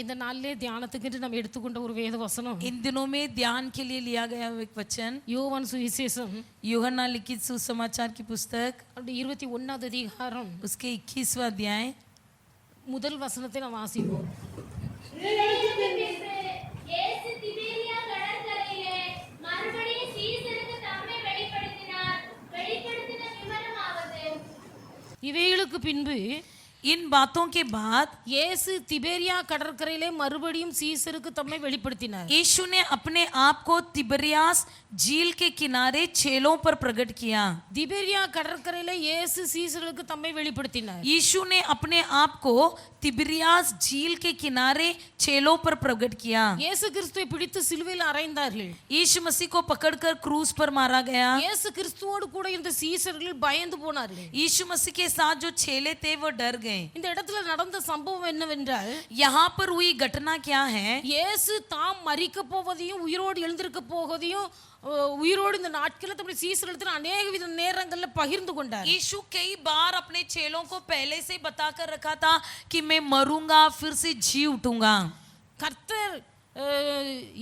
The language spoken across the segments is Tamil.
இந்த நாளிலே தியானத்துக்கு நம்ம எடுத்துக்கொண்ட ஒரு வேத வசனம் इन दिनों में ध्यान के लिए लिया गया एक वचन யோவான் சுவிசேஷம் यूहन्ना लिखित सुसमाचार की पुस्तक அப்படி 21வது அதிகாரம் उसके 21वां अध्याय முதல் வசனத்தை நாம் வாசிப்போம். இவைகளுக்கு பின்பு इन बातों के बाद இயேசு திபேரியா கடற்கரையிலே மறுபடியும் சீசருக்கு தம்மை வெளிப்படுத்தினார். यीशु ने अपने आप को तिबरियास झील के किनारे चेलों पर प्रकट किया. திபேரியா கடற்கரையிலே இயேசு சீசருக்கு தம்மை வெளிப்படுத்தினார். यीशु ने अपने आप को तिबरियास झील के किनारे चेलों पर प्रकट किया. இயேசு கிறிஸ்துவை பிடித்து சிலுவையில் அறைந்தார்கள். यीशु मसीह को पकड़कर क्रूस पर मारा गया. இயேசு கிறிஸ்துவோடு கூட இருந்த சீசர்கள் பயந்து போனார்கள். यीशु मसीह के साथ जो चेले थे वो डर गए. இந்த இடத்துல நடந்த சம்பவம் என்னவென்றால் यहाँ पर हुई घटना क्या है? இயேசு தாம் மரிக்க போவதையும் உயிரோடு எழுந்திருக்க போவதையும் உயிரோடு இந்த நாட்களில் தம்முடைய சீசர்களுக்கு அநேக வித நேரங்களில் பகிர்ந்து கொண்டார். यीशु कई बार अपने चेलों को पहले से बताकर रखा था कि मैं मरूंगा फिर से जी उठूंगा. கர்த்தர்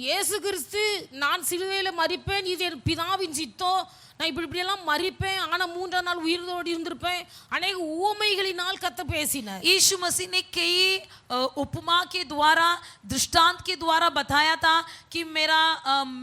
இயேசு கிறிஸ்து நான் சிலுவையில் மரிப்பேன், இது என் பிதாவின் சித்தம், நான் இப்படியெல்லாம் மரிப்பேன், ஆனால் 3ஆம் நாள் உயிரோடு இருந்திருப்பேன், அநேக உவமைகளினால் கர்த்தர் பேசினார். यीशु मसीह ने कई उपमा के द्वारा दृष्टांत के द्वारा बताया था कि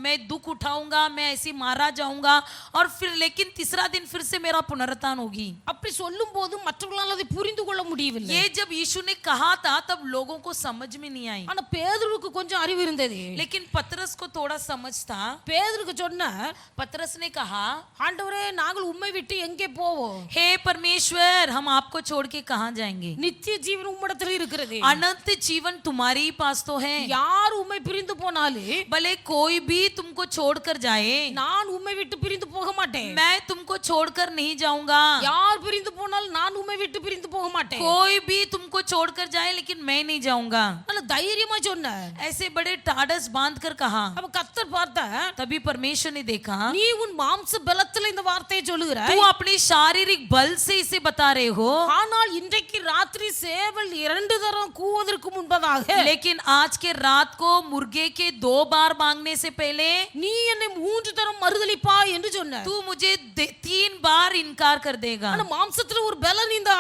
मैं दुख उठाऊंगा, मैं ऐसे मारा जाऊंगा और फिर लेकिन तीसरा दिन फिर से मेरा पुनरुत्थान होगी. அப்படி சொல்லும் போது மற்றவர்களால் அதை புரிந்து கொள்ள முடியவில்லை. ये जब यीशु ने कहा था तब लोगों को समझ में नहीं आई. ஆனா பேதுருக்கு கொஞ்சம் அறிவு இருந்தது. लेकिन पतरस को थोड़ा समझ था. பேதுருக்கு சொன்னார், पतरस ने कहा, ஆண்டவரே நாங்கள் உம்மை விட்டு எங்கே போவோம்? हे परमेश्वर हम आपको छोड़ के कहां जाएंगे? நித்திய ஜீவன் உம்மிடத்தில் இருக்கிறது. अनंत जीवन तुम्हारे ही पास तो है. யார் உம்மை பிரிந்து போனாலும் भले कोई भी तुमको छोड़कर जाए நான் உம்மை விட்டு பிரிந்து போக மாட்டேன். मैं तुमको छोड़कर नहीं जाऊंगा. யார் பிரிந்து போனாலும் நான் உம்மை விட்டு பிரிந்து போக மாட்டேன். कोई भी तुमको छोड़कर जाए लेकिन मैं नहीं जाऊंगा. நல்ல தைரியமா சொன்னார். ऐसे बड़े ठाडस बांधकर कहा. அப்ப கர்த்தர் பார்த்தா, तभी परमेश्वर ने देखा நீ உன் மாம்ச பலத்துல இந்த வார்த்தையை சொல்லுகிறாய், तू अपने शारीरिक बल से इसे बता रहे हो, ஆனால் இன்றைக்கு ராத்திரி சேவல் 2 தரம் கூவதற்கு முன்பதாக लेकिन आज के रात को मुर्गे के 2 बार मांगने से पहले நீ என்னை 3 தரம் மறுதலிப்பாய் என்று சொன்னார். तू मुझे 3 बार इनकार कर देगा. ஆனா மாம்சத்துல ஒரு பலன் இந்த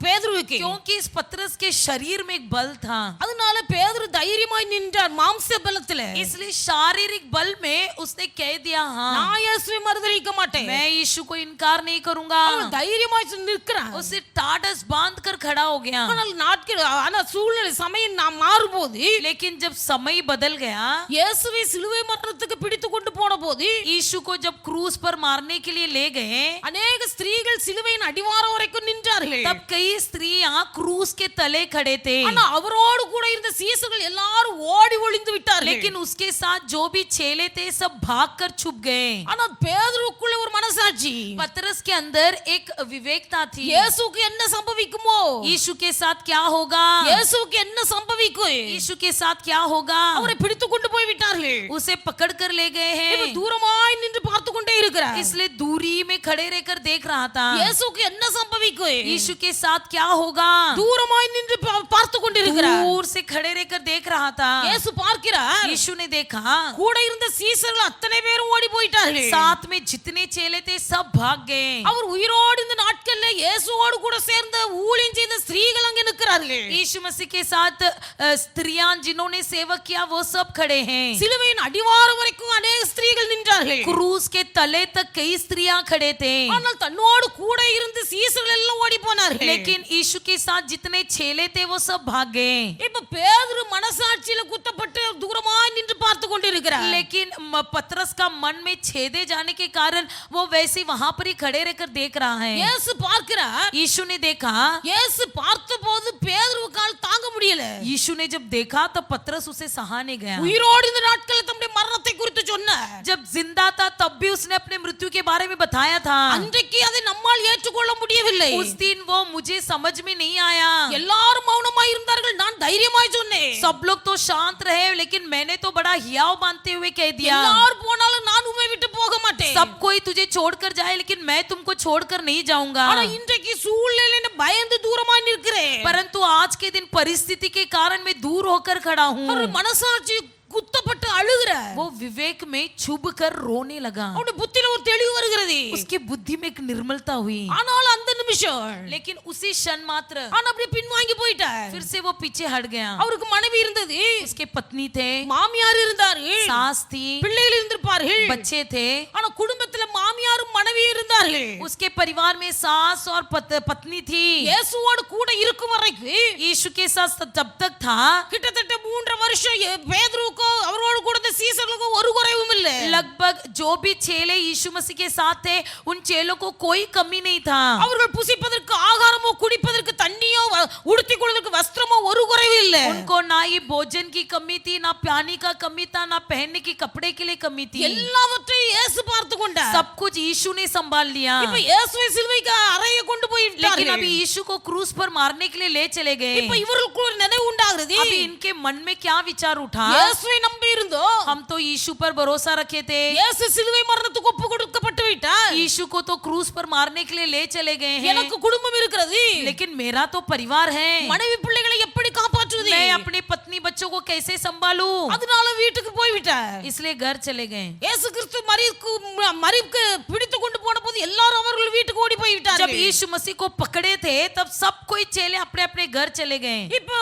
பேதுருக்கு, क्योंकि इस पतरस के शरीर में एक बल था. அதனால பேதுரு தைரியமாய் நின்றார் மாம்ச பலத்துல. इसलिए शारीरिक बल में उसने कह दिया हाँ நான் இயேசுவை மறுதலிக்க மாட்டேன். मैं यीशु को इनकार नहीं करूंगा. அவன் தைரியமாய் நிற்கிறான். उसे टाडस बांध कर खड़ा हो गया. ஆனால் நாட்கள் ஆனா சூழ்நிலை சமயம் நாம் மாறும்போது, लेकिन जब समय बदल गया, இயேசுவை சிலுவை மரணத்துக்கு பிடித்து கொண்டு போன போது यीशु को जब क्रूस पर मारने के लिए ले गए, அநேக ஸ்திரீகள் சிலுவையின் அடிவாரம் வரைக்கும் நின்றார்கள். तब कई स्त्रियां क्रूस के तले खड़े थे. ஆனா அவரோடு கூட இருந்த சீசர்கள் எல்லாரும் ஓடி ஒளிந்து விட்டார்கள். लेकिन उसके साथ जो भी चेले थे सब भागकर छुप गए. ஆனா பேதுருக்குள்ள ஒரு மனசாட்சி, पतरस के अंदर एक विवेकता थी. இயேசுக்கு என்ன சம்பவிக்குமோ, यीशु के साथ क्या होगा, இயேசுக்கு என்ன சம்பவிக்கும், यीशु के साथ क्या होगा. அவரை பிடித்து கொண்டு போய் விட்டார்கள். उसे पकड़ कर ले गए हैं. இவர் தூரமாய் நின்று பார்த்து கொண்டே இருக்கிறார். इसलिए दूरी में खड़े रहकर देख रहा था இயேசுக்கு என்ன சம்பவிக்கும், यीशु के साथ क्या होगा. தூரமாய் நின்று பார்த்து கொண்டிருக்கிறார். दूर से खड़े रहकर देख रहा था. இயேசு பார்க்கிறார். यीशु ने देखा கூட இருந்த சீசர்கள் அத்தனை பேரும் ஓடி போயிட்டார்கள். साथ में जितने चेले थे सब भाग गए. அவர் உயிரோடு இந்த நாட்கள்ல இயேசுவோடு கூட சேர்ந்த ஊழியம் செய்த ஸ்திரீகள் அங்கே நிற்கிறார்கள். यीशु मसीह के साथ स्त्रियां जिन्होंने सेवक किया वो सब खड़े हैं. சிலுவையின் அடிவாரம் வரைக்கும் अनेक ஸ்திரீகள் நின்றார்கள். क्रूस के तले तक कई स्त्रियां खड़े थे. ஆனால் தன்னோடு கூட இருந்த சீசர்கள் எல்லாம் ஓடி போனார்கள். लेकिन यीशु के साथ जितने चेले थे वो सब भाग गए. இப்ப பேதுரு மனசாட்சியில குத்தப்பட்டு தூரமாய் நின்று பார்த்து கொண்டிருக்கிறார். लेकिन पतरस का मन में छेदे जाने के कारण वो वैसे वहां पर ही खड़े रहकर देख रहा है. இயேசு பார்க்கிறார். यीशु ने देखा. இயேசு பார்த்தபோது பேதுருவுக்கால் தாங்க முடியல. यीशु ने जब देखा तब पतरस उसे सहाने गया. உயிரோடு இந்த நாட்களில் தம்முடைய மரணத்தை குறித்து சொன்னார். जब जिंदा था तब भी उसने अपने मृत्यु के बारे में बताया था. அன்றைக்கு அதை நம்மால் ஏற்றுக்கொள்ள முடியவில்லை. उस दिन वो मुझे समझ में नहीं आया. எல்லாரும் மௌனமாய் இருந்தார்கள், நான் தைரியமாய் சொன்னேன். सब लोग तो शांत रहे लेकिन मैंने तो बड़ा हियाव मानते हुए कह दिया, எல்லாரும் போனாலும் நான் உம்மை விட்டு போக மாட்டேன். सब कोई तुझे छोड़कर जाए लेकिन मैं तुमको छोड़कर नहीं जाऊंगा। ஆனா இன்றைக்கு சூழ்நிலையில பயந்து தூரமா நிற்கிறேன். परंतु आज के दिन परिस्थिति के कारण मैं दूर होकर खड़ा हूँ। ஒரு மனசாட்சி குத்தப்பட்டு அழுகிற. वो विवेक में चुभ कर रोने लगा। அவனுடைய புத்தியில ஒரு தெளிவு வருகிறது. उसके बुद्धि में एक निर्मलता हुई। ஆனால் அந்த நிமிஷம் लेकिन उसी क्षण मात्र ஆனா அப்படியே பின்வாங்கி போயிட்டார். फिर से वो पीछे हट गया। அவருக்கு மனைவி இருந்தது, उसके पत्नी थे, மாமியார் இருந்தாரு, सास थी, பிள்ளைகள் இருந்திருப்பார்கள். बच्चे थे। ஆனா குடும்பத்துல மாமியாரும் மனைவியும் இருந்தார்கள். उसके परिवार में सास और पत्नी थी। இயேசுவோடு கூட இருக்கும் வரைக்கும் यीशु के साथ जब तक था கிட்டத்தட்ட 3 வருஷம் பேதுருவுக்கும் அவரோடு கூட இருந்த சீசர்களுக்கும் ஒரு குறைவும் இல்ல. लगभग जो भी चेले यीशु मसीह के साथ थे उन चेलों को कोई कमी नहीं था। அவர்கள் புசிப்பதற்கு ஆகாரமோ குடிப்பதற்கு தண்ணியோ உடுத்திக் கொள்வதற்கு வஸ்திரமோ ஒரு குறைவும் இல்ல. उनको ना ही भोजन की कमी थी, ना पानी का कमी था, ना पहनने की कपड़े के लिए कमी थी। எல்லாவற்றையும் இயேசு பார்த்து கொண்டார். सब कुछ यीशु ने संभाल लिया। இப்ப இயேசுவை சிலுவைக்கு அறைய கொண்டு போய் लेकिन விட்டார்கள். अभी यीशु को क्रूस पर मारने के लिए ले चले गए। இப்ப இவர்களுக்கு ஒரு நினைவு உண்டாகிறது. अभी इनके मन में क्या विचार उठा? இயேசுவை நம்பி இருந்தோம். हम तो यीशु पर भरोसा रखे थे। இயேசு சிலுவை மரணத்துக்கு ஒப்பு கொடுக்கப்பட்டு விட்டார். यीशु को तो क्रूस पर मारने के लिए ले चले गए हैं। எனக்கு குடும்பம் இருக்கிறது. लेकिन मेरा तो परिवार है। மனைவி பிள்ளைகளை எப்படி காப்பாற்றுவது? मैं अपने पत्नी बच्चों को कैसे संभालूं? அதனால வீட்டுக்கு போய் விட்டார். इसलिए घर चले गए। இயேசு கிறிஸ்து மரிக்கு பிடித்து கொண்டு போன போது எல்லாரும் அவர்கள் வீட்டுக்கு ஓடி போய் जब விட்டார்கள். यीशु मसीह को पकड़े थे तब सब कोई चेले अपने अपने घर चले गए। இப்போ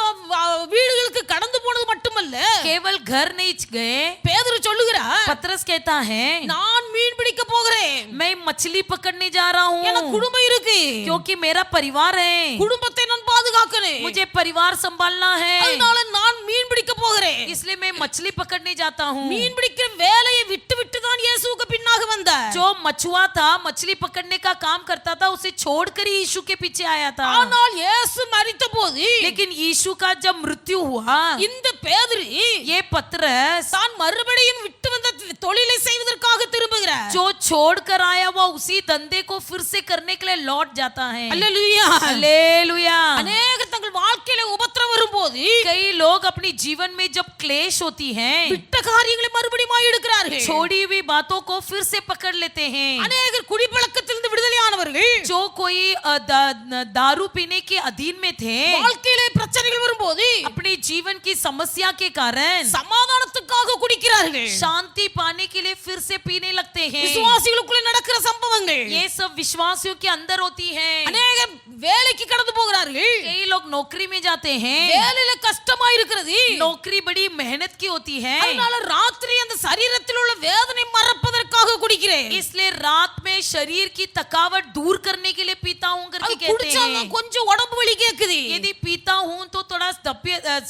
வீடுகளுக்கு கடந்து போனது மட்டுமல்ல, केवल घर नहीं गए। பேதுரு சொல்லுகிறார், पतरस कहता है நான் மீன் பிடிக்க போகிறேன். मैं मछली पकड़ने जा रहा எனக்கு हूँ குடும்பம் இருக்கு. क्योंकि मेरा परिवार है। குடும்பத்தை நான் பாதுகாக்கணும். मुझे परिवार संभालना है, அதனால நான் மீன் பிடிக்க போகிறேன். इसलिए मैं मछली पकड़ने जाता हूँ। மீன் பிடிக்கிற வேலையை விட்டு விட்டு தான் இயேசுவுக்கு பின்னாக வந்தார். जो मछुआ था, मछली पकड़ने का काम करता था, उसे छोड़कर ही यीशु के पीछे आया था। ஆனால் இயேசு மரித்தபோது लेकिन यीशु का जब मृत्यु हुआ, இந்த பேதுரு ये पतरस தான் மறுபடியும் விட்டு வந்த தொழிலை செய்வதற்காக திரும்புகிறார். जो छोड़कर आया वो उसी धंधे को फिर से करने के लिए लौट जाता है। அல்லேலூயா. हालेलुया। அநேகர் தங்கள் வாழ்க்கையில உபத்திரவம் வரும்போது कई लोग अपने जीवन में जब क्लेश होती है, விட்ட காரியங்களை மறுபடியும் எடுக்கிறார்கள். छोड़ी हुई बातों को फिर से पकड़ लेते हैं। அநேகர் குடிப்பழக்கத்திலிருந்து விடுதலையானவர்கள் जो कोई दारू पीने के अधीन में थे, வாழ்க்கையில பிரச்சனைகள் வரும்போது अपने जीवन की समस्या के कारण சமாதானத்துக்காக குடிக்கிறார்கள். शांति पाने के लिए फिर से पीने लगते हैं। விசுவாசிகளுக்குள்ள நடக்கிற சம்பவங்கள். ये सब विश्वासियों के अंदर होती है। அநேகர் வேலைக்கு கடந்து போகிறார்கள். कई लोग नौकरी में जाते हैं, வேலையில கஷ்டமா இருக்கிறது. नौकरी बड़ी मेहनत की होती है, அதனால ராத்திரி அந்த சரீரத்தில் உள்ள வேதனை மறப்பதற்காக குடிக்கிறேன். इसलिए रात में शरीर की थकावट दूर करने के लिए पीता हूं करके அது कहते குடிச்சா हैं। கொஞ்சம் உடம்பு வலி கேக்குது. यदि पीता हूं तो थोड़ा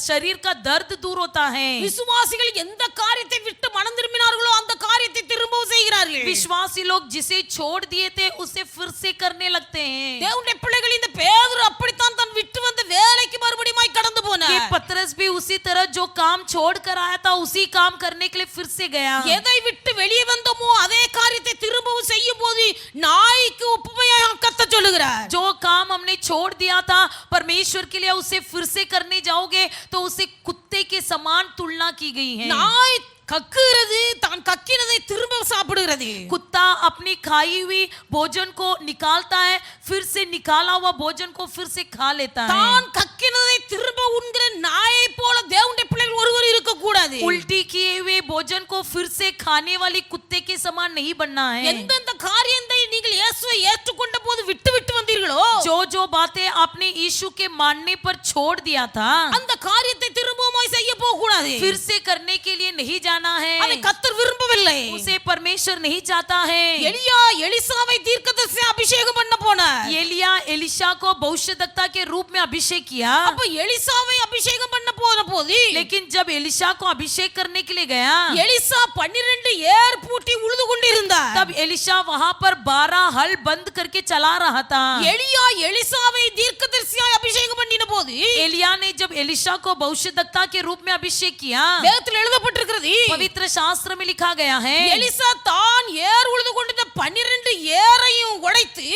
शरीर का दर्द दूर होता है। விசுவாசிகள் எந்த காரியத்தை விட்டு மனம் திரும்பினார்களோ அந்த காரியத்தை திரும்பவும் செய்கிறார்கள். विश्वासी लोग जिसे छोड़ दिए थे उसे फिर से करने लगते हैं। தேவனுடைய பிள்ளைகள் இந்த பேதுரு அப்படித்தான் தன் விட்டு வந்த வேலைக்கு மறுபடியும் கடந்து போனார். कि पतरस भी उसी तरह जो काम छोड़ कर आया था उसी काम करने के लिए फिर से गया। எதை விட்டு வெளியே வந்தோமோ அதே காரியத்தை திரும்பவும் செய்யும் போது நாய்க்கு ஒப்புமையாக கத்த சொல்லுகிறார். जो काम हमने छोड़ दिया था परमेश्वर के लिए उसे फिर से करने जाओगे तो उसे कुत्ते के समान तुलना की गई है। நாய் கக்குகிறது, தான் கக்கினதை திரும்ப சாப்பிடுகிறது. कुत्ता अपनी खाई हुई भोजन को निकालता है, फिर से निकाला हुआ भोजन को फिर से खा लेता है। தான் கக்கினதை திரும்ப உண்கிற நாயை போல தேவனுடைய பிள்ளைகள் ஒருவர் இருக்க கூடாது. उल्टी किए हुए भोजन को फिर से खाने वाली कुत्ते के समान नहीं बनना है। எந்தெந்த காரியத்தை நீங்கள் இயேசுவை ஏற்றுக்கொண்ட போது விட்டு விட்டு வந்தீர்களோ जो जो बातें आपने यीशु के मानने पर छोड़ दिया था, அந்த காரியத்தை திரும்பவும் செய்ய போக கூடாது. फिर से करने के लिए नहीं जाना है। அதை கர்த்தர் விரும்பவில்லை. उसे परमेश्वर नहीं चाहता है। எலியா எலிசாவை தீர்க்கதரிசி அபிஷேகம் பண்ண போனார். एलिया एलिशा को भविष्यद्वक्ता के रूप में अभिषेक किया, அப்ப எலிசாவை அபிஷேகம் பண்ண போன போது लेकिन जब एलिशा को अभिषेक करने के लिए गया எலிசா 12 ஏர் பூட்டி உழுது கொண்டிருந்தார். तब एलिशा वहां पर 12 हल बंद करके चला रहा था। எலியா எலிசாவை தீர்க்கதரிசியாய் அபிஷேகம் பண்ணின போது एलिया ने जब एलिशा को भविष्यद्वक्ता के रूप में अभिषेक किया। வேதத்தில் எழுதப்பட்டிருக்கிறது, पवित्र शास्त्र में लिखा गया है, எலிசா தான் ஏர் உழுது கொண்டிருந்த 12 ஏரையும் உடைத்து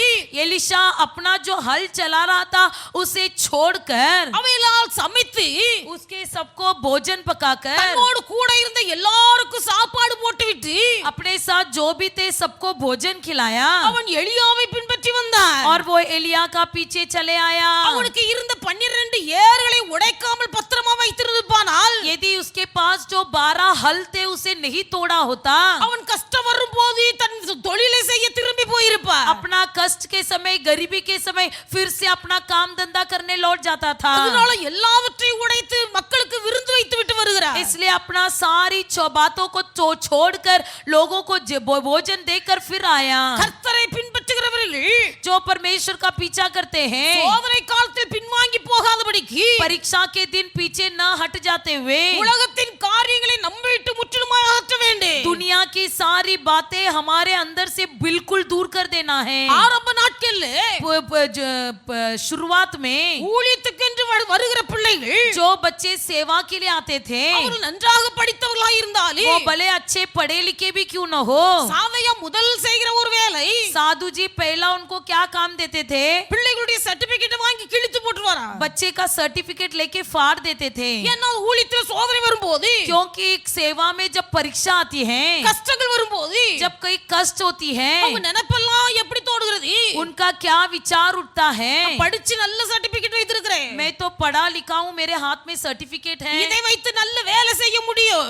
एलिशा अपना जो हल चला रहा था उसे छोड़कर அவைகளால் சமைத்து उसके सबको भोजन पकाकर தன்னோடு கூட இருந்த எல்லாருக்கும் சாப்பாடு போட்டுவிட்டு अपने साथ जो भी थे सबको भोजन खिलाया அவன் எலியாவை பின்பற்றி வந்தான். और वो एलिया का पीछे चले आया। அவனுக்கு இருந்த 12 ஏர்களை உடைக்காமல் பத்திரமா வைத்திருப்பானால் यदि उसके पास जो 12 हल थे उसे नहीं तोड़ा होता, அவன் கஷ்டம் வரும்போது தன் தொழிலை செய்ய திரும்பி போயிருப்பான். अपना कष्ट के समय गरीबी के समय फिर से अपना काम धंधा करने लौट जाता था। அதனால எல்லாவற்றையும் உடைத்து மக்களுக்கு விருந்து வைத்து விட்டு வருகிறார். इसलिए अपना सारी बातों को छोड़कर लोगों को भोजन देकर फिर आया। கர்த்தரை பின்பற்றுகிறவர்கள் जो परमेश्वर का पीछा करते हैं, சோதனை காலத்தில் பின்வாங்கி போகாதபடிக்கு परीक्षा के दिन पीछे न हट जाते हुए உலகத்தின் காரியங்களை நம்மை விட்டு முற்றிலுமாய் அகற்ற வேண்டும். दुनिया की सारी बातें हमारे अंदर से बिल्कुल दूर कर देना है। ஆரம்ப நாட்கள்ல शुरुआत में ஊழியத்துக்கென்று வருகிற பிள்ளைகள் जो बच्चे सेवा के लिए आते थे அவர்கள் நன்றாக படித்தவர்களாய் இருந்தாலும் वो भले अच्छे पढ़े लिखे भी क्यों न हो, சாதையா முதல் செய்கிற ஒரு வேலை साधु जी पहला उनको क्या काम देते थे, பிள்ளைகளுடைய சர்டிபிகேட் வாங்கி கிழித்து போட்டுவாரா. बच्चे का सर्टिफिकेट लेके फाड़ देते थे। ஏன்னா ஊழியத்தில் சோதனை வரும்போது, क्योंकि सेवा में जब परीक्षा आती है, கஷ்டங்கள் வரும்போது, जब कोई कष्ट होती है, அவங்க நினைப்பெல்லாம் எப்படி தோடுகிறது, उनका क्या विचार उठता है, படிச்சு நல்ல சர்டிபிகேட் வைத்திருக்கிறேன், मैं तो पढ़ा लिखा हूँ, मेरे हाथ में सर्टिफिकेट है, இதை வைத்து நல்ல வேலை செய்ய முடியும்,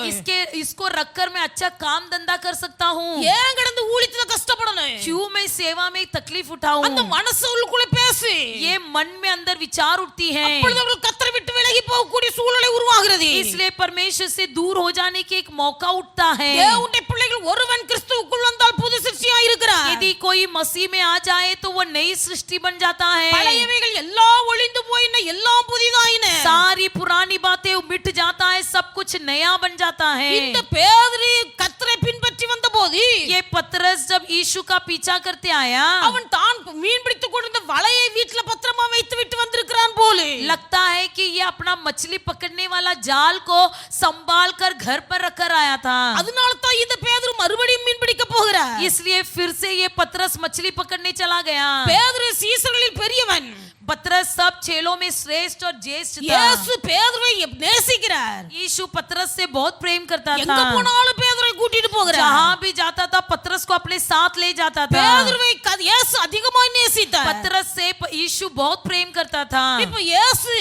इसको रखकर मैं अच्छा काम धंधा कर सकता हूँ, ஏன் கடந்து ஊழியத்துல கஷ்டப்படணும், क्यों मैं सेवा में तकलीफ उठाऊं, அந்த மனசு உள்ளுக்குள்ள பேசு, ये मन में अंदर विचार उठती है। அப்பொழுது அவர்கள் கர்த்தரை விட்டு விலகி போகக்கூடிய சூழ்நிலை உருவாகிறது. इसलिए परमेश्वर से दूर हो जाने की एक मौका उठता है। தேவனுடைய பிள்ளைகள் ஒருவன் கிறிஸ்துவுக்குள் வந்தால் புது சிருஷ்டியா இருக்கிறார். यदि कोई मसीह में आ जाए तो वो नई सृष्टि बन जाता है। பழையவைகள் எல்லாம் ஒளிந்து போயின, எல்லாம் புதிதாயின. सारी पुरानी बातें मिट जाता है, सब कुछ नया बन जाता है। இந்த பேதுரு கர்த்தரை பின்பற்றி வந்தபோது, ये पतरस जब यीशु का पीछा करते आया, அவன் தான் மீன் பிடித்துக் கொண்டிருந்த வலையை வீட்டுல பத்திரமா வைத்து விட்டு வந்திருக்கிறான் போல. लगता है कि ये अपना मछली पकड़ने वाला जाल को संभाल कर घर पर रखकर आया था। அதனால தான் இந்த பேதுரு மறுபடியும் மீன் பிடிக்க போகிறார். इसलिए फिर से ये पतरस मछली पकड़ने चला गया। பேதுரு சீசர்களில் பெரியவன். पतरस सब चेलों में श्रेष्ठ और ज्येष्ठ था। இயேசு பேதுருவை நேசிக்கிறார். यीशु पतरस से बहुत प्रेम करता எங்க था। போனாலும் பேதுருவை கூட்டிட்டு போகிறார். जहाँ भी जाता था पतरस को अपने साथ ले जाता था। பேதுருவை இயேசு அதிகமாய் நேசித்தார். पतरस से यीशु बहुत प्रेम करता था। இப்போ இயேசு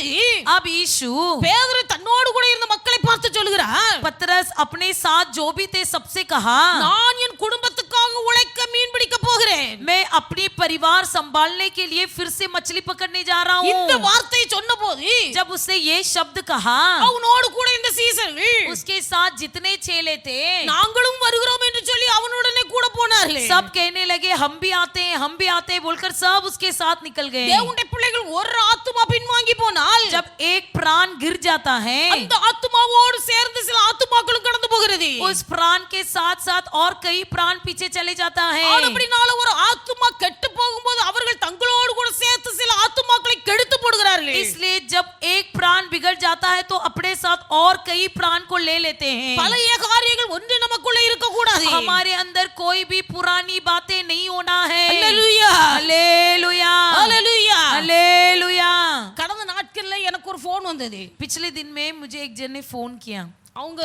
अब यीशु பேதுரு தன்னோடு கூட இருந்த மக்களை பார்த்து சொல்கிறார், पतरस अपने साथ जो भी थे सबसे कहा, நான் என் குடும்பத்துக்காக உழைக்க மீன் பிடிக்க போகிறேன். मैं अपनी परिवार संभालने के लिए फिर से मछली पकड़ने जा रहा இந்த हूँ। வார்த்தையை சொன்னபோது जब उसने ये शब्द कहा, அவனோடு கூட இந்த சீசர்கள் उसके साथ जितने चेले थे நாங்களும் வருகிறோம் என்று சொல்லி அவனுடனே கூட போனார்கள். सब कहने लगे हम भी आते हैं बोलकर सब उसके साथ निकल गए। தேவனுடைய பிள்ளைகள் ஒரு ஆத்துமா பின்வாங்கி போனால், जब एक प्राण गिर जाता है, அந்த ஆத்துமாவோடு சேர்ந்து சில ஆத்துமாக்களும் கடந்து போகிறது. उस प्राण के साथ साथ और कई प्राण पीछे चले जाता है। அப்படினால ஒரு ஆத்துமா கெட்டு போகும்போது அவர்கள் தங்களோடு கூட சேர்த்து சில ஆத்துமாக்களை கெடுத்து போடுகிறார்கள். इसलिए जब एक प्राण बिगड़ जाता है तो अपने साथ और कई प्राण को ले लेते हैं। பழைய காரியங்கள் ஒன்று நமக்குள்ள இருக்க கூடாது. हमारे अंदर कोई भी पुरानी बातें नहीं होना है। அல்லேலூயா, हालेलुया, அல்லேலூயா. हालेलुया। கடந்த நாட்கள்ல எனக்கு ஒரு போன் வந்தது. पिछले दिन में मुझे एक जन ने फोन किया। அவங்க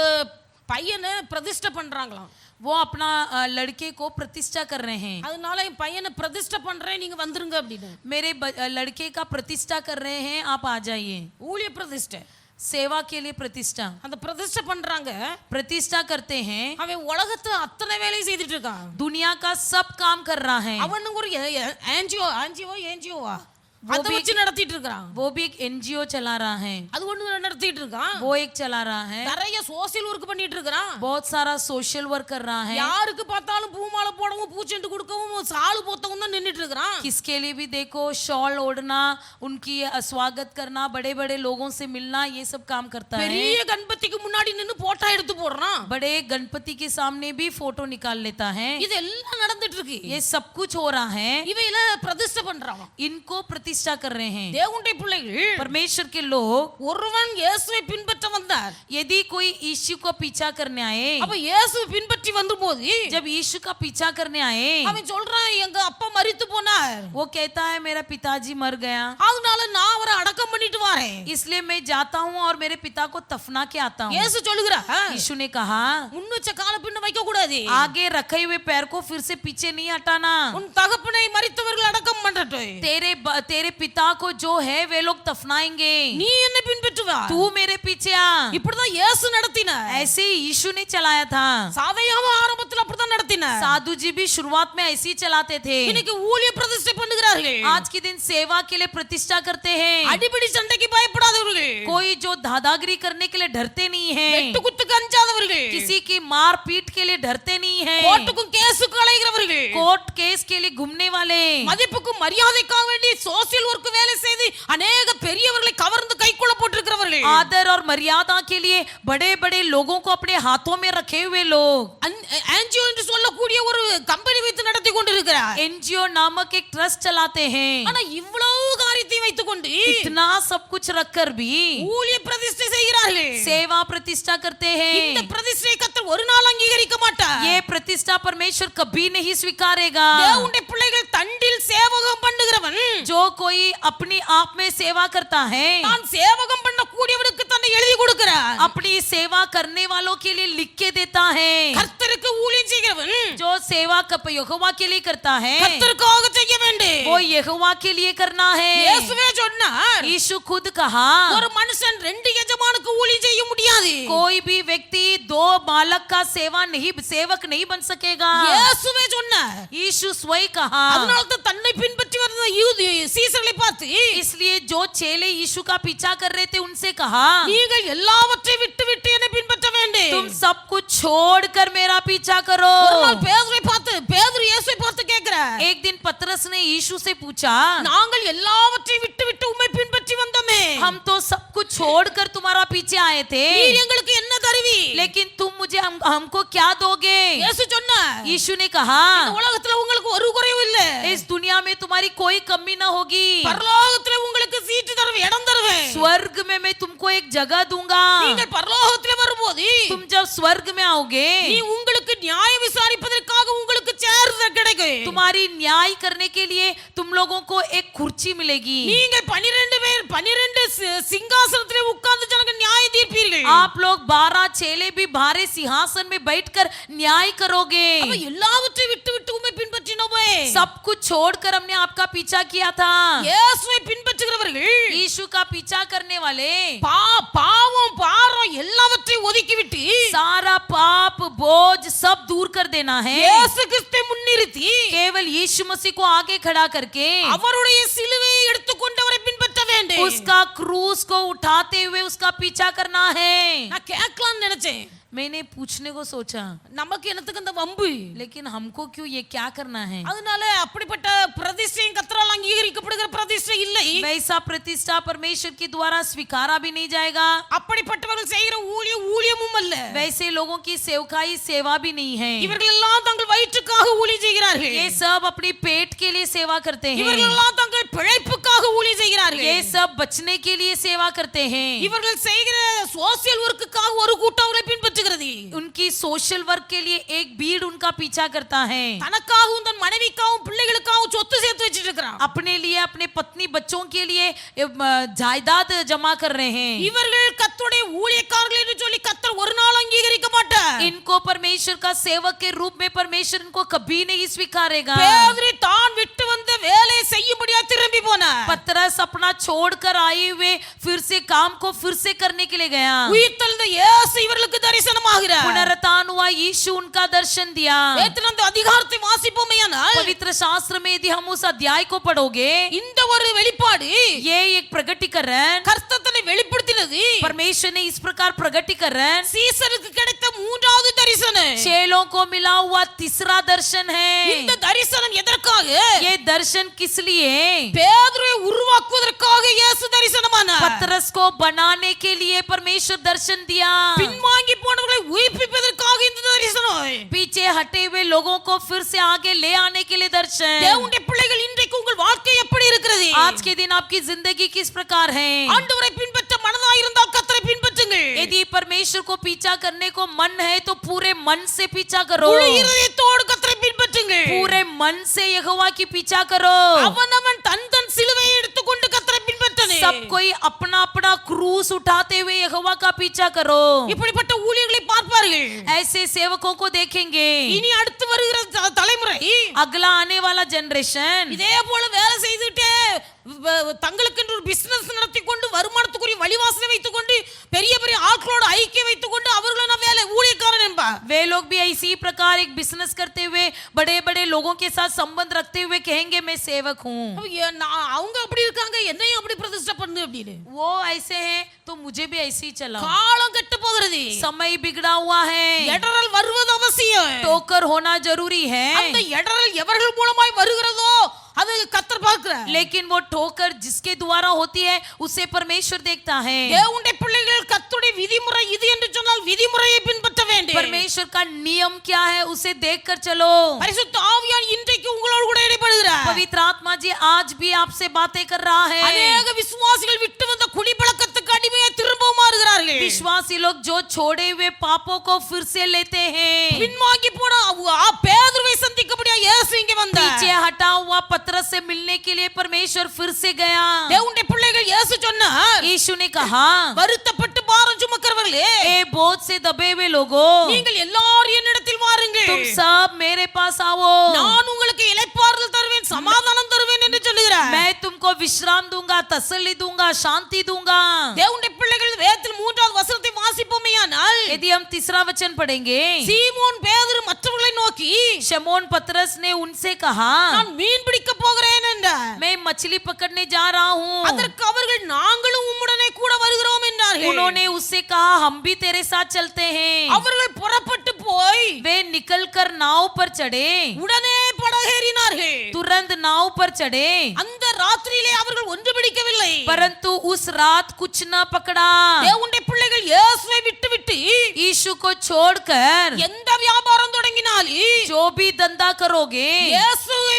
பையனை பிரதிஷ்டை பண்றாங்களாம். वो अपना लड़के को प्रतिष्ठा कर रहे हैं। அதனால என் பையனை பிரதிஷ்டை பண்றேன், நீங்க வந்துருங்க அப்படின்னு. मेरे लड़के का प्रतिष्ठा कर रहे हैं, आप आ जाइए। ஊழிய பிரதிஷ்டை, सेवा के लिए प्रतिष्ठा, அந்த பிரதிஷ்டை பண்றாங்க. प्रतिष्ठा करते हैं। அவன் உலகத்துல அத்தனை வேலையை செய்துட்டு இருக்கான். दुनिया का सब काम कर रहा है। அவனுக்கு ஒரு एनजीओவா वो அதை भी வச்சு நடத்திட்டு இருக்கான். वो भी एक एनजीओ चला रहा है। அது ஒண்ணு நடத்திட்டு இருக்கான். वो एक चला रहा है। நிறைய சோசியல் ஒர்க் பண்ணிட்டு இருக்கான். बहुत सारा सोशल वर्क कर रहा है। யாருக்கு பார்த்தாலும் பூமாலை போடவும் பூச்செண்டு கொடுக்கவும் சாலு போத்தவும் தான் நின்னுட்டு இருக்கான். किसके लिए भी देखो शॉल ओढ़ना, उनकी स्वागत करना, बड़े बड़े लोगों से मिलना, ये सब काम करता है। பெரிய கணபதிக்கு முன்னாடி நின்னு போட்டோ எடுத்து போடுறான். बड़े गणपति के सामने भी फोटो निकाल लेता है। இதெல்லாம் நடந்துட்டு இருக்கு. ये सब कुछ हो रहा है। இவையில பிரதிஷ்டை பண்றான். इनको प्रतिष्ठा प्रतिष्ठा कर रहे हैं। தேவனுடைய பிள்ளைகள் परमेश्वर के लोग, ஒருவன் இயேசுவை பின்பற்ற வந்தார். यदि कोई यीशु को पीछा करने आए, அப்ப இயேசு பின்பற்றி வந்தபோது जब यीशु का पीछा करने आए, அவன் சொல்றான் எங்க அப்பா மரித்து போனார், वो कहता है मेरा पिताजी मर गया, அதனால நான் அவரை அடக்கம் பண்ணிட்டு வரேன். इसलिए मैं जाता हूँ और मेरे पिता को दफना के आता हूँ। இயேசு சொல்லுகிறார் यीशु ने कहा, முன் வச்ச கால பின்ன வைக்க கூடாது. आगे रखे हुए पैर को फिर से पीछे नहीं हटाना। உன் தகப்பனை மரித்தவர்கள் அடக்கம் பண்ணட்டும், तेरे पिता को जो है वे लोग दफनाएंगे, நீ என்ன பின்பற்று வா. तू मेरे पीछे आ। இப்படிதான் இயேசு நடத்தினார். ऐसे ही यीशु ने चलाया था। சாவையாவும் ஆரம்பத்துல அப்படிதான் நடத்தினார். साधु जी भी शुरुआत में ऐसे ही चलाते थे। இன்னைக்கு ஊழிய பிரதிஷ்டை பண்ணுகிறார்கள். आज के दिन सेवा के लिए प्रतिष्ठा करते हैं। அடிபடி சண்டைக்கு பயப்படாதவர்கள், कोई जो दादागिरी करने के लिए डरते नहीं है, வெட்டு குத்துக்கு அஞ்சாதவர்கள், किसी की मार पीट के लिए डरते नहीं है, கோர்ட்டுக்கும் கேஸுக்கு அலைகிறவர்கள், कोर्ट केस के लिए घूमने वाले, மதிப்புக்கும் மரியாதைக்காக வேண்டி சோசியல் ஒர்க் வேலை செய்து அநேக பெரியவர்களை கவர்ந்து கைக்குள்ள போட்டிருக்கிறவர்கள், आदर और मर्यादा के लिए बड़े बड़े लोगों को अपने हाथों में रखे हुए लोग, एनजीओ என்று சொல்லக்கூடிய ஒரு கம்பெனி வைத்து நடத்தி கொண்டிருக்கிறார். एनजीओ नामक एक ट्रस्ट चलाते हैं। ஆனா இவ்வளவு காரியத்தை வைத்துக் கொண்டு इतना सब कुछ रखकर भी ஊழிய பிரதிஷ்டை செய்கிறார்கள். सेवा प्रतिष्ठा करते இந்த हैं। பிரதிஷ்டை கர்த்தர் ஒரு நாள் அங்கீகரிக்க மாட்டார். ये प्रतिष्ठा परमेश्वर कभी नहीं स्वीकारेगा। தேவனுடைய பிள்ளைகள் தண்டில் சேவகம் பண்ணுகிறவன் जो कोई अपनी आप में सेवा करता है, தான் சேவகம் பண்ண கூடியவனுக்கு தன்னை எழுதி கொடுக்கிறார். अपनी सेवा करने वालों के लिए लिख के देता है। கர்த்தருக்கு ஊழியம் செய்கிறவன் जो सेवा यहोवा के लिए करता है, கர்த்தருக்காக செய்ய வேண்டும். वो यहोवा के लिए करना है। இயேசுவே சொன்னார், यीशु खुद कहा, ஒரு மனுஷன் ரெண்டு எஜமானுக்கு ஊழியம் செய்ய முடியாது. कोई भी व्यक्ति दो मालक का सेवक नहीं बन सकेगा। இயேசுவே சொன்னார். यीशु स्वयं कहा। அதனால தான் தன்னை பின்பற்றி வந்த சீசர்களை பார்த்து, इसलिए जो चेले यीशु का पीछा कर रहे थे उनसे कहा, நீங்கள் எல்லாவற்றையும் விட்டு விட்டு என்னை பின்பற்ற வேண்டும். तुम सब कुछ छोड़कर मेरा पीछा करो। ஒரு நாள் பேதுரு இயேசுவை பார்த்து கேட்கிறார், एक दिन पतरस ने यीशु से पूछा, நாங்கள் எல்லாவற்றையும் விட்டு விட்டு உம்மை பின்பற்றி வந்தோமே, हम तो सब कुछ छोड़कर तुम्हारा पीछे आए थे, நீர் எங்களுக்கு என்ன தருவி? लेकिन तुम मुझे हमको क्या दोगे? இயேசு சொன்னார், यीशु ने कहा, இந்த உலகத்துல உங்களுக்கு ஒரு குறையும் இல்ல, इस दुनिया में तुम्हारी कोई कमी न होगी, பரலோகத்துல உங்களுக்கு சீட்டு தருவேன், இடம் தருவேன். स्वर्ग में मैं तुमको एक जगह दूंगा। நீங்கள் பரலோகத்துல வரும்போது तुम जब स्वर्ग में आओगे, நீ உங்களுக்கு நியாயம் விசாரிப்பதற்காக உங்களுக்கு சேர் கிடைக்கும். तुम्हारी न्याय करने के लिए तुम लोगों को एक कुर्सी मिलेगी। நீங்க 12 சிங்காசனத்திலே உட்கார்ந்து ஜனங்க நியாயம் தீர்ப்பீர்கள். आप लोग 12 चेले भी भारे सिंहासन में बैठकर न्याय करोगे। அப்ப எல்லாவற்றையும் விட்டு விட்டு உம்மை பின்பற்றினோமே, सब कुछ छोड़कर हमने आपका पीछा किया था। இயேசுவை பின்பற்றுகிறவர்கள் यीशु का पीछा करने वाले பாவம் பாரம் எல்லாவற்றையும் ஒதுக்கிவிட்டு सारा पाप बोझ सब दूर कर देना है। இயேசு கிறிஸ்துவை முன்னிறுத்தி केवल यीशु मसीह को आगे खड़ा करके அவருடைய சிலுவையை எடுத்துக்கொண்டு அவரை பின்பற்ற வேண்டும். उसका क्रूस को उठाते हुए उसका पीछा करना है। நான் கேட்கலாம்னு நினைச்சேன், मैंने पूछने को सोचा, நமக்கு என்னத்துக்கு அந்த வம்பு? लेकिन हमको क्यों ये क्या करना है? அதனால அப்படிப்பட்ட பிரதிஷ்டையும் கர்த்தரால் அங்கீகரிக்கப்படுகிற பிரதிஷ்டை இல்லை. वैसा प्रतिष्ठा परमेश्वर के द्वारा स्वीकारा भी नहीं जाएगा। அப்படிப்பட்டவர்கள் செய்கிற ஊழியமும் அல்ல. वैसे लोगों की सेवकाई सेवा भी नहीं है। இவர்கள் எல்லாம் தங்கள் வயிற்றுக்காக ஊழியம் செய்கிறார்கள். ये सब अपनी पेट के लिए सेवा करते हैं। இவர்கள் எல்லாம் தங்கள் பிழைப்புக்காக ஊழியம் செய்கிறார்கள். ये सब बचने के लिए सेवा करते हैं। இவர்கள் செய்கிற சோசியல் ஒர்க்குக்காக ஒரு கூட்டம் அவரை பின்பற்றுகிறது. उनकी सोशल वर्क के लिए एक भीड़ उनका पीछा करता है। தனக்காகவும் தன் மனைவிக்காகவும் பிள்ளைகளுக்காகவும் சொத்து சேர்த்து வச்சிட்டு இருக்கிறான். अपने लिए अपने पत्नी बच्चों के लिए जायदाद जमा कर रहे हैं। இவர்கள் கர்த்தருடைய ஊழியக்காரர்கள் என்று சொல்லி கர்த்தர் ஒரு நாள் அங்கீகரிக்க மாட்டார். इनको परमेश्वर का सेवक के रूप में परमेश्वर इनको कभी नहीं स्वीकारेगा। பேதுரு தான் விட்டு வந்த வேலையை செய்யும்படியா திரும்பி போனார். पतरस अपना छोड़कर आए हुए फिर से काम को फिर से करने के लिए गया। உயிர்த்தெழுந்த இயேசு இவர்களுக்கு தரிசனமாகிறார். पुनरुत्थान हुआ यीशु उनका दर्शन दिया। அந்த அதிகாரத்தை வாசிப்போமேயானால் पवित्र शास्त्र में यदि हम उस अध्याय को पढ़ोगे, இந்த ஒரு வெளிப்பாடு ये एक प्रगटीकरण கர்த்தர் தன்னை வெளிப்படுத்தினது परमेश्वर ने इस प्रकार प्रगटीकरण சீசருக்கு கிடைத்த மூன்றாவது தரிசனம். चेलों को मिला हुआ तीसरा दर्शन है। இந்த தரிசனம் எதற்காக? ये दर्शन किस लिए? பேதுருவை உருவாக்குவதற்காக இயேசு தரிசனமானார். पतरस को बनाने के लिए परमेश्वर दर्शन दिया। பின்வாங்கி போனவர்களை உயிர்ப்பிப்பதற்காக இந்த தரிசனம். पीछे हटे हुए लोगों को फिर से आगे ले आने के लिए दर्शन। தேவனுடைய பிள்ளைகள் இன்றைக்கு உங்கள் வாழ்க்கை எப்படி இருக்கிறது? आज के दिन आपकी जिंदगी किस प्रकार है? ஆண்டவரை பின்பற்ற மனதாய் இருந்தால் கர்த்தரை பின்பற்றுங்கள். यदि परमेश्वर को पीछा करने को मन है तो पूरे मन से पीछा करो, முழு இதயத்தோடு கர்த்தரை பின்பற்றுங்கள். पूरे मन से यहोवा की पीछा करो. அவனவன் தன் தன் சிலுவையை எடுத்துக்கொண்டு கர்த்தரை பின்பற்றனே. सब कोई अपना अपना क्रूस उठाते हुए यहोवा का पीछा करो. இப்படிப்பட்ட ஊழியர்களை பார்ப்பார்கள். ऐसे सेवकों को देखेंगे. இனி அடுத்து வருகிற தலைமுறை अगला आने वाला जनरेशन இதே போல வேலை செய்துட்டே தங்களுக்கென்று ஒரு பிசினஸ் நடத்தி கொண்டு வருமானத்துக்குரிய வழிவாசனை வைத்துக் கொண்டு பெரிய பெரிய ஆட்களோட ஐக்கியம் வைத்துக் கொண்டு அவர்கள வேலை ஊழியக்காரன் என்பா. वे लोग भी इसी प्रकार एक बिजनेस करते हुए बड़े बड़े लोगों के साथ संबंध रखते हुए कहेंगे मैं सेवक हूँ. அவங்க அப்படி இருக்காங்க, என்னையும் அப்படி பிரதிஷ்டை பண்ணு அப்படின்னு. वो ऐसे हैं तो मुझे भी ऐसे ही चलाओ. காலம் கெட்டு போகிறது. समय बिगड़ा हुआ है. இடறல் வருவது அவசியம். टोकर होना जरूरी है. அந்த இடறல் எவர்கள் மூலமாய் வருகிறதோ அது கர்த்தர் பார்க்கிறார். लेकिन वो ठोकर जिसके द्वारा होती है उसे परमेश्वर देखता है. தேவனுடைய பிள்ளைகள் கர்த்தருடைய விதிமுறை இது என்று சொன்னால் விதிமுறையை பின்பற்ற வேண்டும். परमेश्वर का नियम क्या है उसे देखकर चलो. பரிசுத்த ஆவியானவர் இன்றைக்கு உங்களோடு கூட இடைப்படுகிறார். पवित्र आत्मा जी आज भी आपसे बातें कर रहा है. अनेक விசுவாசிகள் விட்டு வந்த குடிப்பழக்கத்துக்கு அடிமையாய் திரும்பவும் மாறுகிறார்கள். विश्वासी लोग जो छोड़े हुए पापों को फिर से लेते हैं. பின்வாங்கி போன பேதுருவை சந்திக்கபடியா இயேசு இங்கே வந்தார். पीछे हटा हुआ पतरस से मिलने के लिए परमेश्वर फिर से गया. தேவனுடைய பிள்ளைகள் இயேசு சொன்னார், यीशु ने कहा வருத்தப்பட்டு பாரம் சுமக்கிறவர்களே, ए बोझ से दबे हुए लोगों நீங்கள் எல்லாரும் என்னிடத்தில் வாருங்கள், तुम सब मेरे पास आओ, நான் உங்களுக்கு இளைப்பாறுதல் தருவேன், சமாதானம் தருவேன் என்று சொல்லுகிறார். मैं तुमको विश्राम दूंगा, तसल्ली दूंगा, शांति दूंगा. தேவனுடைய பிள்ளைகள் வேதத்தில் 3வது வசனத்தை வாசிப்போமேயானால், यदि हम तीसरा वचन पढ़ेंगे, சீமோன் பேதுரு மற்றவர்களை நோக்கி शमौन पतरस ने उनसे कहा நான் மீன் பிடிக்க போகிறேன் என்றார். मैं मछली पकड़ने जा रहा हूँ. அதற்கு அவர்கள் நாங்களும் உம்முடனே கூட வருகிறோம் என்றார்கள். उन्होंने उससे कहा हम भी तेरे साथ चलते हैं. அவர்கள் புறப்பட்டு போய் वे निकलकर नाव पर चढ़े, உடனே படகேறினார்கள். तुरंत नाव पर चढ़े, அந்த ராத்திரியிலே அவர்கள் ஒன்று பிடிக்கவில்லை. परंतु उस रात कुछ न पकड़ा. தேவனுடைய பிள்ளைகள் இயேசுவை விட்டுவிட்டு यीशु को छोड़कर எந்த வியாபாரம் தொடங்கினாலும் जो भी धंधा करोगे, இயேசுவை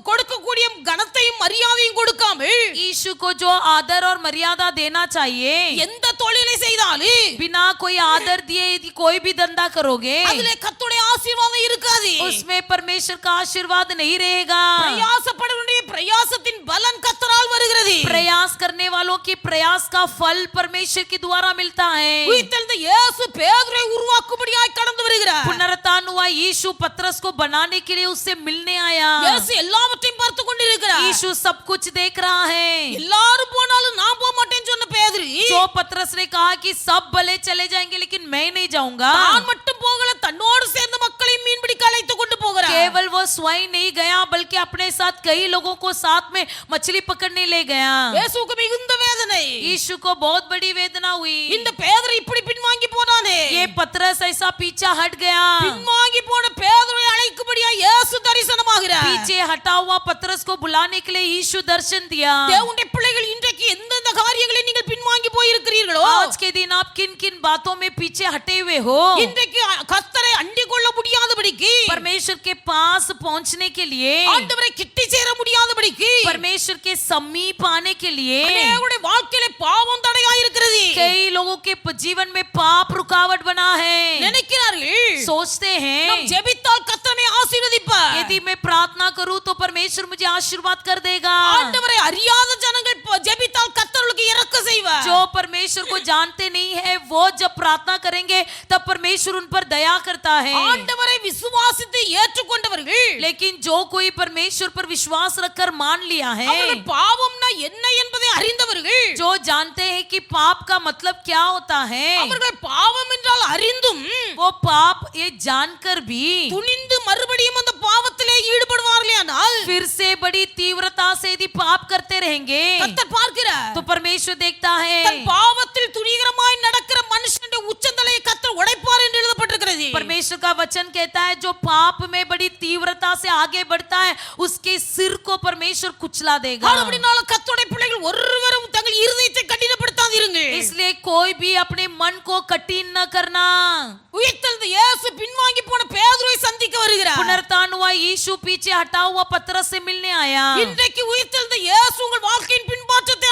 கொடுக்கக்கூடிய கனத்தையும் மரியாதையும் கொடுக்காமல் यीशु को जो आदर और मर्यादा देना चाहिए, எந்த தொழிலை செய்தாலும் बिना कोई आदर दिए यदि कोई भी धंधा करोगे, அதிலே கர்த்தருடைய ஆசீர்வாதம் இருக்காது. उसमें परमेश्वर का आशीर्वाद नहीं रहेगा. பிரயாசப்படுவனுடைய பிரயாசத்தின் பலன் கர்த்தரால் வருகிறது. प्रयास करने वालों की प्रयास का फल परमेश्वर के द्वारा मिलता है. உயிர்த்தெழுந்த இயேசு பேதுரை உருவாக்கும்படியாய் கடந்து வருகிறார். पुनरुत्थान हुआ यीशु पतरस को बनाने के लिए उससे मिलने आया. இயேசு எல்லாவற்றையும் பார்த்து கொண்டிருக்கிறார். यीशु सब कुछ देख रहा है. எல்லாரும் போனாலும் நான் போக மாட்டேன்னு சொன்ன பேதுரு जो पतरस ने कहा कि सब भले चले जाएंगे लेकिन मैं नहीं जाऊंगा, தான் மட்டும் போகல, தன்னோடு சேர்ந்த மக்களையும் மீன் பிடிக்க அழைத்து கொண்டு போகிறார். केवल वो स्वयं नहीं गया बल्कि अपने साथ कई लोगों को साथ में मछली पकड़ने ले गया. இயேசுவுக்கு மிகுந்த வேதனை. यीशु को बहुत बड़ी वेदना हुई. இந்த பேதுரு இப்படி பின்வாங்கி போனானே. ये पतरस ऐसा पीछा हट गया. பின்வாங்கி போன பேதுருவை அழைக்கும்படியா இயேசு தரிசனமாகிறார். पीछे हटा हुआ पतरस को बुलाने के लिए यीशु दर्शन दिया. தேவனுடைய பிள்ளைகள் இன்றைக்கு எந்தெந்த காரியங்களை நீங்கள் பின்வாங்கி போய் இருக்கிறீர்களோ, आज के दिन आप किन किन बातों में पीछे हटे हुए हो, இன்றைக்கு கர்த்தரை அண்டிக் கொள்ள முடியாதபடிக்கு, परमेश्वर के पास पहुंचने के लिए, ஆண்டவரை கிட்டி சேர முடியாதபடிக்கு, परमेश्वर के समीप आने के लिए அநேகருடைய வாழ்க்கையிலே பாவம் தடையாய் இருக்கிறது. कई लोगों के जीवन में पाप रुकावट बना है. நினைக்கிறார்கள், सोचते நாம் हैं ஜெபித்தால் கர்த்தர் நம்மை ஆசீர்வதிப்பார். यदि मैं प्रार्थना करूं तो परमेश्वर मुझे आशीर्वाद कर देगा. ஆண்டவரை அறியாத ஜனங்கள் ஜெபித்தால் கர்த்தருக்கு இரக்கம் செய்வார். जो परमेश्वर को जानते नहीं है वो जब प्रार्थना करेंगे तब परमेश्वर उन पर दया करता है. ஆண்டவரை விசுவாசித்து ஏற்றுக்கொண்டவர்கள், लेकिन जो कोई परमेश्वर पर विश्वास रखकर मान लिया है, அவர்கள் பாவம்னா என்ன என்பதை அறிந்தவர்கள், जो जानते हैं कि पाप का मतलब क्या होता है, அவர்கள் பாவம் என்றால் அறிந்தும் वो पाप ये जानकर भी துணிந்து மறுபடியும் அந்த பாவத்திலே ஈடுபடுவார்களேயானால் फिर से बड़ी तीव्रता से यदि पाप करते रहेंगे கர்த்தர் பார்க்கிறார். तो परमेश्वर देखता தன் है. பாவத்தில் துணிகரமாய் நடக்கிற மனுஷனுடைய உச்சந்தலையை கர்த்தர் உடைப்பார் என்று எழுதப்பட்டிருக்கிறது. परमेश्वर का वचन कहता है जो पाप में बड़ी तीव्रता से आगे बढ़ता है उसके सिर को परमेश्वर कुचला देगा. அப்படினால கர்த்தருடைய பிள்ளைகள் ஒருவரும் தங்கள் இருதயத்தை கடினப்படுத்தாதீர்கள். इसलिए कोई भी अपने मन को कठिन न करना. உயிர்த்தெழுந்த இயேசு பின்வாங்கி போன பேதுருவை சந்திக்க வருகிறார். पुनरुत्थान हुआ यीशु पीछे हटा हुआ पतरस से मिलने आया. இன்றைக்கு உயிர்த்தெழுந்த இயேசு உங்கள் வாழ்க்கையின் பின்பற்றத்தை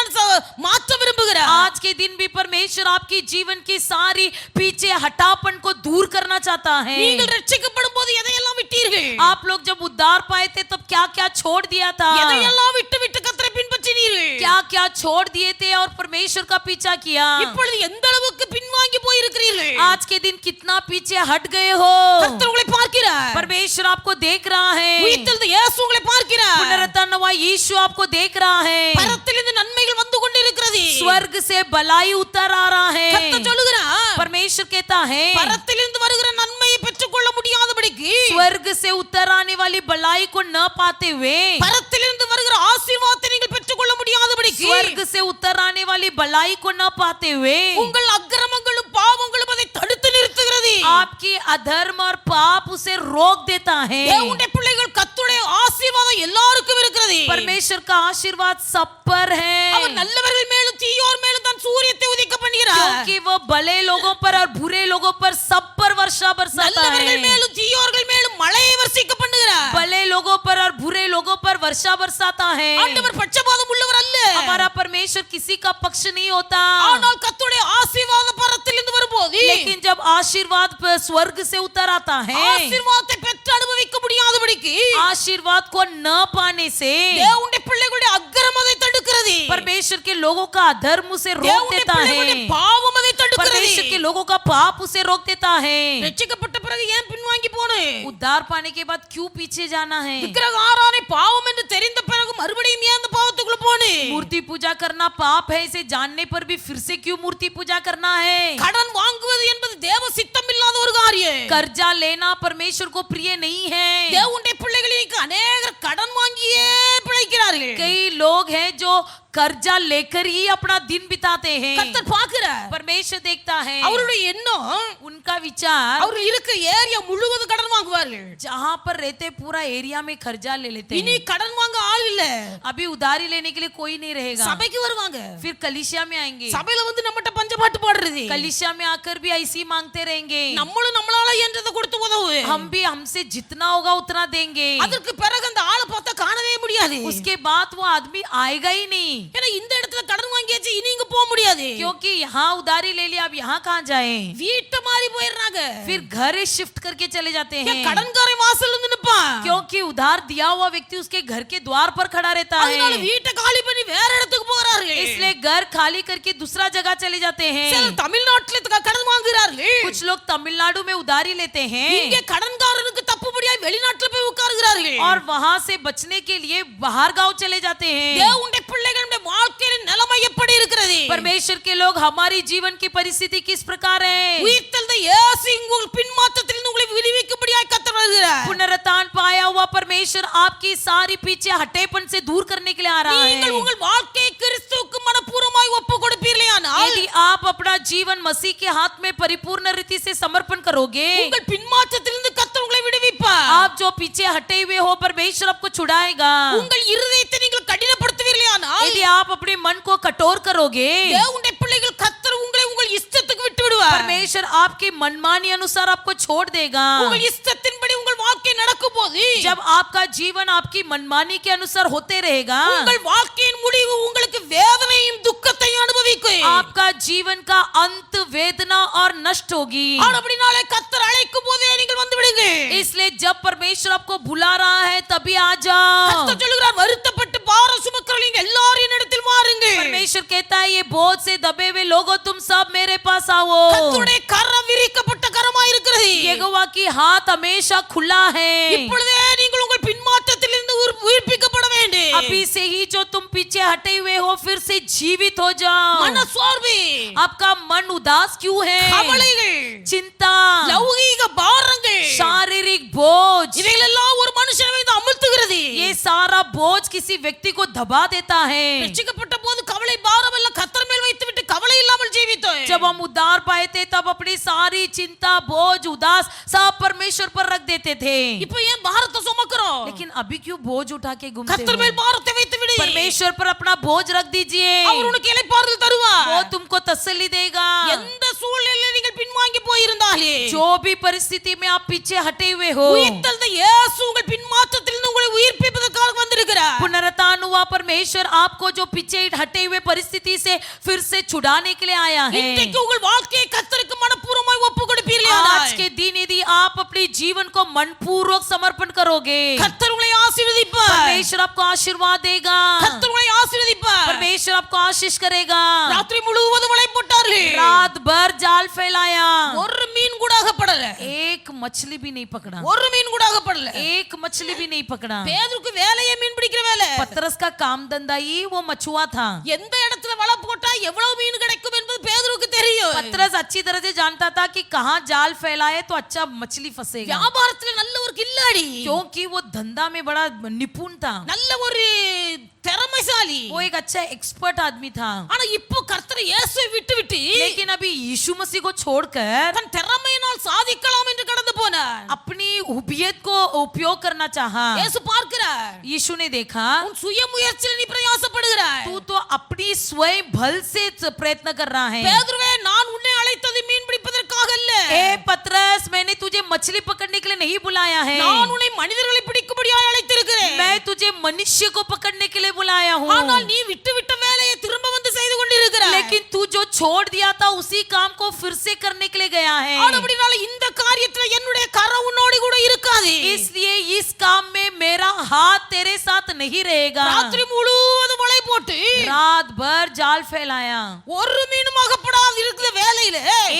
மாற்ற விரும்புகிறார். आज के दिन भी परमेश्वर आपकी जीवन की सारी पीछे हटापन को दूर करना चाहता है. நீங்கள் ரட்சிக்கப்படும் போது எதையெல்லாம் விட்டீர்கள்? आप लोग जब उद्धार पाए थे तब क्या क्या छोड़ दिया था? எதையெல்லாம் விட்டு விட்டு கர்த்தரை பின்பற்றினீர்கள்? क्या क्या छोड़ दिए थे और परमेश्वर का पीछा किया? இப்பொழுது எந்த அளவுக்கு பின்வாங்கி போயிருக்கிறீர்கள்? आज के दिन कितना पीछे हट गए हो? கர்த்தர் உங்களை பார்க்கிறார். परमेश्वर आपको देख रहा है. உயிர்த்தெழுந்த இயேசு உங்களை பார்க்கிறார். पुनरुत्थान हुआ यीशु आपको देख रहा है. பரத்திலிருந்து நன்மைகள் வந்து கொண்டிருக்கிறது. स्वर्ग से भलाई उतर आ रहा है. கர்த்தர் சொல்லுகிறார், परमेश्वर कहता है பரத்திலிருந்து வருகிற நன்மையை பெற்றுக்கொள்ள முடியாதபடிக்கு स्वर्ग से उतर आने वाली भलाई को न पाते हुए, பரத்திலிருந்து வருகிற ஆசீர்வாதத்தை நீங்கள் பெற்றுக்கொள்ள முடியாதபடிக்கு स्वर्ग से उतर आने वाली भलाई को न पाते हुए உங்கள் அக்கிரமங்களும் பாவங்களும் அதை தடுத்து நிறுத்துகிறது. आपकी अधर्म और पाप उसे रोक देता है. தேவனுடைய பிள்ளைகள் கர்த்தருடைய ஆசீர்வாதம் எல்லாருக்கும் இருக்கிறது. परमेश्वर का आशीर्वाद सब पर है, அவர் நல்லவர்கள் மேலும் தீயோர் மேலும் தான் சூரியத்தை உதிக்க பண்ணுகிறார். क्योंकि वो भले लोगों पर और बुरे लोगों पर सब पर वर्षा बरसाता நல்லவர்கள் है. மேலும் தீயோர்கள் மேலும் மழையை வர்ஷிக்க பண்ணுகிறார். भले लोगों पर और बुरे लोगों पर वर्षा बरसाता है. ஆண்டவர் பட்சபாதம் உள்ளவர் அல்ல. हमारा परमेश्वर किसी का पक्ष नहीं होता, ஆனால் கர்த்தருடைய ஆசீர்வாதம் பரத்திலிருந்து வரும்போது लेकिन जब आशीर्वाद स्वर्ग से उतर आता है, ஆசீர்வாதத்தை பெற்று அனுபவிக்க முடியாதபடிக்கு आशीर्वाद को न पाने से தேவனுடைய பிள்ளைகளுடைய அக்கிரமம் அதை தடுக்கிறது. परमेश्वर के लोगों का अधर्म उसे रोक தேவனுடைய देता பிள்ளைகளுடைய है. பாவம் அதை தடுக்கிறது. परमेश्वर के लोगों का पाप उसे रोक देता है. ரட்சிக்கப்பட்ட பிறகு ஏன் பின்வாங்கி போனே? उद्धार पाने के बाद क्यों पीछे जाना है? விக்கிரக ஆராதனை பாவம் என்று தெரிந்த பிறகு மறுபடியும் ஏன் அந்த பாவத்துக்குள்ள போனே? मूर्ति पूजा करना पाप है इसे जानने पर भी फिर से क्यों मूर्ति पूजा करना है? கடன் வாங்குவது என்பது தேவ சித்தம் இல்லாத ஒரு காரியம். कर्जा लेना परमेश्वर को प्रिय नहीं है. தேவனுடைய பிள்ளைகளுக்கு அநேகர் கடன் வாங்கியே பிழைக்கிறார்கள். कई लोग हैं जो कर्जा लेकर ही अपना दिन बिताते हैं. கர்த்தர் பார்க்கிறார். परमेश्वर देखता है. அவருடைய எண்ணம் उनका विचार அவர் இருக்க ஏரியா முழுவதும் கடன் வாங்குவார்கள். जहाँ पर रहते पूरा एरिया में कर्जा ले लेते இனி हैं. கடன் வாங்க ஆள் இல்ல. अभी उधारी लेने के लिए कोई नहीं रहेगा. சபைக்கு வருவாங்க. फिर कलिसिया में आएंगे. சபையில வந்து நம்மட்ட பஞ்சபாட்டு பாடுறது. कलिसिया में आकर भी ऐसी मांगते रहेंगे. நம்மளும் நம்மளால என்றதை கொடுத்து உதவு. हम भी हमसे जितना होगा उतना देंगे. அதற்கு பிறகு அந்த ஆளை பார்த்தா காணவே முடியாது. उसके बाद वो आदमी आएगा ही नहीं, ஏன்னா இந்த இடத்துல கடன் வாங்கியாச்சு இனி இங்க போக முடியாது. क्योंकि यहाँ उधारी ले लिया, अब यहाँ कहाँ जाए? வீட்டை மாறி போயிடுறாங்க. फिर घर शिफ्ट करके चले जाते हैं, கடன்காரன் வாசல்ல வந்து நிப்பான். क्योंकि उधार दिया हुआ व्यक्ति उसके घर के द्वार पर खड़ा रहता அதனால है. வீட்டை காலி பண்ணி வேற இடத்துக்கு போறார்கள். इसलिए घर खाली करके दूसरा जगह चले जाते हैं. சிலர் தமிழ்நாட்டுல கடன் வாங்குறார்கள். कुछ लोग तमिलनाडु में उधारी लेते हैं இங்க கடன்காரனுக்கு தப்புபடியா வெளிநாட்டுல போய் உட்காருகிறார்கள். और वहां से बचने के लिए बाहर गांव चले जाते हैं. தேவனுடைய பிள்ளைகளுடைய வாழ்க்கையின் நிலைமை எப்படி இருக்கிறது? परमेश्वर के लोग हमारी जीवन की परिस्थिति किस प्रकार है? உயிர்த்தெழுந்த இயேசு உங்கள் பின்மாற்றத்தில் உங்களை விடுவிக்கும்படியாய் கர்த்தர் வருகிறார். पुनरुत्थान पाया हुआ परमेश्वर आपकी सारी पीछे हटेपन से दूर करने के लिए आ रहा நீங்கள் है. உங்கள் வாழ்க்கையை கிறிஸ்துவுக்கு மனப்பூர்வமாய் ஒப்பு கொடுப்பீர்களேயானால் यदि आप अपना जीवन मसीह के हाथ में परिपूर्ण रीति से समर्पण करोगे, உங்கள் பின்மாற்றத்திலிருந்து கர்த்தர் உங்களை விடுவிப்பார். आप जो पीछे हटे हुए हो परमेश्वर आपको छुड़ाएगा. உங்கள் இருதயத்தை நீங்கள் கடினப்படுத்துவீர்களேயானால் यदि आप अपने मन को कठोर करोगे, தேவனுடைய பிள்ளைகள் கர்த்தர் உங்களை உங்கள் இஷ்டத்துக்கு விட்டு விடுவார். परमेश्वर आपकी मनमानी अनुसार आपको छोड़ देगा. உங்கள் இஷ்டத்தின்படி உங்கள் வாழ்க்கை நடக்கும்போது जब आपका जीवन आपकी मनमानी के अनुसार होते रहेगा, உங்கள் வாழ்க்கையின் முடிவு உங்களுக்கு வேதனையும் துக்கத்தையும் அனுபவிக்கும். आपका जीवन का अंत वेदना और नष्ट होगी. அப்படினாலே கர்த்தர் அழைக்கும் போதே நீங்கள் வந்து விடுங்க. इसलिए जब परमेश्वर आपको बुला रहा है तभी आ जाओ. கர்த்தர் சொல்கிறார், வருத்தப்பட்டு பாரம் சுமக்கிறவங்க எல்லாரும் என்னிடத்தில் வாருங்கள். परमेश्वर कहता है ये बोझ से दबे हुए लोगों तुम सब मेरे पास आओ. கர்த்தருடைய கரம் விரிக்கப்பட்ட கரமாய் இருக்கிறது. यहोवा की हाथ हमेशा खुला है. இப்பொழுதே நீங்கள் உங்கள் பின்மாற்றத்திலிருந்து உயிர்ப்பிக்கப்பட வேண்டும். अभी से ही जो तुम पीछे हटे हुए हो फिर से जीवित हो जाओ. மனசோர்வு, आपका मन उदास क्यों है? கவலைகள், चिंता, லௌகீக பாரங்கள், शारीरिक बोझ, இவைகளெல்லாம் ஒரு மனுஷனை மீது அமுழ்த்துகிறது. ये सारा बोझ किसी व्यक्ति को दबा देता है. ரட்சிக்கப்பட்ட போது கவலை பாரம் எல்லாம் கர்த்தர் மேல் வைத்துவிட்டு கவலை இல்லாமல் ஜீவித்தோம். जब हम उद्धार पाए थे तब अपनी सारी चिंता बोझ उदास सब परमेश्वर पर रख देते थे. இப்போ ஏன் பாரத்தை சுமக்கிறோம்? लेकिन अभी क्यों बोझ उठा के घूमते கர்த்தர் மேல் हो? பாரத்தை வைத்து விடு. परमेश्वर पर अपना बोझ रख दीजिए. அவர் உனக்கு இளைப்பாறுதல் தருவார். वो तुमको तसल्ली देगा. எந்த சூழ்நிலையில் நீங்கள் பின்வாங்கி போயிருந்தாலும் இருந்தாலே, जो भी परिस्थिति में आप पीछे हटे हुए हो, உயிர்த்தெழுந்த இயேசு உங்கள் பின்மாற்றத்திலிருந்து உங்களை உயிர்ப்பிப்பதற்காக வந்திருக்கிறார். पुनरुत्थान हुआ परमेश्वर आपको जो पीछे हटे हुए परिस्थिति से फिर से छुड़ाने के लिए आया है। இன்றைக்கு உங்கள் வாழ்க்கையை கர்த்தருக்கு மனப்பூர்வமாய் ஒப்புக்கொடுப்பீர்களே, आज के दिन यदि आप अपने जीवन को मनपूर्वक समर्पण करोगे, கர்த்தர் உங்களை ஆசீர்வதிப்பார். परमेश्वर आपको आशीर्वाद देगा, கர்த்தர் உங்களை ஆசீர்வதிப்பார். परमेश्वर आपको आशीष करेगा। ராத்திரி முழுவதும் வலை போட்டார்கள், रात भर जाल फैलाया, ஒரு மீன் கூட அகப்படல, एक मछली भी नहीं पकड़ा, ஒரு மீன் கூட அகப்படல. एक मछली भी नहीं पकड़ा। பேதுருக்கு வேலையே மீன் பிடிக்கிற வேலை. पतरस का काम धंधा ही वो मछुआ था। எந்த இடத்துல வலை போட்டா எவ்வளவு மீன் கிடைக்கும் என்பது பேதுருக்கு தெரியும். पतरस अच्छी तरह से जानता था कि कहाँ जाल फैलाए तो अच्छा मछली फंसेगा, வியாபாரத்துல நல்ல ஒரு கில்லாடி, क्योंकि वो धंधा में बड़ा निपुण था, நல்ல ஒரு திறமைசாலி. वो एक अच्छा एक्सपर्ट आदमी था। ஆனா இப்போ கர்த்தர் இயேசுவை விட்டு लेकिन अभी यीशु मसीह को छोड़कर தன் திறமையினால் சாதிக்கலாம் என்று கடந்து போனார். अपनी हुबियत को उपयोग करना चाहा। இயேசு பார்க்கிறார், यीशु ने देखा உன் சுய முயற்சியில் நீ பிரயாசப்படுகிறாய். तू तो अपनी स्वयं बल से प्रयत्न कर रहा है। பேதுருவே, நான் உன்னை அழைத்தது மீன் பிடிப்பதற்காக அல்ல, ए पतरस, मैंने तुझे मछली पकड़ने के लिए नहीं बुलाया है, நான் உன்னை மனிதர்களை பிடிக்கும்படியாய் அழைத்திருக்கிறேன். मैं तुझे मनुष्य को पकड़ने के लिए बुलाया हूँ। ஆனால் நீ விட்ட வேலையை திரும்ப வந்து செய்து கொண்டிருக்கிறாய். लेकिन तू जो छोड़ दिया था उसी काम को फिर से करने के लिए गया है। ஆனபடினால இந்த காரியத்துல என்னுடைய கரம் உன்னோடு கூட இருக்காது. इसलिए इस काम में मेरा हाथ तेरे साथ नहीं रहेगा। ராத்திரி முழுவதும் வலை போட்டு रात भर जाल फैलाया, ஒரு மீனும் அகப்படாது இருக்கிற வேலையில,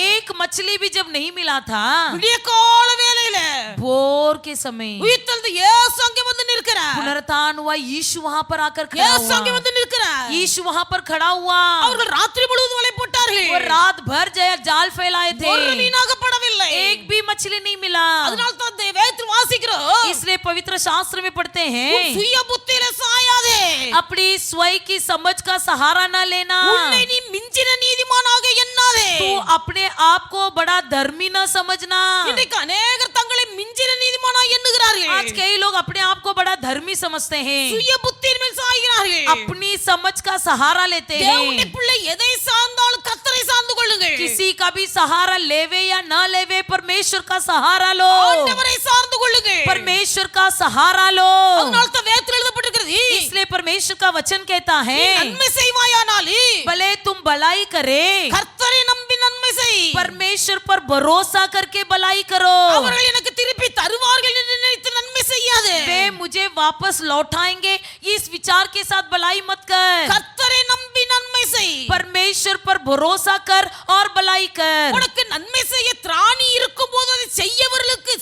एक मछली भी जब नहीं मिला था, விடியற்கால வேலையில भोर के समय உயிர்த்தெழுந்த இயேசு அங்கே வந்து நிற்கிறார். पुनरुत्थान हुआ, यीशु वहां पर आकर खड़ा இயேசு அங்கே हुआ, வந்து நிற்கிறார். यीशु वहां पर खड़ा हुआ। அவர்கள் ராத்திரி முழுவதும் வலை போட்டார்கள், वो रात भर जाल फैलाए थे, ஒரு மீன் அகப்படவில்லை. एक भी மछली नहीं मिला। அதனால தான் வேதத்தில் வாசிக்கிறோம், इसलिए पवित्र शास्त्र में पढ़ते உன் हैं, சுய புத்தியில சாயாதே, अपनी स्वयं की समझ का सहारा न लेना, உன்னை நீ மிஞ்சின நீதிமானாக எண்ணாதே. तू अपने आप को बड़ा धर्मी न समझना। இன்றைக்கு अनेகர் தங்களை மிஞ்சின நீதிமானாக எண்ணுகிறார்கள். आज कई लोग अपने आप को बड़ा धर्मी समझते हैं, சுய புத்தியின் மேல் சாய்கிறார்கள். अपनी समझ का सहारा लेते தேவனுடைய हैं। பிள்ளை எதை சார்ந்தாலும் கர்த்தரை சார்ந்து கொள்ளுங்கள். किसी का भी सहारा लेवे या न लेवे, परमेश्वर का सहारा लो, ஆண்டவரை சார்ந்து கொள்ளுங்கள். परमेश्वर का सहारा लो। அதனால தான் வேதத்தில் எழுதப்பட்டிருக்கிறது, इसलिए परमेश्वर का वचन कहता நீ है, நன்மை செய்வாயானாலே भले तुम भलाई करे, கர்த்தரை நம்பி நன்மை செய், परमेश्वर पर भरोसा करके भलाई करो, அவர்கள் எனக்கு திருப்பி தருவார்கள் என்று நினைத்து நன்மை செய்யாதே. वे मुझे वापस लौटाएंगे इस विचार के साथ भलाई मत कर, கர்த்தரை நம்பி நன்மை செய். परमेश्वर पर भरोसा कर और भलाई कर। உனக்கு நன்மை செய்ய திராணி இருக்கும்போது அதை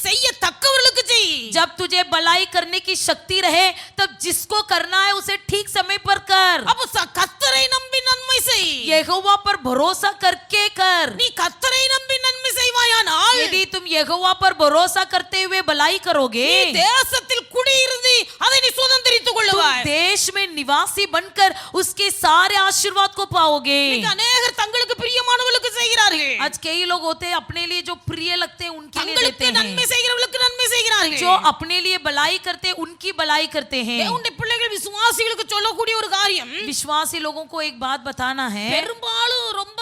செய்யத்தக்கவர்களுக்கு செய். जब तुझे भलाई करने की शक्ति रहे तब जिसको करना है उसे ठीक समय पर कर, அப்ப கர்த்தரை நம்பி நன்மை செய். यहोवा पर भरोसा करके कर। நீ கர்த்தரை நம்பி நன்மை செய்வாயானால் यदि तुम यहोवा पर भरोसा करते हुए भलाई करोगे, நீ தேசத்தில் குடியிருந்து அதை நீ சுதந்தரித்துக் तुम கொள்ளுவாய். देश में निवासी बनकर उसके सारे आशीर्वाद को पाओगे। இன்னைக்கு अनेகர் தங்களுக்கு பிரியமானவர்களுக்கு செய்கிறார்கள், आज कई लोग होते हैं अपने लिए जो प्रिय लगते हैं उनके लिए தங்களுக்கு देते நன்மை हैं, செய்கிறவர்களுக்கு நன்மை செய்கிறார்கள். जो अपने लिए भलाई करते हैं उनकी भलाई करते हैं। தேவனுடைய பிள்ளைகள் விசுவாசிகளுக்கு சொல்லக்கூடிய ஒரு காரியம், विश्वासी लोगों को एक बात बताना है, பெரும்பாலும் ரொம்ப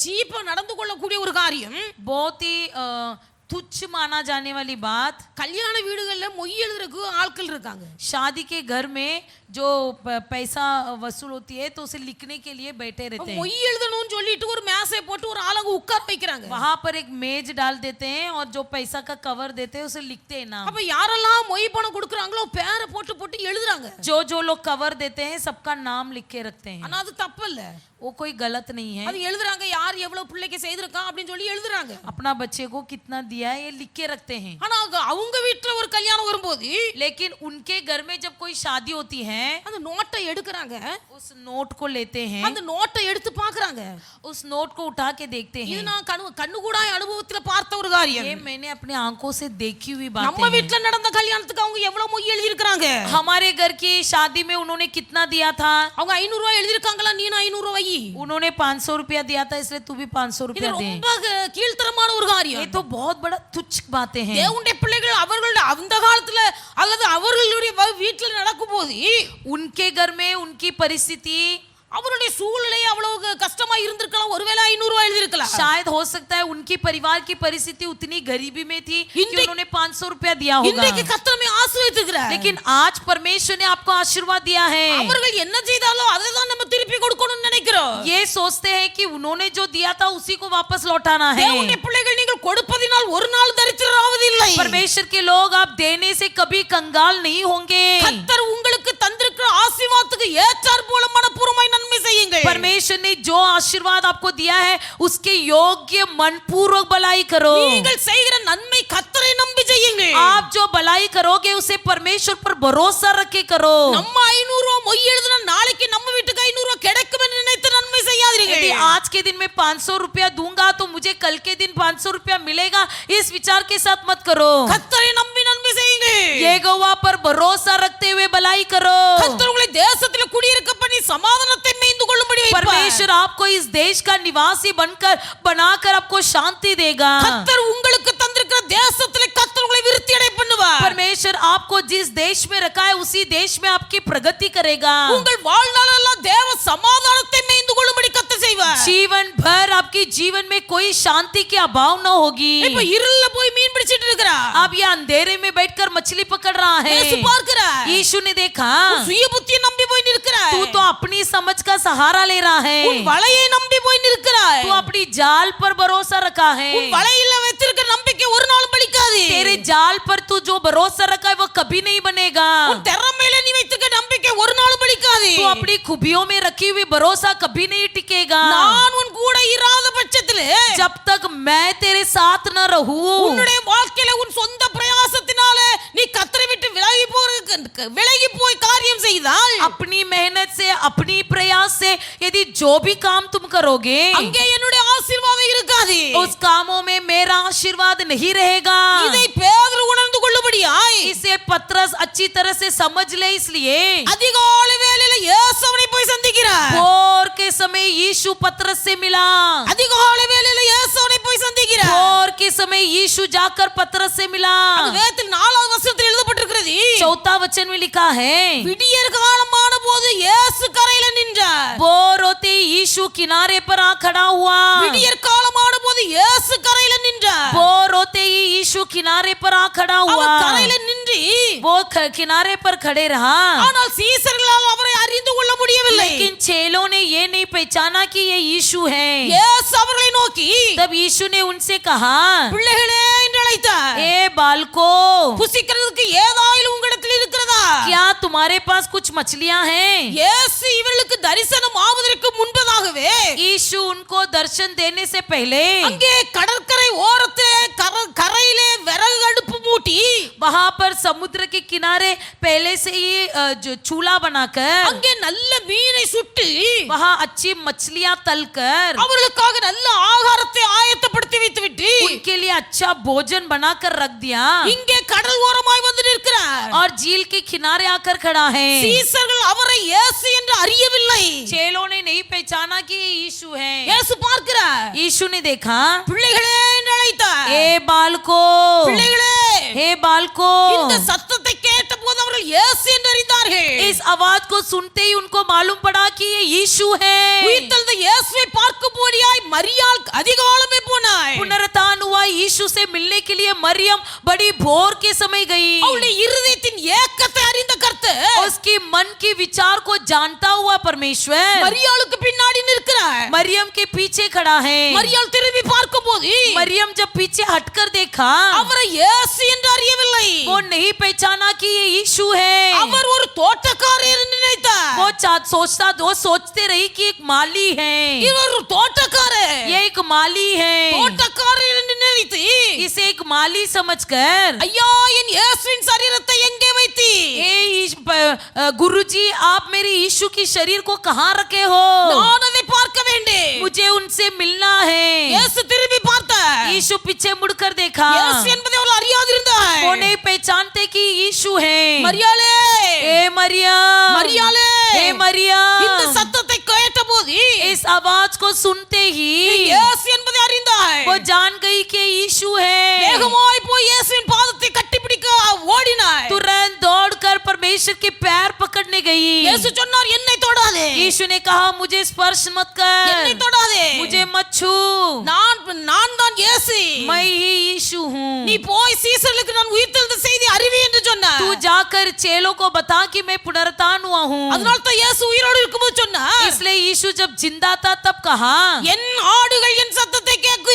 சீப்பா நடந்து கொள்ளக்கூடிய ஒரு காரியம், बहुत ही तुच्छ माना जाने वाली बात, கல்யாண வீடுகள்ல மொய் எழுதுறதுக்கு ஆட்கள் இருக்காங்க. शादी के घर में जो पैसा वसूल होती है तो उसे लिखने के लिए बैठे रहते हैं, மொய் எழுதணும்னு சொல்லிட்டு ஒரு மேசை போட்டு ஒரு ஆளங்க உட்கார வைக்கிறாங்க. वहां पर एक मेज डाल देते हैं और जो पैसा का कवर देते हैं उसे लिखते हैं नाम। அப்ப யாரெல்லாம் மொய் பணம் கொடுக்கறாங்களோ பேரை போட்டு போட்டு எழுதுறாங்க. जो जो लोग कवर देते हैं सबका नाम लिख के रखते हैं, ஆனா அது தப்பு இல்ல, वो कोई गलत नहीं है। அது எழுதுறாங்க, யார் எவ்வளவு பிள்ளைக்கு செய்திருக்கான் அப்படின்னு சொல்லி எழுதுறாங்க. अपना बच्चे को कितना दिया है ये लिख के रखते हैं। ஆனா அவங்க வீட்டுல ஒரு கல்யாணம் வரும்போது लेकिन उनके घर में जब कोई शादी होती है அந்த நோட்டை எடுக்கறாங்க, उस नोट को लेते हैं, அந்த நோட்டை எடுத்து பார்க்கறாங்க. उस नोट को उठा के देखते இது हैं। நான் கண்ணுகூடாய் அனுபவத்துல பார்த்த ஒரு காரியம். ये मैंने अपने आंखों से देखी हुई நம்ம बातें हैं। வீட்டுல நடந்த கல்யாணத்துக்கு அவங்க எவ்வளவு மொய் எழுதி இருக்காங்க. हमारे घर की शादी में उन्होंने कितना दिया था? அவங்க 500 ரூபாய் எழுதி இருக்காங்களா, நீ 500 ரூபாய் வை. उन्होंने 500 रुपया दिया था इसलिए तू भी 500 இது रुपया दे। ரொம்ப கீழ்த்தரமான ஒரு ये காரியம். तो बहुत बड़ा तुच्छ बातें हैं। தேவனுடைய பிள்ளைகள் அவர்களுடைய அந்த காலத்துல அல்லது அவர்களுடைய வீட்டுல நடக்கும்போது उनके घर में उनकी परिस्थिति அவருடைய சூழ்நிலை அவ்வளவு கஷ்டமா இருந்திருக்கலாம், ஒருவேளை 500 ரூபாய் எழுதிருக்கலாம். शायद हो सकता है उनकी परिवार की परिस्थिति उतनी गरीबी में थी कि उन्होंने 500 रुपया दिया होगा. இன்றைக்கு கர்த்தர் நம்மை ஆசீர்வதிக்கிறார். लेकिन आज परमेश्वर ने आपको आशीर्वाद दिया है. அவர்கள் என்ன செய்தாலோ அதை தான் நம்ம திருப்பி கொடுக்கணும்னு நினைக்கிறோம். ये सोचते हैं कि उन्होंने जो दिया था उसी को वापस लौटाना है. தேவனுடைய பிள்ளைகள், நீங்கள் கொடுப்பதினால் ஒரு நாள் தரித்திரராவதில்லை. परमेश्वर के लोग आप देने से कभी कंगाल नहीं होंगे. கர்த்தர் உங்களுக்கு தந்திருக்கிற ஆசீர்வாதத்துக்கு ஏற்றார் போல மனப்பூர்வமாய் நன்மை செய்யுங்கள். परमेश्वर ने जो आशीर्वाद आपको दिया है उसके योग्य मनपूर्वक भलाई करो. நீங்கள் செய்கிற நன்மை கர்த்தரை நம்பி செய்யுங்கள். आप जो भलाई करोगे उसे परमेश्वर पर भरोसा रख के करो. நம்ம 500 ரூபாய் மொய் எழுதுனா நாளைக்கு நம்ம வீட்டுக்கு 500 ரூபாய் கிடைக்கும் என்று நினைத்து நன்மை செய்யாதீர்கள். यदि आज के दिन में 500 रुपया दूंगा तो मुझे कल के दिन 500 रुपया मिलेगा, इस विचार के साथ मत करो. கர்த்தரை நம்பி நன்மை செய்யுங்கள். यहोवा पर भरोसा रखते हुए भलाई करो. கர்த்தர் உங்களை தேசத்திலே குடியிருக்க பண்ணி சமாதானத்தை மேய்ந்து கொள்ளும்படி வைப்பார். परमेश्वर आपको इस देश का निवासी बनकर बनाकर आपको शांति देगा. கர்த்தர் உங்களுக்கு தந்திருக்கிற தேசத்திலே கர்த்தர் உங்களை விருத்தி அடைய பண்ணுவார். परमेश्वर आपको जिस देश में रखा है उसी देश में आपकी प्रगति करेगा. உங்கள் வாழ்நாளெல்லாம் தேவ சமாதானத்தை மேய்ந்து கொள்ளும்படி கர்த்தர் செய்வார். जीवन भर आपकी जीवन में कोई शांति की अभाव न होगी. இப்ப இருள்ல போய் மீன் பிடிச்சிட்டு இருக்கறார். अब ये अंधेरे में बैठकर मछली पकड़ रहा है. இயேசு பார்க்கிறார். यीशु ने देखा சுய புத்தியை நம்பி போய் நிற்கிறாய். तू तो अपनी समझ का सहारा ले रहा है. உன் வலையை நம்பி போய் நிற்கிறாய். तू अपनी जाल पर भरोसा रखा है. உன் வலையில வைத்திருக்கிற நம்பிக்கை ஒரு நாளும் பலிக்காது. तेरे जाल पर तू जो भरोसा रखा है वो कभी नहीं बनेगा. உன் திறமையில நீ வைத்திருக்கிற நம்பிக்கை ஒரு நாளும் பலிக்காது. तू अपनी खूबियों में रखी हुई भरोसा कभी नहीं टिकेगा. நான் உன் கூட இராத பட்சத்திலே जब तक मैं तेरे साथ न रहूं, உன்னுடைய வாழ்க்கையில உன் சொந்த பிரயாசத்தினாலே நீ கர்த்தரை விட்டு விலகி போய் காரியம் செய்தால், अपनी मेहनत से अपनी प्रयास से यदि जो भी काम तुम करोगे அங்கே என்னுடைய ஆசீர்வாதம் இருக்காது. उस कामों में मेरा आशीर्वाद नहीं रहेगा. இதை பேதுரு உணர்ந்து கொள்ளும்படியாய் इसे पतरस अच्छी तरह से समझ ले. इसलिए அதிகாலை வேளையில இயேசு அவனை போய் சந்திக்கிறார். भोर के समय यीशु पतरस से मिला. அதிகாலை வேளையில இயேசு அவனை போய் சந்திக்கிறார். भोर के समय यीशु जाकर पतरस से मिला. அது வேதத்தில் 4வது வசனத்தில் எழுதப்பட்டிருக்கிறது. 4 वचन में लिखा है, விடியற் காலமான போது இயேசு கரையில நின்றார். भोर होते ही यीशु किनारे पर आ खड़ा हुआ. விடியற் காலமான போது இயேசு கரையில நின்றார். भोर होते ही यीशु किनारे पर आ खड़ा हुआ. அவர் கரையில நின்று वो किनारे पर खड़े रहा. ஆனால் சீசர்களால் அவரை அறிந்து கொள்ள முடியவில்லை. लेकिन चेलों ने ये नहीं पहचाना कि ये यीशु है. இயேசு அவர்களை நோக்கி तब यीशु ने उनसे कहा, பிள்ளைகளே என்று அழைத்தார். ए बालको, புசிக்கிறதுக்கு ஏதாயிலும் உங்களிடத்தில் இருக்கிறதா? क्या तुम्हारे पास कुछ मछलियां हैं? இயேசு இவர்களுக்கு தரிசனம் ஆவதற்கு முன்பதாகவே यीशु उनको दर्शन देने से पहले அங்கே கடற்கரை ஓரத்திலே கரையிலே விறகு அடுப்பு மூட்டி वहां पर समुद्र के किनारे पहले से ही जो चूल्हा बनाकर அங்கே நல்ல மீனை சுட்டு वहां अच्छी मछलियां तलकर அவர்களுக்காக நல்ல ஆகாரத்தை ஆயத்தப்படுத்தி வைத்துவிட்டு उनके लिए अच्छा भोजन बनाकर रख दिया. இங்கே கடல் ஓரமாய் வந்து நிற்கிறார். और झील के किनारे आकर खड़ा है. சீசர்கள் அவரை இயேசு என்று அறியவில்லை. चेलों ने नहीं पहचाना कि ये यीशु है. இயேசு பார்க்கிறார். यीशु ने देखा, பிள்ளைகளே என்று அழைத்தார். ए बालको, பிள்ளைகளே, हे बालको. இந்த சத்தத்தை கேட்டபோது அவர்கள் இயேசு என்று அறிந்தார்கள். इस आवाज को सुनते ही उनको मालूम पड़ा कि ये यीशु है. உயிர்த்தெழுந்த இயேசுவை பார்க்கும்படியாய் மரியாள் அதிகாலமே போனாள். पुनरुत्थान हुआ यीशु से मिलने के लिए मरियम बड़ी भोर के समय गई. அவளுடைய இருதயத்தின் ஏக்கத்தை அறிந்த கர்த்தர் उसकी मन के विचार को जानता हुआ परमेश्वर மரியாளுக்கு பின்னாடி நிற்கிறார். मरियम के पीछे खड़ा है. மரியாள் திரும்பி பார்க்கும்போது मरियम जब पीछे हटकर देखा, அவரை இயேசு என்று அறியவில்லை. वो नहीं पहचाना कि ये यीशु है. அவர் ஒரு தோட்டக்காரர் என்று நினைத்தார். वो सोचते रही कि एक माली है. இவர் ஒரு தோட்டக்காரர். ये एक माली है. தோட்டக்காரர் என்று நினைத்து इसे एक माली समझकर, ஐயா என் இயேசுவின் சரீரத்தை எங்கே வைத்தி? गुरुजी आप मेरे यीशु की शरीर को कहाँ रखे हो? நான் அதை பார்க்க வேண்டும். मुझे उनसे मिलना है. இயேசு திரும்பி பார்த்தார். यीशु पीछे मुड़कर देखा. இயேசு என்பதை அவள் அறியாதிருந்தாள். वो नहीं पहचानते कि यीशु है. மரியாளே, ए मरियम, மரியாளே, हे मरियम. இந்த சத்தத்தை கேட்டபோது इस आवाज को सुनते ही இயேசு என்பதை அறிந்தாள். वो जान गई कि यीशु है. வேகமாய் போய் இயேசுவின் பாதத்தை கட்டிப்பிடிக்க ஓடினாள். तुरंत दौड़कर परमेश्वर के पैर पकड़ने गई। இயேசு சொன்னார் என்னை தொடாதே, यीशु ने कहा मुझे स्पर्श मत என்னை कर, தொடாதே, मुझे मत छू, நான் தான் இயேசு, मैं ही यीशु हूँ। நீ போய் சீசர்களுக்கு நான் உயிர்த்தெழுந்த செய்தி அறிவி என்று சொன்னார். तू जाकर चेलों को बता कि मैं पुनरुत्थान हुआ हूँ। அதனால தான் இயேசு உயிரோடு இருக்கும்போது சொன்னார், इसलिए यीशु जब जिंदा था तब कहा, என் ஆடுகள் என் சத்தத்தை கேட்கும்.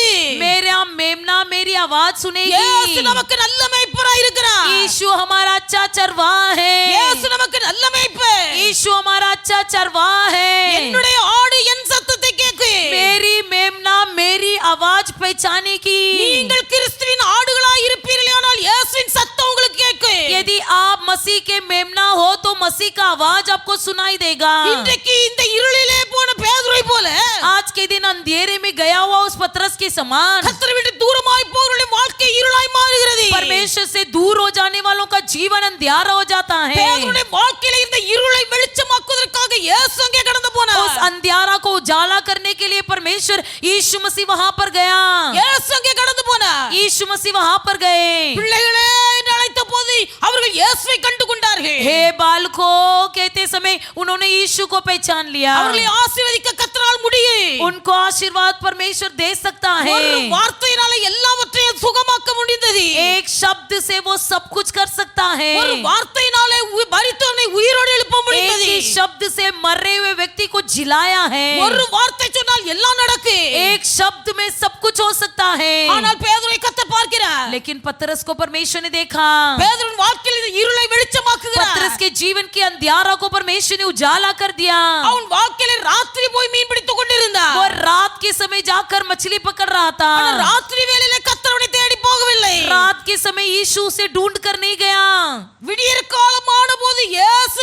मेरा मेमना मेरी आवाज இயேசு सुनेगी। நமக்கு நல்ல மேய்ப்பராய் இருக்கிறார். यीशु हमारा अच्छा चरवाह है। இயேசு நமக்கு நல்ல மேய்ப்பர். यीशु हमारा अच्छा चरवाह है। என்னுடைய ஆடு என் சத்தத்தை கேட்கும். मेरी मेमना मेरी आवाज पहचानेगी। நீங்கள் கிறிஸ்துவின் ஆடுகளாய் இருப்பீர்களானால் இயேசுவின் சத்தம் உங்களுக்கு கேட்கும். यदि आप मसीह के मेमना हो तो मसीह का आवाज आपको सुनाई देगा। இன்றைக்கு இந்த இருளிலே போன பேதுருவை போல आज के दिन अंधेरे में गया हुआ उस पतरस के समान கர்த்தரை விட்டு தூரமாய் போகிறவருடைய வாழ்க்கை இருளாய் மாறுகிறது. परमेश्वर से दूर हो जाने वालों का जीवन अंधियारा हो जाता है। பேதுருடைய வாழ்க்கையில இந்த இருளை வெளிச்சமாக்குவதற்காக இயேசு அங்கே கடந்து போனார். उस अंधियारा को उजाला करने के लिए परमेश्वर यीशु मसीह वहां पर गया। இயேசு அங்கே கடந்து போனார். यीशु मसीह वहां पर गए। பிள்ளைகளே என்று அழைத்த போது அவர்கள் இயேசுவை கண்டு கொண்டார்கள். हे बालको कहते समय उन्होंने यीशु को पहचान लिया। அவர்களை ஆசீர்வதிக்க கர்த்தரால் முடியும். उनको आशीर्वाद परमेश्वर दे सकता है। ஒரு வார்த்தையினால எல்லாவற்றையும் சுகமாக்க முடிந்தது. एक शब्द से वो सब कुछ कर सकता है। ஒரு வார்த்தையினாலே மரித்தவனை உயிரோடு எழுப்ப एक முடிந்தது. ही शब्द से मरे हुए व्यक्ति को जिलाया है। ஒரு வார்த்தை சொன்னால் எல்லாம் நடக்கும். एक शब्द में सब कुछ हो सकता है। ஆனால் பேதுருவை கர்த்தர் பார்க்கிறார். लेकिन पतरस को परमेश्वर ने देखा। பேதுருவின் வாழ்க்கையில் இந்த இருளை வெளிச்சமாக்குகிறார். पतरस के जीवन के अंधियारा को परमेश्वर ने उजाला कर दिया। அவன் வாழ்க்கையில ராத்திரி போய் மீன் பிடித்துக் கொண்டிருந்தான். वो रात के समय जाकर मछली पकड़ रहा था। ஆனால் ராத்திரி வேளையிலே கர்த்தர் அவனை தேடி போகவில்லை. रात के समय यीशु उसे ढूंढ कर नहीं गया। விடியற் காலமான போது இயேசு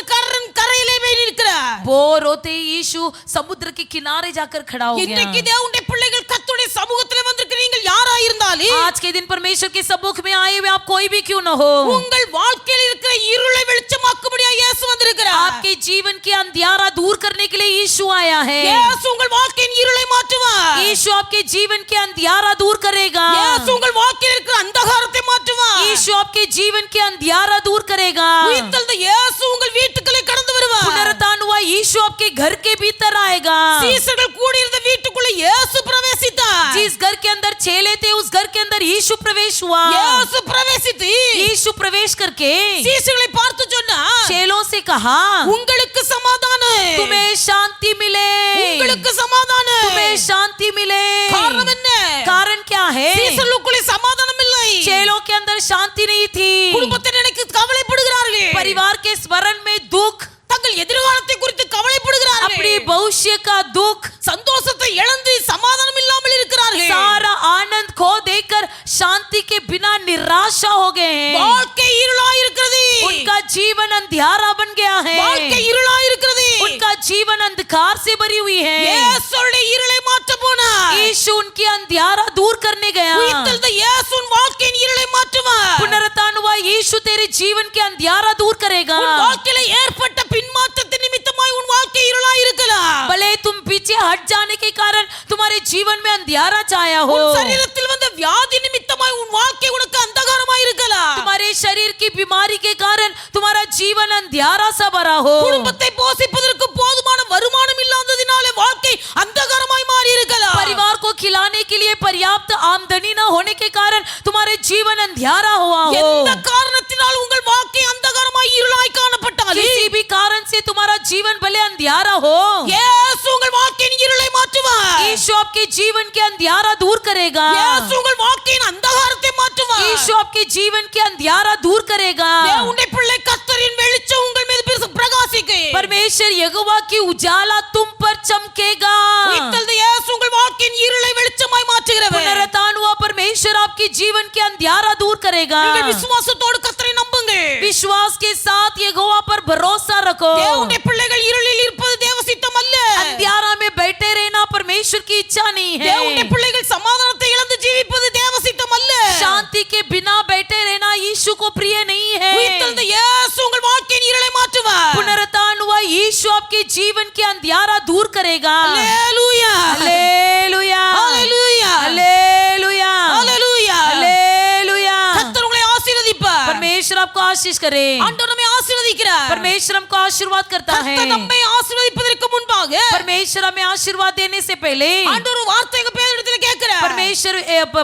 கரையிலே போய் நிற்கிறார். बोर होते ही यीशु समुद्र के किनारे जाकर खड़ा हो இன்றைக்கு गया। தேவனுடைய பிள்ளைகள் கர்த்தருடைய சமூகத்திலே வந்திருக்கிற நீங்கள் யாரா இருந்தாலும் आज के दिन परमेश्वर के सम्मुख में आए हुए आप कोई भी क्यों न हो, உங்கள் வாழ்க்கையில் இருக்கிற இருளை வெளிச்சமாக்கும்படியாக இயேசு வந்திருக்கிறார். आपके जीवन के अंधियारा दूर करने के लिए यीशु आया है। இயேசு உங்கள் வாழ்க்கையின் இருளை மாற்றுவார். यीशु आपके जीवन के अंधियारा दूर करेगा। இயேசு உங்கள் வாழ்க்கையில் இருக்கிற அந்தகாரத்தை மாற்றுவார். यीशु आपके जीवन के अंधियारा दूर करेगा। உயிர்த்தெழுந்த இயேசு உங்கள் வீட்டுக்குள்ளே கடந்து வருவார். पुनरुत्थान हुआ यीशु आपके घर के भीतर आएगा। சீசர்கள் கூடியிருந்த வீட்டுக்குள்ளே இயேசு பிரவேசித்தார். जिस घर के अंदर चेले थे उस घर के अंदर यीशु प्रवेश हुआ। இயேசு பிரவேசித்து यीशु प्रवेश करके சீசர்களை பார்த்து சொன்னார், चेलों से कहा, உங்களுக்கு சமாதானம், तुम्हें शांति मिले, உங்களுக்கு சமாதானம். तुम्हें शांति मिले। காரணம் என்ன? कारण क्या है? சீசர்களுக்குள்ளே சமாதானம் இல்லை. चेलों के अंदर शांति नहीं थी। குடும்பத்தை நினைத்து கவலைப்படுகிறார்கள். परिवार के स्मरण में दुख, தங்கள் எதிர்காலத்தை குறித்து கவலைப்படுகிறார்கள். अपनी भविष्य का दुख, சந்தோஷத்தை இழந்து சமாதானம் இல்லாமல் இருக்கிறார்கள். सारा आनंद खो देकर शांति के बिना निराशा हो गए हैं। வாழ்க்கை இருளாய் இருக்கிறது. उनका जीवन अंधियारा बन गया है। வாழ்க்கை இருளாய் இருக்கிறது. उनका जीवन अंधकार से भरी हुई है। இயேசுவுடைய இருளை மாற்ற போனார். यीशु उनकी अंधियारा दूर करने गया। உயிர்த்தெழுந்த இயேசு உன் வாழ்க்கையின் இருளை மாற்றுவார். पुनरुत्थान हुआ यीशु तेरे जीवन के अंधियारा दूर करेगा। உன் வாழ்க்கையில ஏற்பட்ட பின்மாற்றத்தின் நிமித்தமாய் உன் வாழ்க்கை இருளாய் இருக்கலாம். भले तुम पीछे हट जाने के कारण तुम्हारे जीवन में अंधियारा छाया हो, உன் சரீரத்தில் வந்த வியாதி நிமித்தமாய் உன் வாழ்க்கை உனக்கு அந்தகாரமாய் இருக்கலாம். तुम्हारे शरीर की बीमारी के कारण तुम्हारा जीवन अंधियारा सा भरा हो, குடும்பத்தை போஷிப்பதற்கு போதுமான வருமானம் இல்லாததினாலே வாழ்க்கை அந்தகாரமாய் மாறி இருக்கலாம். परिवार को खिलाने के लिए पर्याप्त आमदनी न होने के कारण तुम्हारे जीवन अंधियारा हुआ हो, எந்த காரணத்தினால் உங்கள் வாழ்க்கை அந்தகாரமாய் இருளாய் காணப்பட்டாலும் किसी भी कारण से तुम्हारा जीवन भले अंधियारा हो, இயேசு உங்கள் வாழ்க்கையின் இருளை மாற்றுவார். यीशु आपके जीवन के अंधियारा दूर करेगा। இயேசு उங்கள் வாழ்க்கையின் அந்தகாரத்தை மாற்றுவார். यीशु आपके जीवन के अंधियारा दूर करेगा। தேவனுடைய பிள்ளை கர்த்தரின் வெளிச்சம் உங்கள் மீது பிரகாசிக்கும். परमेश्वर यहोवा की उजाला तुम पर चमकेगा। உயிர்த்தெழுந்த இயேசு உங்கள் வாழ்க்கையின் இருளை வெளிச்சமாய் மாற்றுகிறவர். पुनरुत्थान हुआ परमेश्वर आपके जीवन के अंधियारा दूर करेगा। நீங்கள் விசுவாசத்தோடு கர்த்தரை நம்புங்கள். विश्वास के साथ यहोवा पर भरोसा रखो। தேவனுடைய பிள்ளைகள் இருளில் இருப்பது தேவ சித்தம் அல்ல. अंधियारा में बैठे रहना परमेश्वर की इच्छा नहीं है। தேவனுடைய பிள்ளைகள் சமாதானத்தை இழந்து ஜீவிப்பது தேவ சித்தம் அல்ல. शांति के बिना बैठे रहना यीशु को प्रिय नहीं है। உயிர்த்தெழுந்த இயேசு உங்கள் வாழ்க்கையின் இருளை மாற்றுவார். पुनरुत्थान हुआ यीशु आपके जीवन के अंधियारा दूर करेगा। அல்லேலூயா हालेलुया அல்லேலூயா हालेलुया அல்லேலூயா. हालेलुया। கர்த்தர் உங்களை ஆசீர்வதிப்பார். परमेश्वर आपको आशीष करे। ஆண்டவர் நம்மை ஆசீர்வதிக்கிறார். परमेश्वर हमको आशीर्वाद करता है। கர்த்தர் நம்மை ஆசீர்வதிப்பதற்கு முன்பாக परमेश्वर हमें आशीर्वाद देने से पहले ஆண்டவர் ஒரு வார்த்தையை பேதுருவிடத்தில் கேட்கிறார். परमेश्वर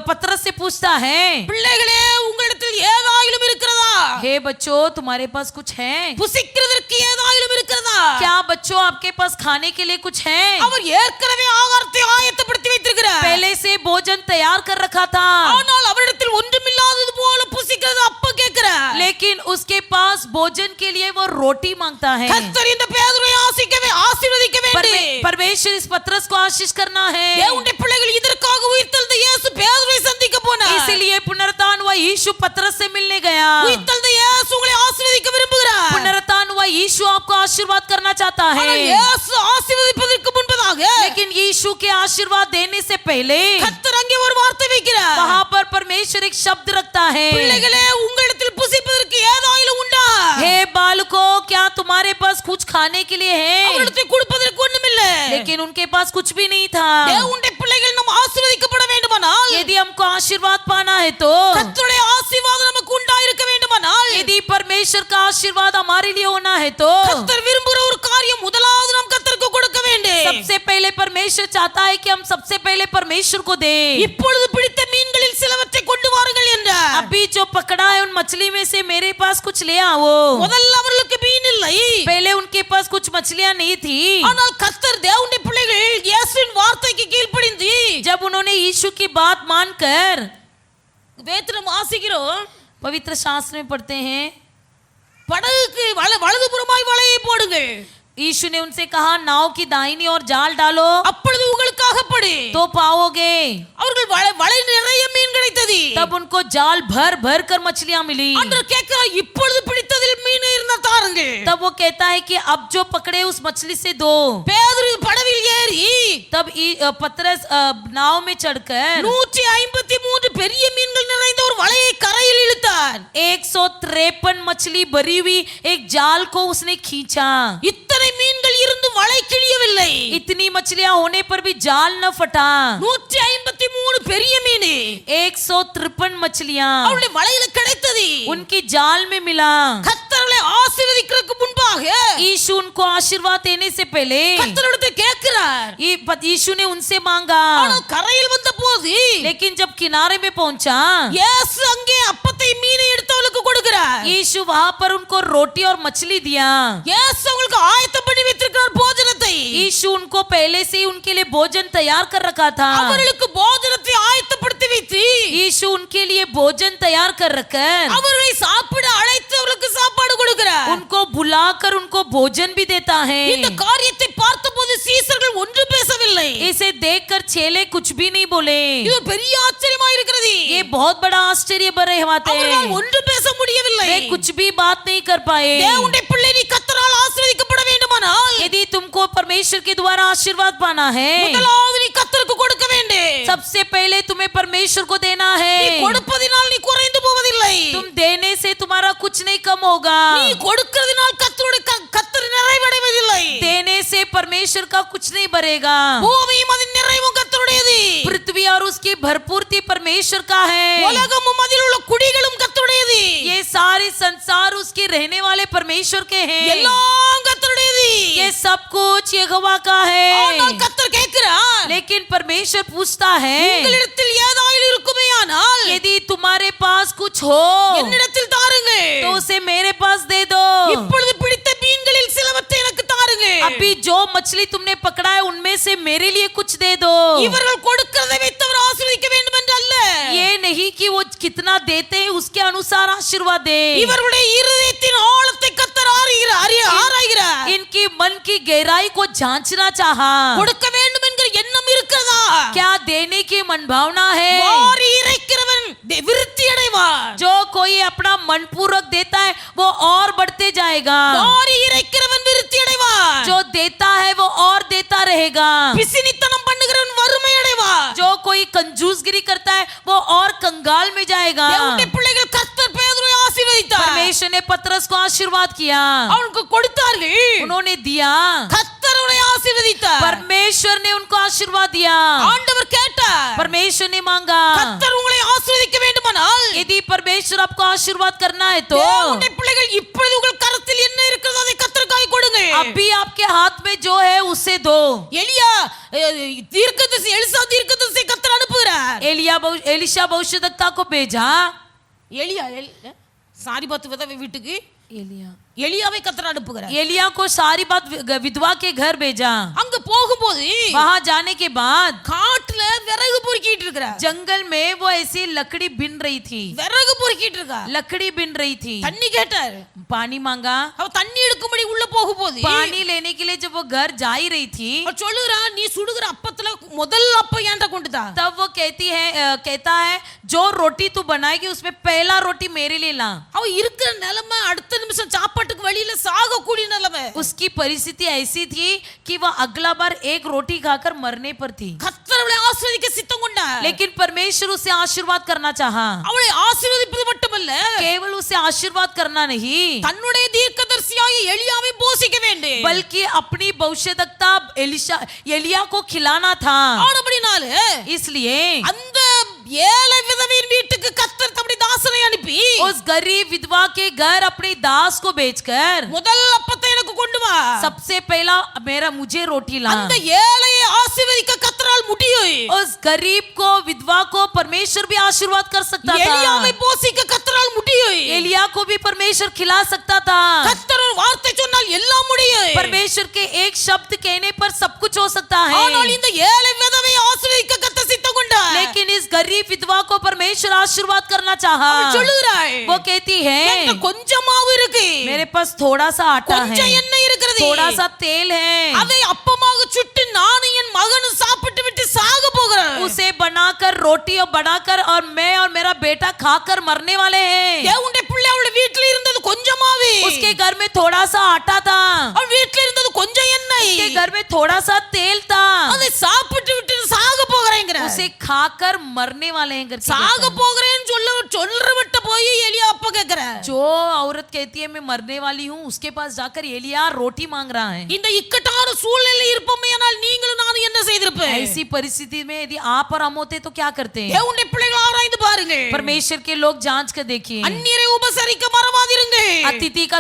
पतरस से पूछता है, பிள்ளைகளே உங்களிடத்தில் ஏதாயிலும் இருக்கிறதா? हे बच्चों तुम्हारे पास कुछ है? புசிக்கிறதற்கு ஏதாயிலும் இருக்கிறதா? क्या बच्चों आपके पास खाने के लिए कुछ है? அவர் ஏற்கனவே ஆகாரத்தை ஆயத்தப்படுத்தி வைத்திருக்கிறார். पहले से भोजन तैयार कर रखा था, ஆனால் அவரிடத்தில் ஒன்றுமில்லாதது போல புசிக்கிறது அப்ப கேட்கிறார். लेकिन उसके पास भोजन के लिए वो रोटी मांगता है। கர்த்தர் இந்த பேதுருவை ஆசீர்வதிக்க வேண்டும். परमेश्वर इस पतरस को आशीष करना है। தேவனுடைய பிள்ளைகள் இதற்காக உயிர்த்தெழுந்த இயேசு பேதுருவை சந்திக்க போனார். इसलिए पुनरुत्थान हुआ यीशु पतरस से मिलने गया। உயிர்த்தெழுந்த இயேசு உங்களை ஆசீர்வதிக்க விரும்புகிறார். पुनरुत्थान हुआ यीशु आपको आशीर्वाद करना चाहता है। ஆனால் இயேசு ஆசீர்வதிப்பதற்கு முன்பதாக लेकिन यीशु के आशीर्वाद देने से पहले கர்த்தர் அங்கே ஒரு வார்த்தை வைக்கிறார். वहां पर परमेश्वर एक शब्द रखता है, பிள்ளைகளே உங்களிடத்தில் புசிப்பதற்கு ஏதாயிலும் உண்டா? हे बालकों क्या तुम्हारे पास कुछ खाने के लिए है? அவரிடத்தில் கொடுப்பதற்கு ஒண்ணுமில்லை. लेकिन उनके पास कुछ भी नहीं था। தேவனுடைய பிள்ளைகள் நாம் ஆசீர்வதிக்கப்பட வேண்டுமானால், यदि हमको आशीर्वाद पाना है तो, கர்த்தருடைய ஆசீர்வாதம் நமக்கு உண்டாயிருக்க வேண்டுமானால், यदि परमेश्वर का आशीर्वाद हमारे लिए होना है तो கர்த்தர் விரும்புகிற ஒரு காரியம் முதலாவது நாம் கர்த்தருக்கு கொடுக்க வேண்டும். सबसे पहले परमेश्वर चाहता है कि हम सबसे पहले परमेश्वर को दें। இப்பொழுது பிடித்த மீன்களில் சிலவற்றை கொண்டு வாருங்கள் என்றார். अभी जो पकड़ा है उन मछली में से मेरे पास कुछ ले आओ। முதல்ல அவர்களுக்கு மீன் இல்லை. पहले उनके पास कुछ मछलियां नहीं थी, ஆனால் கர்த்தர் தேவனுடைய பிள்ளைகள் இயேசுவின் வார்த்தைக்கு கீழ்ப்படிந்து जब उन्होंने यीशु की बात मानकर, வேதம் வாசிக்கிறோம், पवित्र शास्त्र में पढ़ते हैं, படகுக்கு வலதுபுறமாய் வலையை போடுங்கள். यीशु ने उनसे कहा नाव की दाहिनी ओर जाल डालो அப்பொழுது உங்களுக்கு அகப்படு. तो पाओगे। அவர்கள் வலை நிறைய மீன் கிடைத்தது. तब उनको जाल भर भर कर मछलियां मिली। ஆண்டவர் கேட்கிறார், இப்பொழுது பிடித்ததில் மீன் இருந்தா தாருங்கள். तब वो कहता है कि अब जो पकड़े उस मछली से दो। பேதுரு படவில் ஏறி तब पतरस नाव में चढ़कर 153 பெரிய மீன்கள் நிறைந்த ஒரு வலையை கரையில் இழுத்தார். 153 मछली भरी हुई एक जाल को उसने खींचा। இத்தனை மீன்கள் இருந்து வலை கிழியவில்லை. इतनी मछलियां होने पर भी जाल न फटा। 153 பெரிய மீன் 153 मछलियां அவருடைய வலையில கிடைத்தது. उनकी जाल में मिला। கர்த்தரை ஆசீர்வதிக்கிறதுக்கு முன்பாக यीशु उनको आशीर्वाद देने से पहले கர்த்தரிடத்தில் கேட்கிறார். यीशु ने उनसे मांगा, ஆனால் கரையில் வந்த போது लेकिन जब किनारे में पहुंचा இயேசு அங்கே அப்பத்தை மீனை எடுத்தவளுக்கு கொடுக்கிறார். यीशु वहां पर उनको रोटी और मछली दिया। இயேசு அவங்களுக்கு ஆயத்தம் பண்ணி வைத்திருக்கிறார் போஜனத்தை. यीशु उनको पहले से ही उनके लिए भोजन तैयार कर रखा था। அவர்களுக்கு போஜனத்தை ஆயத்தப்படுத்தி வைத்து यीशु उनके लिए भोजन तैयार कर रखकर அவர்களை சாப்பிட அழைத்து அவர்களுக்கு சாப்பாடு கொடுக்கிறார். उनको बुलाकर उनको भोजन भी देता है। இந்த காரியத்தை பார்த்தபோது சீசர்கள் ஒன்று பேசவில்லை. इसे देखकर चेले कुछ भी नहीं बोले। இது பெரிய ஆச்சரியமா இருக்கிறது. ये बहुत बड़ा आश्चर्य भरे बात அவர்களால் है। ஒன்று பேச முடியவில்லை. वे कुछ भी बात नहीं कर पाए। தேவனுடைய பிள்ளை நீ கர்த்தரால் ஆசீர்வதிக்கப்பட வேண்டுமானால் यदि तुमको परमेश्वर के द्वारा आशीर्वाद पाना है, முதலாவது நீ கர்த்தருக்கு கொடுக்க வேண்டும். सबसे पहले तुम्हें परमेश्वर को देना நீ है। கொடுப்பதினால் நீ குறைந்து போவதில்லை. तुम देने से तुम्हारा कुछ नहीं कम होगा। நீ கொடுக்கிறதினால் கர்த்தர் நிறைவடைவதில்லை. देने से परमेश्वर का कुछ नहीं भरेगा। பூமியும் அதன் நிறைவும் கர்த்தருடையது. पृथ्वी और उसकी भरपूरती परमेश्वर का है। உலகமும் அதில் உள்ள குடிகளும் கர்த்தருடையது. ये सारे संसार उसके रहने वाले परमेश्वर के हैं। எல்லாம் கர்த்தருடையது. ये सब कुछ यहोवा का ஆனால் है। கர்த்தர் கேட்கிறார், लेकिन परमेश्वर पूछता है, உங்களிடத்தில் ஏதாயிலும் இருக்குமேயானால் यदि तुम्हारे पास कुछ हो என்னிடத்தில் தாருங்கள். तो उसे मेरे पास दे दो। இப்பொழுது பிடித்த மீன்களில் சிலவற்றை எனக்கு தாருங்கள். अभी जो मछली तुमने पकड़ा है उनमें से मेरे लिए कुछ दे दो। இவர்கள் கொடுக்கிறதை வைத்தவர் ஆசீர்வதிக்க வேண்டும் என்று அல்ல. ये नहीं कि वो कितना देते हैं उसके अनुसार आशीर्वाद दे। இவர்களுடைய இருதயத்தின் ஆழத்தை கர்த்தர் ஆராய்கிறார். इनकी मन की गहराई को जांचना चाहा। கொடுக்க வேண்டும் என்கிற எண்ணம் இருக்கிறதா? क्या देने की मनभावना है? வாரி இறைக்கிறவன் விருத்தி அடைவார். जो कोई अपना मनपूर्वक देता है वो और बढ़ते जाएगा। வாரி இறைக்கிறவன் விருத்தி அடைவார். जो देता है वो और देता रहेगा। பிசினித்தனம் பண்ணுகிறவன் வறுமை அடைவார். जो कोई कंजूसगिरी करता है वो और कंगाल में जाएगा। தேவனுடைய பிள்ளைகள் கர்த்தர் பேதுருவை ஆசீர்வதித்தார். परमेश्वर ने पतरस को आशीर्वाद किया, அவனுக்கு கொடுத்தார்கள். उन्होंने दिया। கர்த்தரை ஆசீர்வதித்தார். परमेश्वर ने उनको आशीर्वाद दिया। ஆண்டவர் கேட்டார், परमेश्वर ने मांगा, கர்த்தர் உங்களை ஆசீர்வதிக்க வேண்டுமானால் यदि परमेश्वर आपको आशीर्वाद करना है तो தேவனுடைய பிள்ளைகள் இப்பொழுது உங்கள் கரத்தில் என்ன இருக்கிறதோ அதை கர்த்தருக்காய் கொடுங்க. अभी आपके हाथ में जो है उसे दो. எலியா தீர்க்கதரிசி எலிசா தீர்க்கதரிசி கர்த்தர் அனுப்புகிறார். एलिशा भविष्यद्वक्ता को भेजा. எலியா சாரிபாத் விதவை வீட்டுக்கு எலியாவை கர்த்தர் அனுப்புகிறார். एलिया को सारी बात विधवा के घर भेजा. அங்க போகும்போது वहां जाने के बाद காட்டுல விறகு பொறுக்கிட்டு இருக்கிறார். जंगल में वो ऐसी लकड़ी बिन रही थी. விறகு பொறுக்கிட்டு இருக்கா. लकड़ी बिन रही थी. தண்ணி கேட்டார். पानी मांगा. அவ தண்ணி எடுக்கும்படி உள்ள போகும்போது पानी लेने के लिए जब वो घर जा ही रही थी அவ சொல்லுறா நீ சுடுகிற அப்பத்துல முதல் அப்பம் ஏன்டா கொண்டுதா. तब वो कहता है जो रोटी तू बनाएगी उसमें पहला रोटी मेरे लिए ला. அவ இருக்கிற நிலைமை அடுத்த நிமிஷம் சாப்பாட்டுக்கு வழியில சாக கூடிய நிலைமை. उसकी परिस्थिति ऐसी थी कि वह अगला बार एक रोटी खाकर मरने पर थी. கர்த்தர் அவளை ஆசீர்வதிக்க சித்தம் கொண்டார். लेकिन परमेश्वर उसे आशीर्वाद करना चाहा. அவளை ஆசீர்வதிப்பது மட்டுமல்ல केवल उसे आशीर्वाद करना नहीं தன்னுடைய தீர்க்கதரிசியாகிய எலியாவை போஷிக்க வேண்டும். बल्कि अपनी भविष्यद्वक्ता एलिया को खिलाना था. ஆனபடினால इसलिए அந்த ஏழை விதவையின் வீட்டுக்கு கர்த்தர் தம்முடைய தாசனை அனுப்பி उस गरीब विधवा के घर अपने दास को भेजकर முதல் அப்பத்தை எனக்கு கொண்டு வா. सबसे पहला मुझे रोटी ला. அந்த ஏழையை ஆசீர்வதிக்க கர்த்தரால் முடியும். उस गरीब को विधवा को परमेश्वर भी आशीर्वाद कर सकता था. எலியாவை போஷிக்க கர்த்தரால் முடியும். एलिया को भी परमेश्वर खिला सकता था. கர்த்தர் ஒரு வார்த்தை சொன்னால் எல்லாம் முடியும். परमेश्वर के एक शब्द कहने पर सब कुछ हो सकता है. ஆனால் இந்த ஏழை விதவை ஆசீர்வதிக்க கர்த்தர் சித்தம் கொண்டார். लेकिन इस गरीब विधवा को परमेश्वर आशीर्वाद करना चाहा. அவள் சொல்லுகிறாள் वो कहती है கொஞ்சம் மாவு இருக்கு. मेरे पास थोड़ा सा आटा है, கொஞ்சம் எண்ணெய் இருக்கிறது. थोड़ा सा तेल है. அதை அப்பமாக சுட்டு நானும் என் மகனும் சாப்பிட்டு விட்டு சாக போகிறோம். उसे बनाकर रोटी और बनाकर और मैं और मेरा बेटा खाकर मरने वाले हैं. தேவனுடைய பிள்ளை அவளுடைய வீட்ல இருந்தது கொஞ்சம் மாவு. उसके घर में थोड़ा सा आटा था. அவள் வீட்ல இருந்தது கொஞ்சம் எண்ணெய். उसके घर में थोड़ा सा तेल था. அதை சாப்பிட்டு விட்டு சாக போகிறேங்கற. उसे खाकर मरने वाले हैं करके சாக போகிறேன்னு சொல்றவிட்ட போய் எலியா அப்ப கேக்குற. जो औरत कहती है मैं मरने वाली हूँ उसके पास जाकर एलिया रोटी मांग रहा है. இந்த இக்கட்டான சூழ்நிலை இருப்பமையானால் நீங்களும் நானும் என்ன செய்திருப்பேன். ऐसी परिस्थिति में यदि आप और हम होते तो क्या करते हैं. தேவனுடைய பிள்ளைகள் ஆராய்ந்து பாருங்க. परमेश्वर के लोग जांच कर देखिए. அந்நியரை உபசரிக்க மறவாதிருங்க. अतिथि का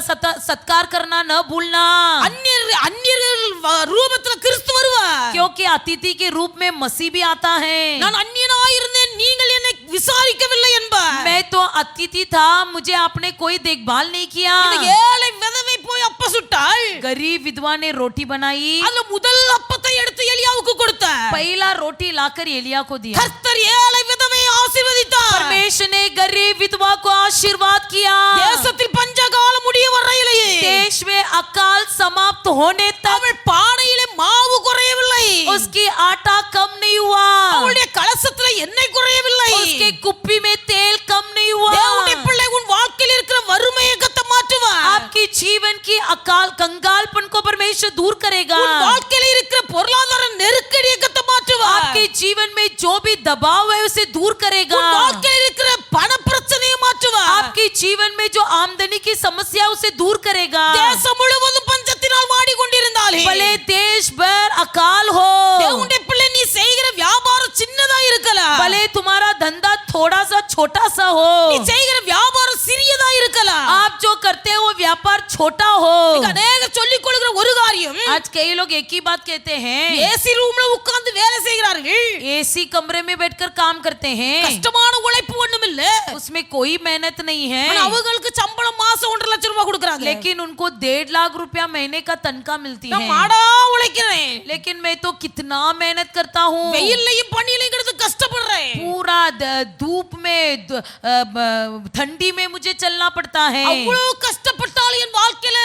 सत्कार करना न भूलना. அந்நியர்கள் ரூபத்துல கிறிஸ்து வருவார். क्योंकि अतिथि के रूप में मसीह भी आता है. நான் அந்நியனாய் இருந்தேன் நீங்கள் என்னை விசாரிக்கவில்லை என்பார். मैं तो अतिथि था मुझे आपने कोई देखभाल नहीं किया. இந்த ஏழை விதவை போய் அப்ப சுட்டாள். गरीब विधवा ने रोटी बनाई. அதுல முதல் அப்பத்தை எடுத்து எலியாவுக்கு கொடுத்தார். पहला रोटी लाकर एलिया को दिया. கர்த்தர் ஏழை விதவையை ஆசீர்வதித்தார். परमेश्वर ने गरीब विधवा को आशीर्वाद किया. தேசத்தில் பஞ்சகாலம் முடிய வரையிலேயே देश में अकाल समाप्त होने तक அவள் பானையிலே மாவு குறையவில்லை. उसकी आटा कम नहीं हुआ. அவளுடைய கலசத்துல எண்ணெய் குறையவில்லை. उसके कुप्पी में तेल कम नहीं हुआ. தேவனுடைய பிள்ளை உன் வாழ்க்கையில் இருக்கிற வறுமையை கத்த மாற்றுவார். आपकी जीवन की अकाल कंगालपन को परमेश्वर दूर करेगा. உன் வாழ்க்கையில் இருக்கிற பொருளாதார நெருக்கடியை கத்த மாற்றுவார். आपके जीवन में जो भी दबाव है उसे दूर करेगा. உன் வாழ்க்கையில் இருக்கிற பண பிரச்சனையை மாற்றுவார். आपके जीवन में जो आमदनी की समस्या है उसे दूर करेगा. தேசம் முழுவதும் பஞ்சத்தினால் வாடிக்கொண்டிருந்தாலே भले देश भर अकाल हो, தேவனுடைய பிள்ளை நீ செய்கிற வியாபாரம் சின்னதா இருக்கலாம். भले तुम्हारा धंधा थोड़ा सा छोटा सा हो, நீ செய்கிற வியாபாரம் சிறியதா இருக்கலாம். आप जो करते हो वो व्यापार छोटा हो. அநேகர் சொல்லிக் கொள்கிற ஒரு காரியம் आज कई लोग एक ही बात कहते हैं. ஏசி ரூம்ல உட்கார்ந்து வேலை செய்கிறார்கள். एसी कमरे में बैठकर काम करते हैं. கஷ்டமான உழைப்பு ஒண்ணும் இல்ல. उसमें कोई मेहनत नहीं है. ஆனா அவங்களுக்கு சம்பளம் மாசம் 1.5 லட்சம் ரூபாய் கொடுக்கறாங்க. लेकिन उनको 1.5 लाख रुपया महीने का तनख्वाह मिलती है. நான் மாடா உழைக்கிறேன். लेकिन मैं तो कितना मेहनत करता हूँ. வெயில்லையும் பனியிலையும் கிடந்து கஷ்டப்படுறேன். पूरा धूप में ठंडी में मुझे चलना पड़ता है. அவ்வளவு கஷ்டப்பட்டாலும் என் வாழ்க்கையில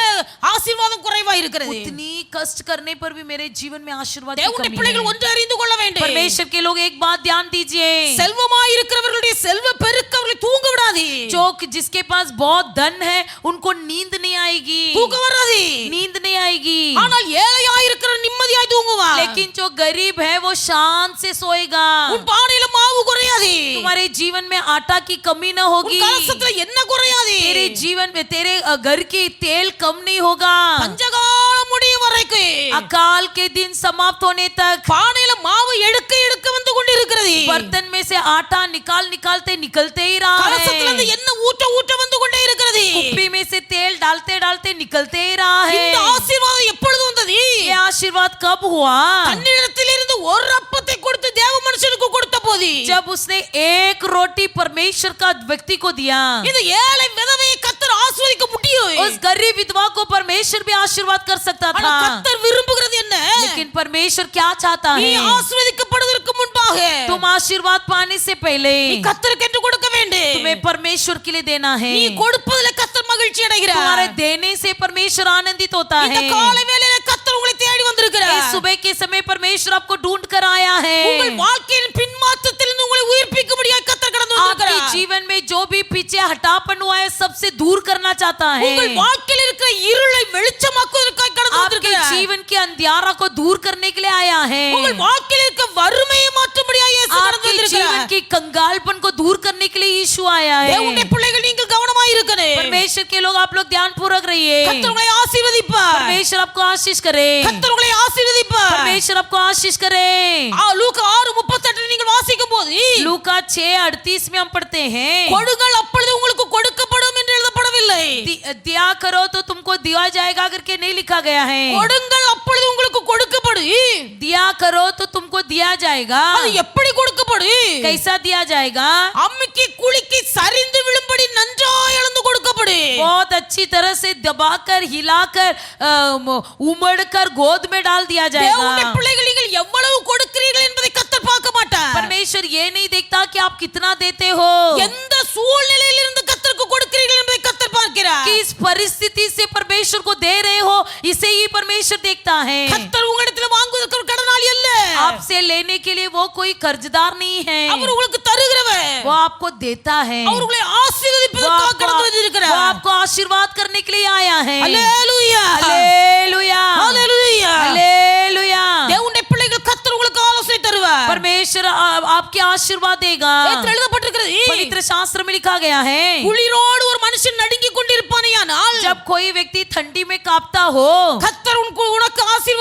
ஆசீர்வாதம் குறைவா இருக்கிறது. उतनी कष्ट करने पर भी मेरे जीवन में आशीर्वाद की தேவனுடைய कमी பிள்ளைகள் है. ஒன்று அறிந்து கொள்ள வேண்டும். परमेश्वर के लोग एक बात ध्यान दीजिए. செல்வமாய் இருக்கிறவர்களுடைய செல்வ பெருக்கு அவர்களை தூங்க விடாது. जो जिसके पास बहुत धन है उनको नींद नहीं आएगी. தூக்கம் வராது. नींद नहीं आएगी. ஆனால் ஏழையாய் இருக்கிற நிம்மதியாய் தூங்குவான். लेकिन जो गरीब है वो शांत से सोएगा. உன் பானையில மாவு குறையாது. तुम्हारे जीवन में आटा की कमी न होगी. உன் கலசத்துல எண்ணெய் குறையாது. तेरे जीवन में तेरे घर की तेल कम नहीं होगा. பஞ்சகாலம் முடிய வரை வரைக்கும் अकाल के दिन समाप्त होने तक பானையில மாவு எடுக்க எடுக்க வந்து கொண்டிருக்கிறது. बर्तन में से आटा निकालते निकलते ही रहा கலசத்துல है, இருந்து எண்ணெய் ஊற்ற ஊற்ற வந்து கொண்டே இருக்கிறது. कुप्पी में से तेल डालते निकलते ही रहा இந்த है। ஆசீர்வாதம் எப்பொழுது வந்தது? ये आशीर्वाद कब हुआ? தன்னிடத்திலிருந்து ஒரு அப்பத்தை கொடுத்து தேவ மனுஷனுக்கு கொடுத்த போது जब उसने एक रोटी परमेश्वर का व्यक्ति को दिया। இந்த ஏழை விதவையை கர்த்தர் ஆசீர்வதிக்க முடியும். उस गरीब विधवा को परमेश्वर भी आशीर्वाद कर सकता ஆனா था, கர்த்தர் விரும்புகிறது என்ன? लेकिन परमेश्वर क्या चाहता நீ है? ஆசீர்வதிக்கப்படுவதற்கு முன்பாக तुम आशीर्वाद पाने से पहले நீ கர்த்தருக்கு என்று கொடுக்க வேண்டும். तुम्हें परमेश्वर के लिए देना है। நீ கொடுப்பதிலே கர்த்தர் மகிழ்ச்சி तुम्हारे அடைகிறார். देने से परमेश्वर आनंदित होता இந்த है। காலை வேளையிலே கர்த்தர் உங்களை தேடி इस வந்திருக்கிறார். सुबह के समय परमेश्वर आपको ढूंढ कर आया உங்கள் है। வாழ்க்கையின் பின்மாற்றத்திலிருந்து உங்களை உயிர்ப்பிக்கும்படியாக கர்த்தர் கடந்து आपके வந்திருக்கிறார். जीवन में जो भी पीछे हटापन हुआ है सबसे दूर करना चाहता है। உங்கள் வாழ்க்கையில் இருக்கிற இருளை வெளிச்சமாக்குவதற்காக கடந்து आपके வந்திருக்கிறார். जीवन के अंधियारा को दूर करने के लिए आया है। உங்கள் வாழ்க்கையில் இருக்க வறுமையை மாற்றும்படியாக இயேசு கடந்து आपके जीवन வந்திருக்கிறார். की कंगालपन को दूर करने के लिए यीशु आया है। தேவனுடைய பிள்ளைகள் நீங்கள் கவனமாய் இருக்கணும். परमेश्वर के लोग आप लोग ध्यान पूर्वक रहिए। கர்த்தர் உங்களை ஆசீர்வதிப்பார். परमेश्वर आपको आशीष करे। கர்த்தர் உங்களை ஆசீர்வதிப்பார். परमेश्वर आपको आशीष करे। லூக்கா 6:38 நீங்கள் வாசிக்கும் போது लूका 6:38 में हम पढ़ते हैं, கொடுங்கள் அப்பொழுது உங்களுக்கு கொடுக்கப்படும் என்று எழுதப்படவில்லை. दिया करो तो तुमको दिया जाएगा करके नहीं लिखा गया है। கொடுங்கள் அப்பொழுது உங்களுக்கு கொடுக்கப்படும். दिया करो तो तुमको दिया जाएगा। அது எப்படி கொடுக்கப்படும்? कैसा दिया जाएगा? அம்மிக்கு குலுக்கி சரிந்து விழும்படி நன்றாய் அளந்து கொடுக்கப்படும். बहुत अच्छी तरह से दबाकर हिलाकर उमड़कर गोद में डाल दिया தேவனுடைய जाएगा। பிள்ளைகள் நீங்கள் எவ்வளவு கொடுக்கிறீர்கள் என்பதை கர்த்தர் பார்க்க மாட்டார். परमेश्वर ये नहीं देखता कि आप कितना देते हो, எந்த சூழ்நிலையிலிருந்து கர்த்தருக்கு கொடுக்கிறீர்கள் என்பதை கர்த்தர் பார்க்கிறார். किस परिस्थिति से परमेश्वर को दे रहे हो, इसे ही परमेश्वर देखता है। கர்த்தர் உங்களிடத்தில் வாங்குவதற்கு ஒரு கடனாளி அல்ல. आपसे लेने के लिए वो कोई कर्जदार नहीं है, அவர் உங்களுக்கு தருகிறவர். वो आपको देता है। அவர் உங்களை वो ஆசீர்வதிப்பதற்காக கடந்து वो வந்திருக்கிறார். आपको आशीर्वाद करने के लिए आया है। அல்லேலூயா. हालेलुया, அல்லேலூயா. हालेलुया। தேவனுடைய பிள்ளைகள் கர்த்தர் உங்களுக்கு ஆலோசனை தருவார். परमेश्वर आपके आशीर्वाद देगा। வேதத்தில் எழுதப்பட்டிருக்கிறது, पवित्र शास्त्र में लिखा गया है, குளிரோடு ஒரு மனுஷன் நடுங்கிக் கொண்டிருப்பானேயானால் जब कोई व्यक्ति ठंडी में कांपता हो, கர்த்தர் உனக்கு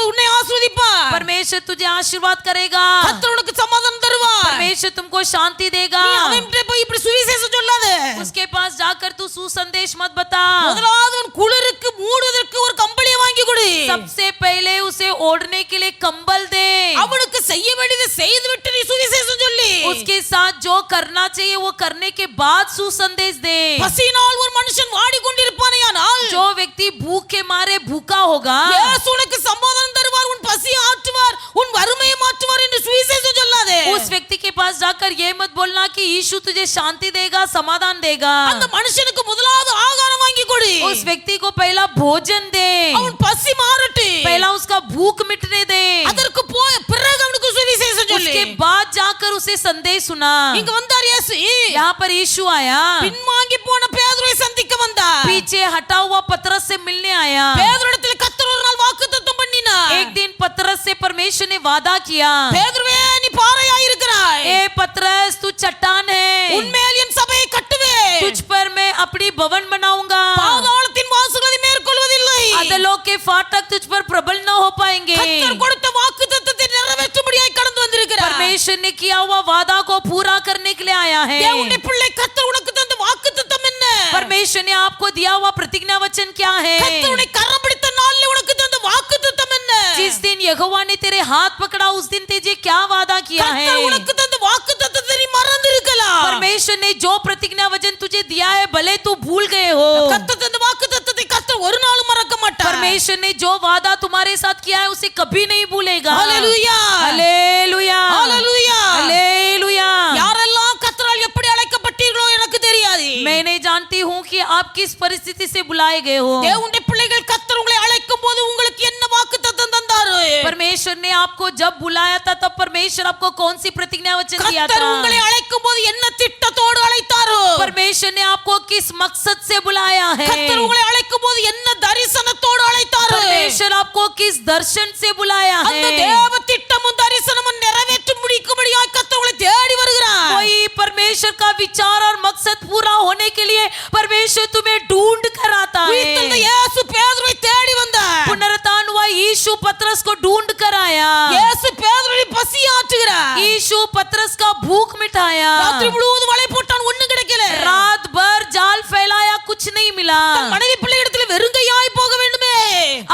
உன்னை ஆசீர்வதிப்பார். परमेश्वर तुझे आशीर्वाद करेगा। கர்த்தர் உனக்கு சமாதானம் தருவார். परमेश्वर तुमको शांति देगा। நீ அவன்கிட்ட போய் இப்படி சுவிசேஷம் சொல்லாத. उसके पास जाकर तू सुसंदेश मत बता। முதலாவது அவன் குளிருக்கு மூடுவதற்கு ஒரு கம்பளியை வாங்கி கொடு. सबसे पहले उसे ओढ़ने के लिए कंबल दे। அவனுக்கு செய்ய வேண்டியதை செய்துவிட்டு நீ சுவிசேஷம் சொல்லி. उसके साथ जो करना चाहिए वो करने के बाद सुसंदेश दे। பசியினால் ஒரு மனுஷன் வாடிக்கொண்டிருப்பானேயானால் जो व्यक्ति भूख के मारे भूखा होगा, இயேசு உனக்கு சமாதானம் தருவார், உன் பசியை ஆற்றுவார், உன் வறுமையை மாற்றுவார் என்று சுவிசேஷம் சொல்லாதே. उस व्यक्ति के पास जाकर ये मत बोलना कि यीशु तुझे शांति देगा, समाधान देगा। அந்த மனுஷனுக்கு முதலாவது ஆகாரம் வாங்கி கொடு. उस व्यक्ति को पहला भोजन दे, அவன் பசி மாறட்டு. पहला उसका भूख मिटने दे, அதற்கு போய் பிறகு அவனுக்கு சுவிசேஷம் சொல்லு. उसके बाद जाकर उसे संदेश सुना। இங்க வந்தார் இயேசு. यहाँ पर यीशु आया, பின்வாங்கி போன பேதுருவை சந்திக்க வந்தார். पीछे हटा हुआ पतरस से मिलने आया। பேதுருவிடத்தில் கர்த்தர் ஒரு நாள் வாக்குத்தத்தம் பண்ணினார். एक दिन पतरस से परमेश्वर ने वादा किया, பேதுருவே நீ பாறையாய் இருக்கிறாய். ए पतरस तू चट्टान है, உன்மேல் என் சபையை கட்டுவேன். तुझ पर मैं अपनी भवन बनाऊंगा, பாதாளத்தின் வாசல்களை மேற்கொள்வதில்லை. अधलोक के फाटक तुझ पर प्रबल न हो पाएंगे। கர்த்தர் கொடுத்த வாக்குத்தத்தத்தை நிறைவேற்றும்படியாய் கடந்து வந்திருக்கிறார். परमेश्वर ने किया हुआ वादा को पूरा करने के लिए आया है। தேவனுடைய பிள்ளை கர்த்தர் உனக்கு தந்த வாக்குத்தத்தம் என்ன? परमेश्वर ने आपको दिया हुआ प्रतिज्ञा वचन क्या है? கர்த்தர் உன்னை கரம் பிடித்த நாளிலே உனக்கு தந்த வாக்குத்தத்தம் என்ன? जिस दिन यहोवा ने तेरे हाथ पकड़ा उस दिन तुझे क्या वादा किया है? கர்த்தர் உனக்கு தந்த வாக்குத்தத்தத்தை நீ மறந்திருக்கலாம். परमेश्वर ने जो प्रतिज्ञा वचन तुझे दिया है भले तू भूल गए हो, கர்த்தர் தந்த வாக்குத்தத்தத்தை கர்த்தர் ஒரு நாளும் மறக்க மாட்டார். परमेश्वर ने जो वादा तुम्हारे साथ किया है उसे कभी नहीं भूलेगा। ஹalleluya. हालेलुया, ஹalleluya. हालेलुया। யாரெல்லாம் கர்த்தரால் எப்படி அழைக்கப்பட்டீர்களோ எனக்கு தெரியாது. मैं नहीं जानती हूँ कि आप किस परिस्थिति से बुलाए गए हो। தேவனுடைய பிள்ளைகள் கர்த்தர் உங்களை அழைக்கும் போது உங்களுக்கு என்ன வாக்குத்தத்தம் தந்தாரு? परमेश्वर ने आपको जब बुलाया था तब परमेश्वर आपको कौन सी प्रतिज्ञा वचन दिया கர்த்தர் था? உங்களை அழைக்கும் போது என்ன திட்டத்தோடு அழைத்தாரோ? परमेश्वर ने आपको किस मकसद से बुलाया है? கர்த்தர் உங்களை அழைக்கும் போது என்ன தரிசனத்தோடு அழைத்தாரோ? परमेश्वर आपको किस दर्शन से बुलाया அந்த है? தேவ திட்டமும் தரிசனமும் நிறைவேற்ற முடிக்கும்படியாய் கர்த்தர் உங்களை தேடி வருகிறார். कोई परमेश्वर का विचार और मकसद पूरा होने के लिए परमेश्वर तुम्हें ढूंढ कर आता உயிர்த்தெழுந்த है। இயேசு பேதுருவை தேடி வந்தார். पुनरुत्थान हुआ यीशु पतरस को ढूंढ कर आया இயேசு பேதுருவை பசியாற்றுகிறார் यीशु पतरस का भूख मिटाया ராத்திரி முழுவதும் வலை போட்டான் ஒண்ணும் கிடைக்கல रात भर जाल फैलाया कुछ नहीं मिला தன் மனைவி பிள்ளைகளிடத்தில் வெறுங்கையாய் போக வேண்டுமே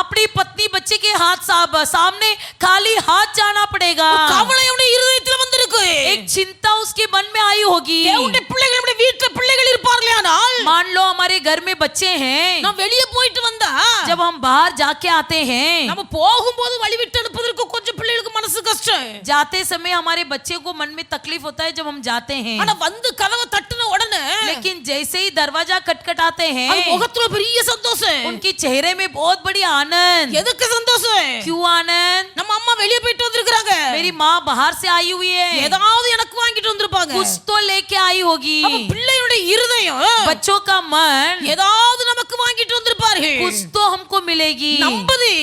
अपनी पत्नी बच्चे के हाथ सामने खाली हाथ जाना पड़ेगा கவலை அவனுடைய இருதயத்தில் வந்திருக்கு एक चिंता उसके मन में आई होगी தேவனுடைய பிள்ளைகள் நம்முடைய வீட்டுல பிள்ளைகள் இருப்பார்களேயானால் मान लो हमारे घर में बच्चे हैं நான் வெளியே போயிட்டு வந்தா जब हम बाहर जाके आते हैं நம்ம போகும்போது வழி விட்டு அனுப்புவதற்கு கொஞ்சம் பிள்ளைகளுக்கு மனசு கஷ்டம் जाते समय हमारे बच्चे को मन में तकलीफ होता है जब हम जाते हैं ஆனா வந்து கதவை தட்டின உடனே लेकिन जैसे ही दरवाजा खटखटाते அது हैं முகத்துல பெரிய சந்தோஷம் उनके चेहरे में बहुत बड़ी आनंद எதுக்கு சந்தோஷம் क्यों आनंद நம்ம அம்மா வெளியே போயிட்டு வந்திருக்காங்க मेरी माँ बाहर से आई हुई है ஏதாவது எனக்கு வாங்கிட்டு வந்திருப்பாங்க कुछ तो लेके आई होगी அப்ப பிள்ளையுடைய இருதயம் बच्चों का मन ஏதாவது நமக்கு வாங்கிட்டு வந்திருப்பார்கள் कुछ तो हमको मिलेगी நம்புது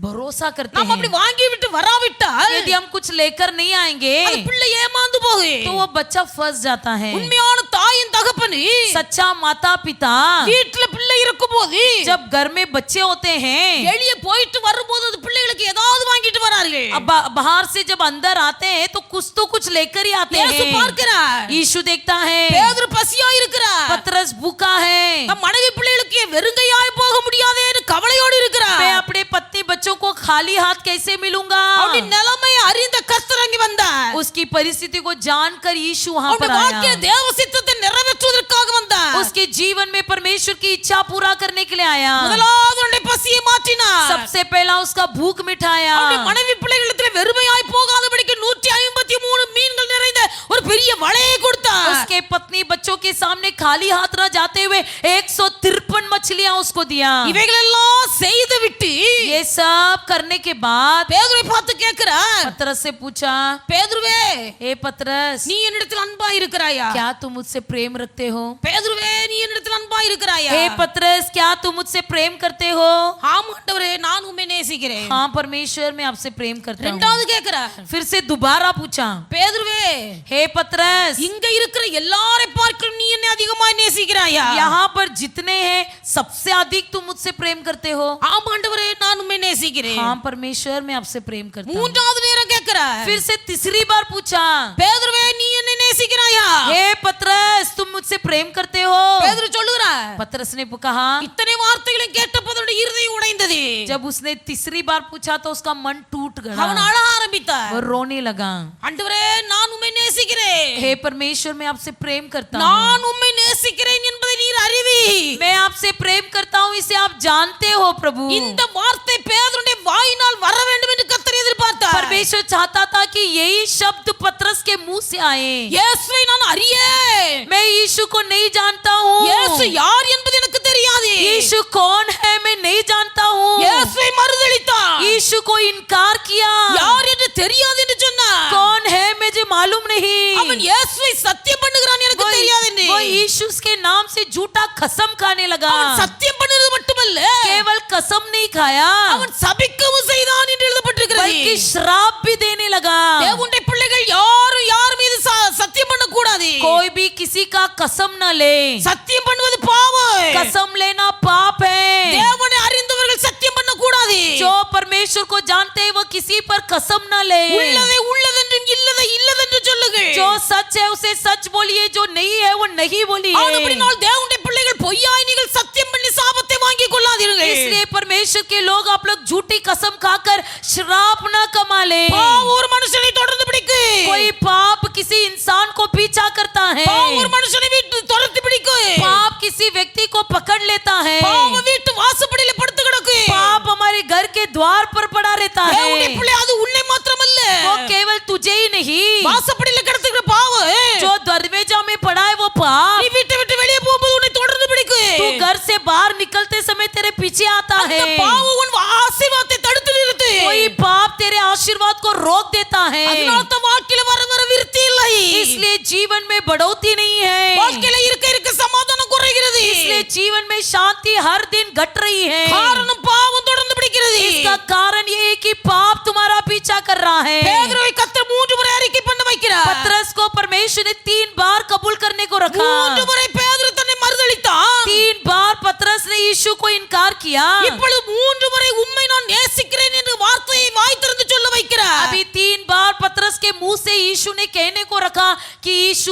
भरोसा करते நம்ம அப்படி हैं வாங்கி விட்டு வராவிட்டால் यदि हम कुछ लेकर नहीं आएंगे அது பிள்ளை ஏமாந்து போகு तो वो बच्चा फंस जाता है உண்மையான தாயின் தகப்பனு सच्चा माता पिता வீட்டுல பிள்ளை இருக்கும்போது जब घर में बच्चे होते हैं வெளியே போயிட்டு வரும்போது அது பிள்ளைகளுக்கு ஏதாவது வாங்கிட்டு வரார்கள் अब बाहर से जब अंदर आते हैं तो कुछ लेकर ही आते இயேசு हैं பார்க்கிறார் यीशु देखता है பேதுரு பசியா இருக்கிறார் पतरस भूखा है தம் மனைவி பிள்ளைகளுக்கு வெறுங்கையாய் போக முடியாதேன்னு கவலையோடு இருக்கிறார் मैं अपने पत्नी बच्चों को खाली हाथ कैसे मिलूंगा அவருடைய நிலைமையை அறிந்த கர்த்தர் அங்கே வந்தார் उसकी परिस्थिति को जानकर यीशु वहां पर அவருடைய வாழ்க்கையில आया தேவ சித்தத்தை நிறைவேற்றுவதற்காக வந்தார் उसके जीवन में परमेश्वर की इच्छा पूरा करने के लिए आया முதலாவது அவருடைய பசியை மாற்றினார் सबसे पहला उसका भूख मिटाया அவருடைய மனைவி பிள்ளைகளிடத்தில் வெறுமையாய் போகாதபடிக்கு 153 மீன்கள் நிறைந்த ஒரு பெரிய வலையை கொடுத்தார் उसके पत्नी बच्चों के सामने खाली हाथ न जाते हुए 153 मछलियां उसको दिया இவைகளெல்லாம் செய்து விட்டு ये सब करने के बाद பேதுருவை பார்த்து கேட்கிறார் पतरस से पूछा பேதுருவே हे पतरस நீ என்னிடத்தில் अன்பா இருக்கிறாயா क्या तुम मुझसे प्रेम रखते हो பேதுருவே நீ என்னிடத்தில் अன்பா இருக்கிறாயா हे पतरस क्या तुम मुझसे प्रेम करते हो ஆம் ஆண்டவரே நான் உம்மை நேசிக்கிறேன் हाँ परमेश्वर मैं आपसे प्रेम करता हूँ இரண்டாவது கேட்கிறார் फिर से दोबारा पूछा பேதுருவே हे पतरस இங்க இருக்கிற எல்லாரை பார்க்கலும் நீ என்னை அதிகமாய் நேசிக்கிறாயா यहाँ पर जितने हैं सबसे अधिक तुम मुझसे प्रेम करते हो ஆம் ஆண்டவரே நான் உம்மை நேசிக்கிறேன் हाँ परमेश्वर मैं आपसे प्रेम करता हूँ மூன்றாவது நேரம் கேட்கிறார் फिर से तीसरी बार पूछा பேதுருவே நீ என்னை நேசிக்கிறாயா हे पतरस तुम मुझसे प्रेम करते हो பேதுரு சொல்லுகிறார் पतरस ने कहा இத்தனை வார்த்தைகளை கேட்டபோது அவருடைய இருதயம் உடைந்தது जब उसने तीसरी बार पूछा तो उसका मन टूट அவன் गया அழ ஆரம்பித்தார் वो रोने लगा ஆண்டவரே நான் உம்மை நேசிக்கிறேன் हे परमेश्वर मैं आपसे प्रेम करता हूँ நான் உம்மை நேசிக்கிறேன் என்பதை நீர் அறிவி मैं आपसे प्रेम करता हूँ इसे आप जानते हो प्रभु இந்த வார்த்தை பேதுருடைய வாயினால் வர வேண்டும் என்று கர்த்தர் எதிர்பார்த்தார் परमेश्वर चाहता था कि यही शब्द पतरस के मुंह से आए இயேசுவை நான் அறியேன் मैं यीशु को नहीं जानता हूँ இயேசு யார் என்பது எனக்கு தெரியாது यीशु कौन है मैं नहीं जानता हूँ இயேசுவை மறுதலித்தார் यीशु को इनकार किया யார் என்று தெரியாது என்று சொன்னார் कौन है मुझे मालूम नहीं அவன் இயேசுவை சத்தியம் பண்ணுகிறான் எனக்கு தெரியாது என்று वो यीशु के नाम से झूठा कसम खाने लगा அவன் சத்தியம் பண்ணுறது மட்டுமல்ல केवल कसम नहीं खाया அவன் சபிக்கவும் செய்தான் என்று எழுதப்பட்டிருக்கிறது बल्कि श्राप भी देने लगा தேவனுடைய பிள்ளைகள் யாரும் யார் மீது சத்தியம் பண்ண கூடாது कोई भी किसी का कसम न ले சத்தியம் பண்ணுவது பாவம் कसम लेना पाप है தேவனை அறிந்தவர்கள் சத்தியம் பண்ண கூடாது जो परमेश्वर को जानते हैं वो किसी पर कसम न ले உள்ளதை உள்ளதென்றும் இல்லதை இல்லதென்று சொல்லுங்கள் जो सच है उसे सच बोलिए जो नहीं है वो नहीं बोलिए அப்படினால் தேவனுடைய பிள்ளைகள் பொய்யாய் நீங்கள் சத்தியம் பண்ணி சாபத்தை வாங்கி கொள்ளாதீர்கள் इसलिए परमेश्वर के लोग आप लोग झूठी कसम खाकर श्राप न कमा ले பாவம் ஒரு மனுஷனை தொடர்ந்து பிடிக்கும் कोई पाप किसी इंसान को पीछा करता है பாவம் ஒரு மனுஷனை வீட்டு தொடர்ந்து பிடிக்கும் पाप किसी व्यक्ति को पकड़ लेता है பாவம் வீட்டு வாசப்படியில படுத்து கிடக்கு पाप हमारे घर के द्वार पर पड़ा रहता है தேவனுடைய பிள்ளை அது உன்னை மாத்திரமல்ல वो केवल तुझे ही नहीं வாசப்படியில கிடக்குற பாவம் जो दरवाजा में पड़ा है वो पाप நீ வீட்டை விட்டு வெளியே போகும்போது உன்னை தொடர்ந்து பிடிக்கும் तू घर से बाहर निकलते समय तेरे पीछे आता है அந்த பாவம் உன் ஆசீர்வாதத்தை தடுத்து நிறுத்து कोई पाप तेरे आशीर्वाद को रोक देता है அதனால தான் வாழ்க்கையில வர வர விருத்தி இல்லை इसलिए जीवन में बढ़ोतरी नहीं है வாழ்க்கையில இருக்க இருக்க சமாதானம் குறைகிறது इसलिए जीवन में शांति हर दिन घट रही है காரணம் பாவம் தொடர்ந்து பிடிக்கிறது इसका कारण ये है कि पाप तुम्हारा पीछा कर रहा है பேதுருவை கர்த்தர் 3 முறை அறிக்கை பண்ண வைக்கிறார் पतरस को परमेश्वर ने 3 बार कबूल करने को रखा 3 முறை பேதுரு தன்னை மறுதலித்தான் 3 बार पतरस ने यीशु को इनकार किया இப்பொழுது 3 முறை உம்மை நான் நேசிக்கிறேன் என்ற வார்த்தையை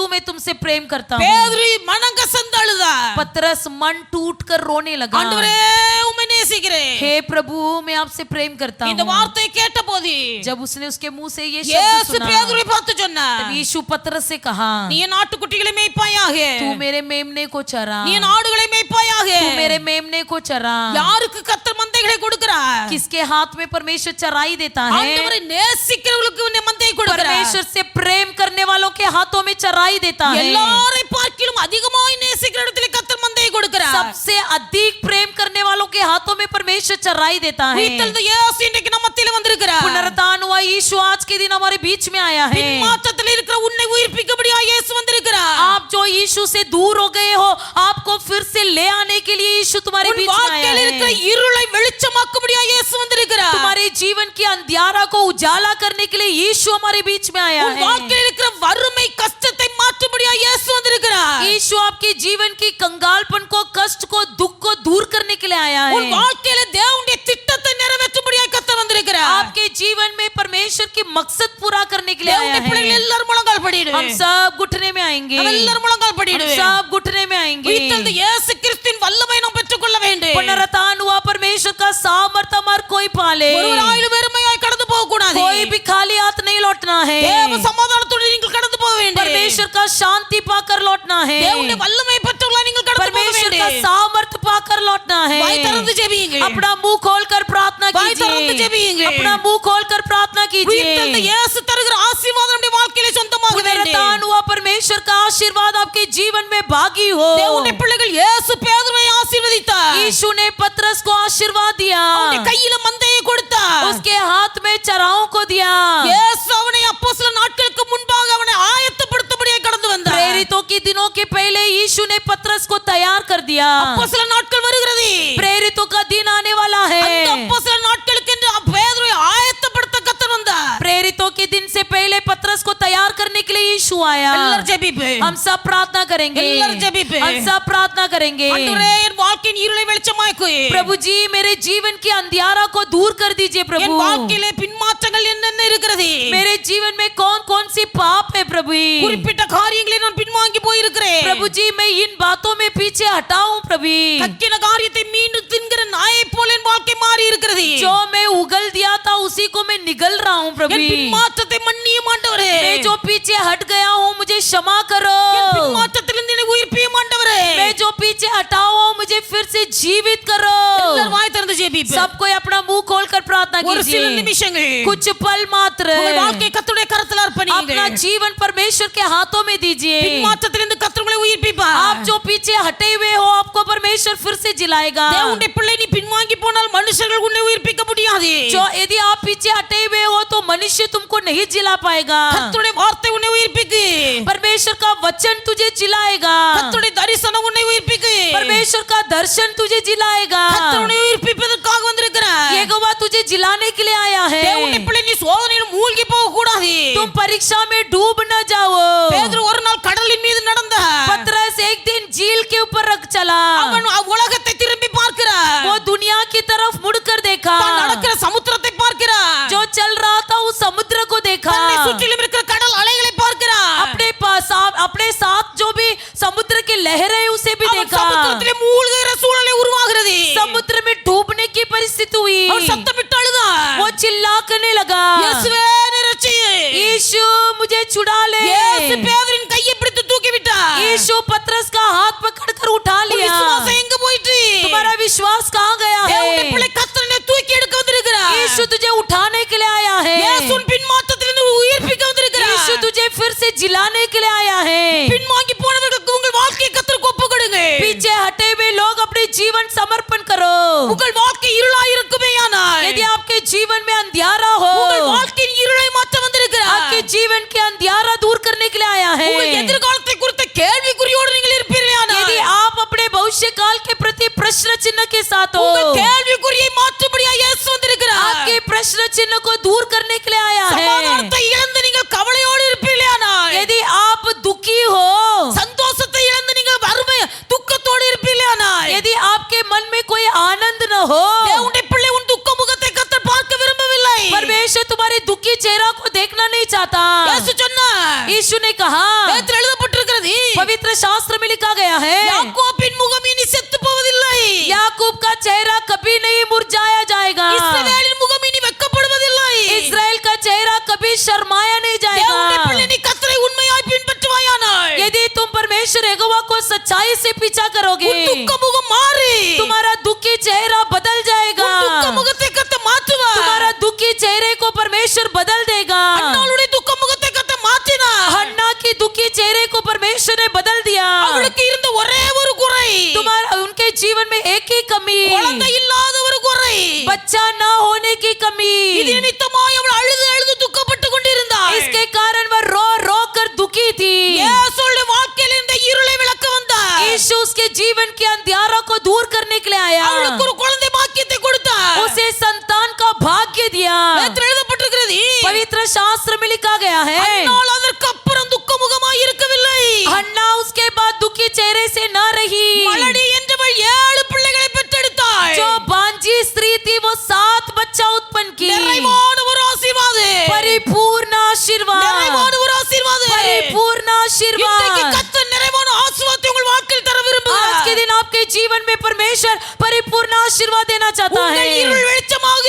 मैं तुमसे प्रेम करता हूँ। பேதுரு மனம் கசந்து அழுதார். पतरस मन टूट कर रोने लगा। ஆண்டவரே உம்மை நேசிக்கிறேன். हे प्रभु मैं आपसे प्रेम करता இந்த हूँ। வார்த்தையை கேட்டபோது जब उसने उसके मुंह से ये शब्द இயேசு सुना, பேதுருவை பார்த்து சொன்னார், तब यीशु पतरस से कहा, நீ என் ஆட்டுக்குட்டிகளை மேய்ப்பாயாக, तू मेरे मेमने को चरा, நீ என் ஆடுகளை மேய்ப்பாயாக. तू मेरे मेमने को चरा। யாருக்கு கர்த்தர் மந்தைகளை கொடுக்கிறார்? किसके हाथ में परमेश्वर चराई देता है? ஆண்டவரை நேசிக்கிறவர்களுக்கு மந்தையை கொடுக்கிறார். परमेश्वर से प्रेम करने वालों के हाथों में चराई देता है। எல்லாரை பார்க்கிலும் அதிகமாய் நேசிக்கிற இடத்திலே கர்த்தர் மந்தையை கொடுக்கிறார். सबसे अधिक प्रेम करने वालों के हाथों में परमेश्वर चराई देता है। உயிர்த்தெழுந்த இயேசு இன்றைக்கு நம்ம மத்தியில வந்திருக்கிறார். पुनरुत्थान हुआ यीशु आज के दिन हमारे बीच में आया है। பின்மாற்றத்தில் இருக்கிற உன்னை உயிர்ப்பிக்கும்படியாக இயேசு வந்திருக்கிறார். आप जो यीशु से दूर हो गए हो, आपको फिर से ले आने के लिए यीशु तुम्हारे உன் बीच में आया வாழ்க்கையில் இருக்கிற है। இருளை வெளிச்சமாக்கும்படியாக இயேசு வந்திருக்கிறார். तुम्हारे जीवन की अंधियारा को उजाला करने के लिए यीशु हमारे बीच में आया உன் है। வாழ்க்கையில் இருக்கிற வறுமை கஷ்டத்தை மாற்றும்படியாக இயேசு வந்திருக்கிறார். यीशु आपके जीवन की कंगालपन को, कष्ट को, दुख को दूर करने के लिए आया உன் है। வாழ்க்கையில தேவனுடைய திட்டத்தை நிறைவேற்றும்படியாக கர்த்தர் வந்திருக்கிறார். आपके जीवन में परमेश्वर की मकसद पूरा करने के लिए आया தேவனுடைய பிள்ளைகள் है। எல்லாரும் முழங்கால் படியிடுவோம். हम सब घुटने में आएंगे, நம்ம எல்லாரும் முழங்கால் हम படியிடுவோம். सब घुटने में आएंगे। உயிர்த்தெழுந்த இயேசு கிறிஸ்துவின் வல்லமை நாம் பெற்றுக்கொள்ள வேண்டும். पुनरुत्थान हुआ परमेश्वर का सामर्थ्य हमारे कोई पाले, ஒருவராயிலும் வெறுமையாய் கடந்து போக கூடாது. कोई भी खाली हाथ नहीं लौटना है। தேவ சமாதானத்தோடு நீங்கள் கடந்து போக வேண்டும். परमेश्वर का शांति पाकर लौटना है। தேவனுடைய வல்லமை பெற்றுள்ளா நீங்கள் கடந்து போக परमेश्वर का வேண்டும். सामर्थ्य पाकर लौटना है। வாய் திறந்து ஜெபியுங்கள். अपना मुंह खोलकर प्रार्थना வாய் திறந்து कीजिए, ஜெபியுங்கள். अपना मुंह खोलकर प्रार्थना உயிர்த்தெழுந்த कीजिए। இயேசு தருகிற ஆசீர்வாதம் நம்முடைய வாழ்க்கையிலே சொந்தமாக வேண்டும். पुनरुत्थान हुआ परमेश्वर का आशीर्वाद आपके जीवन में भागी हो। தேவனுடைய பிள்ளைகள் இயேசு பேதுருவை ஆசீர்வதித்தார். यीशु ने पतरस को आशीर्वाद दिया, அவனுடைய கையில மந்தையை கொடுத்தார். उसके हाथ में चराओं को दिया। இயேசு அவனை அப்போஸ்தல நாட்களுக்கு முன்பாக அவனை ஆயத்தப்படுத்தபடியே கடந்து வந்தார். प्रेरितों के दिनों के पहले यीशु ने पतरस को तैयार कर दिया। அப்போஸ்தல நாட்கள் வருகிறது. प्रेरितों का दिन आने वाला அந்த है। அப்போஸ்தல நாட்களுக்கு என்று பேதுருவை ஆயத்தப்படுத்த கர்த்தர் வந்தார். प्रेरितों के दिन से पहले पतरस को तैयार करने के लिए यीशु आया। எல்லாரும் ஜெபிப்போம். हम सब प्रार्थना करेंगे, எல்லாரும் ஜெபிப்போம். हम सब प्रार्थना करेंगे। ஆண்டவரே என் வாழ்க்கையின் இருளை வெளிச்சமாக்கு. प्रभु जी मेरे जीवन की अंधियारा को दूर कर दीजिए प्रभु। என் வாழ்க்கையிலே பின்மாற்றங்கள் என்னென்ன இருக்கிறது? मेरे जीवन में कौन कौन सी पाप है प्रभु। குறிப்பிட்ட காரியங்களை நான் பின்வாங்கி போயிருக்கிறேன். प्रभु जी मैं इन बातों में पीछे हटाऊं प्रभु। கக்கின காரியத்தை மீண்டும் தின்கிற நாயை போல என் வாழ்க்கை மாறி இருக்கிறது. जो मैं उगल दिया था उसी को मैं निगल रहा हूँ प्रभु। என் பின்மாற்றத்தை மன்னியும் ஆண்டவரே. मैं जो पीछे हट गया हूँ मुझे क्षमा करो। என் பின்மாற்றத்திலிருந்து என்னை உயிர்ப்பியும் ஆண்டவரே. मैं जो पीछे हटाओ मुझे फिर से जीवित करो। எல்லாரும் வாய் திறந்து ஜெபிப்போம். सब कोई अपना मुंह खोलकर प्रार्थना ஒரு சில कीजिए। நிமிஷங்கள் कुछ पल मात्र உங்கள் வாழ்க்கை கர்த்தருடைய கரத்தில் अपना அர்ப்பணியுங்கள். जीवन परमेश्वर के हाथों में दीजिए। பின்மாற்றத்திலிருந்து கர்த்தர் உங்களை உயிர்ப்பிப்பார். आप जो पीछे हटे हुए हो आपको परमेश्वर फिर से जिलाएगा। தேவனுடைய பிள்ளை நீ பின்வாங்கி போனால் மனுஷர்கள் உன்னை உயிர்ப்பிக்க முடியாது. जो यदि आप पीछे हटे हुए हो तो मनुष्य तुमको नहीं जिला पाएगा। கர்த்தருடைய வார்த்தை உன்னை உயிர்ப்பிக்கு. परमेश्वर का वचन तुझे जिलाएगा। கர்த்தருடைய தரிசனம் உன்னை உயிர்ப்பிக்கு. परमेश्वर का दर्शन तुझे जिलाएगा। கர்த்தர் உன்னை உயிர்ப்பிப்பதற்காக வந்திருக்கிறார். यहोवा तुझे जिलाने के लिए आया है। தேவனுடைய பிள்ளை நீ சோதனையில் மூழ்கி போக கூடாது. तुम परीक्षा में डूब न जाओ। பேதுரு ஒரு நாள் கடலின் மீது நடந்தார். पतरस एक दिन झील के ऊपर रख चला। அவன் உலகத்தை திரும்பி பார்க்கிறார். वो दुनिया की तरफ मुड़कर देखा। தான் நடக்கிற சமுத்திரத்தை பார்க்கிறார். जो चल रहा था उस समुद्र को देखा। தன்னை சுற்றிலும் இருக்கிற கடல் அலைகளை பார்க்கிறார். अपने साथ जो भी समुद्र की लहरें है उसे भी அவன் देखा। சமுத்திரத்திலே மூழ்குகிற சூழ்நிலை உருவாகிறது. समुद्र में डूबने की परिस्थिति हुई। அவன் சத்தமிட்டு அழுதார். वो चिल्लाने लगा, இயேசுவே என்னை ரட்சியே. यीशु मुझे छुड़ा ले। இயேசு பேதுருவின் கையை பிடித்து தூக்கி விட்டார். यीशु पतरस का हाथ पकड़कर उठा உன் लिया। விசுவாசம் எங்க போயிட்டு? तुम्हारा विश्वास कहाँ गया தேவனுடைய है? பிள்ளை கர்த்தர் என்னை தூக்கி எடுக்க வந்திருக்கிறார். यीशु तुझे उठाने के लिए आया है। இயேசு உன் பின்மாற்றத்திலிருந்து உயிர்ப்பிக்க வந்திருக்கிறார். यीशु तुझे फिर से जिलाने के लिए आया है। பின்வாங்கி போனவர்களுக்கு உங்கள் வாழ்க்கையை கர்த்தருக்கு ஒப்புக்கொடுங்க. पीछे हटे हुए लोग अपने जीवन समर्पण करो। உங்கள் வாழ்க்கை இருளாய் இருக்குமேயானால் यदि आपके जीवन में अंधियारा हो, உங்கள் வாழ்க்கையின் இருளை மாற்ற வந்திருக்கிறார். आपके जीवन के अंधियारा दूर करने के लिए आया है। உங்கள் எதிர்காலத்தை குறித்த கேள்விக்குறியோடு நீங்கள் இருப்பீர்களானால் यदि आप अपने भविष्य काल के प्रति प्रश्न चिन्ह के साथ हो, உங்கள் கேள்விக்குறியை மாற்றும்படியாக இயேசு வந்திருக்கிறார். आपके प्रश्न चिन्ह को दूर करने के लिए आया है। சமாதானத்தை இழந்து நீங்கள் கவலையோடு இருப்பீர்களானால் यदि आप दुखी हो, சந்தோஷத்தை இழந்து நீங்கள் வறுமை துக்கத்தோடு இருப்பீர்களானால் यदि आपके मन में कोई आनंद न हो, தேவனுடைய பிள்ளை உன் துக்க முகத்தை கர்த்தர் பார்க்க விரும்பவில்லை. परमेश्वर तुम्हारे दुखी चेहरा को देखना नहीं चाहता। இயேசு சொன்னார், यीशु ने कहा, வேதத்தில் எழுதப்பட்டிருக்கிறது, पवित्र शास्त्र में लिखा गया है யாக்கோபின் முகம் இனி செத்து போவதில்லை. याकूब का चेहरा कभी नहीं मुरझाया जाएगा இஸ்ரவேலின் முகம் இனி வெட்கப்படுவதில்லை. इस्राएल का चेहरा कभी शर्माया नहीं தேவனுடைய जाएगा பிள்ளை, நீ கர்த்தரை உண்மையாய் பின்பற்றுவாயானால் यदि तुम परमेश्वर यहोवा को सच्चाई से पीछा करोगे உன் துக்க முகம் மாறி तुम्हारा दुखी चेहरा बदल जाएगा உன் துக்க முகத்தை கர்த்தர் மாற்றுவார். तुम्हारा दुखी चेहरे को परमेश्वर बदल देगा அன்னாளுடைய துக்க முகத்தை கர்த்தர் மாற்றினார். हन्ना की दुखी चेहरे को परमेश्वर ने बदल दिया அவளுக்கு இருந்த ஒரே ஒரு குறை, तुम्हारा उनके जीवन में एक ही कमी குழந்தை இல்லாத ஒரு குறை. बच्चा ना होने की कमी இது நிமித்தமாய் அவள் அழுது அழுது துக்கப்பட்டு கொண்டிருந்தாள். इसके कारण वह रो रो कर दुखी थी இயேசுவுடைய வாழ்க்கையில் இந்த இருளை விளக்க வந்தார். यीशु उसके जीवन के अंधियारों को दूर करने के लिए आया அவளுக்கு ஒரு குழந்தை பாக்கியத்தை கொடுத்தார். उसे संतान का भाग्य दिया வேதத்தில் எழுதப்பட்டிருக்கிறது, पवित्र शास्त्र में लिखा गया है அன்னாள் அதற்கு அப்புறம் துக்க முகமாய் இருக்கவில்லை. हन्ना उसके बाद दुखी चेहरे से न रही மலடி என்றவள் 7 பிள்ளைகளை பெற்றெடுத்தாள். जो बांझी स्त्री थी वो 7 बच्चा उत्पन्न की நிறைவான ஒரு ஆசீர்வாதம், परिपूर्ण आशीर्वाद நிறைவான ஒரு ஆசீர்வாதம். परिपूर्ण आशीर्वाद இன்றைக்கு கர்த்தர் நிறைவான ஆசீர்வாதத்தை உங்கள் வாழ்க்கையில் தர आज के விரும்புகிறார். दिन आपके जीवन में परमेश्वर परिपूर्ण आशीर्वाद देना चाहता உங்கள் है இருள் வெளிச்சமாக,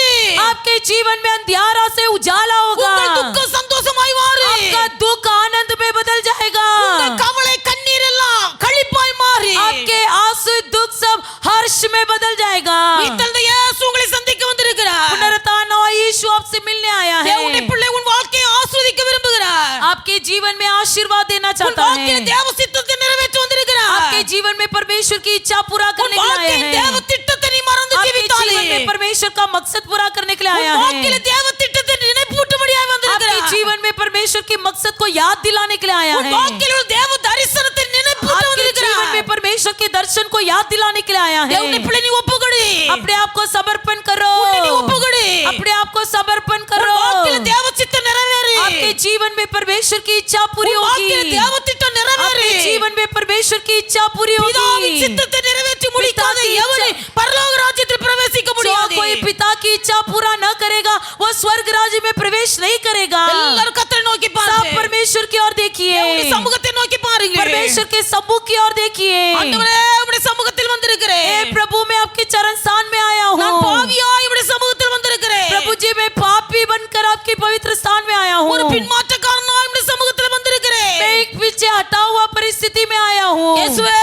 आपके जीवन में अंधियारा से उजाला होगा உங்கள் துக்கம் சந்தோஷமாய் மாறி, आपका दुख आनंद में बदल जाएगा உங்கள் கவலை கண்ணீர் எல்லாம் களிப்பாய் மாறி, आपके आंसू दुख सब हर्ष में बदल जाएगा உயிர்த்தெழுந்த இயேசு உங்களை சந்திக்க வந்திருக்கிறார். पुनरुत्थान हुआ यीशु आपसे मिलने आया தேவனுடைய है பிள்ளை உன் வாழ்க்கையை ஆசீர்வதிக்க விரும்புகிறார். आपके जीवन में आशीर्वाद देना உன் चाहता வாழ்க்கையில் है தேவ சித்தத்தை நிறைவேற்ற வந்திருக்கிறார். आपके जीवन में परमेश्वर की इच्छा पूरा உன் करने के लिए आया வாழ்க்கையில் है தேவ திட்டத்தை நீ மறந்து आपके ஜீவித்தாலே, जीवन में परमेश्वर का मकसद पूरा करने के लिए உன் आया வாழ்க்கையில் है தேவ திட்டத்தை நினைப்பூட்டும்படியாய் आपके வந்திருக்கிறார். जीवन में परमेश्वर की मकसद को याद दिलाने के लिए आया உன் है வாழ்க்கையில் ஒரு தேவ தரிசனத்தை நினைப்பூட்ட आपके வந்திருக்கிறார். जीवन में परमेश्वर के दर्शन को याद दिलाने के लिए आया தேவனுடைய है பிள்ளை நீ ஒப்புக்கொடு. अपने आप को समर्पण करो உன்னை நீ ஒப்புக்கொடு. अपने आप को समर्पण உன் करो வாழ்க்கையில் தேவ சித்தம் நிறைவேறு. आपके जीवन में परमेश्वर की इच्छा पूरी உன் होगी வாழ்க்கையில் தேவ திட்டம் நிறைவேறு. आपके जीवन में परमेश्वर की इच्छा पूरी பிதாவின் होगी சித்தத்தை நிறைவேற்றி முடிக்காத பிதாவின் எவனே பரலோக ராஜ்யத்தில் பிரவேசிக்க जो முடியாது. कोई पिता की इच्छा पूरा न करेगा वो स्वर्ग राज्य में प्रवेश नहीं करेगा எல்லாரும் கர்த்தரை நோக்கி सब பாருங்க. परमेश्वर की ओर देखिए தேவனுடைய சமூகத்தை நோக்கி பாருங்க. परमेश्वर के सम्मुख की ओर देखिए ஆண்டவரே, உம்முடைய சமூகத்தில் வந்திருக்கிறேன். हे प्रभु मैं आपके चरण स्थान में आया நான் हूँ பாவியாய் உம்முடைய சமூகத்தில் வந்திருக்கிறேன். प्रभु जी मैं पापी बनकर आपके पवित्र स्थान में आया हूँ ஒரு பின்மாற்றக்காரனாய் உம்முடைய சமூகத்தில் வந்திருக்கிறேன். मैं एक पीछे हटा हुआ परिस्थिति में आया हूँ இயேசுவே,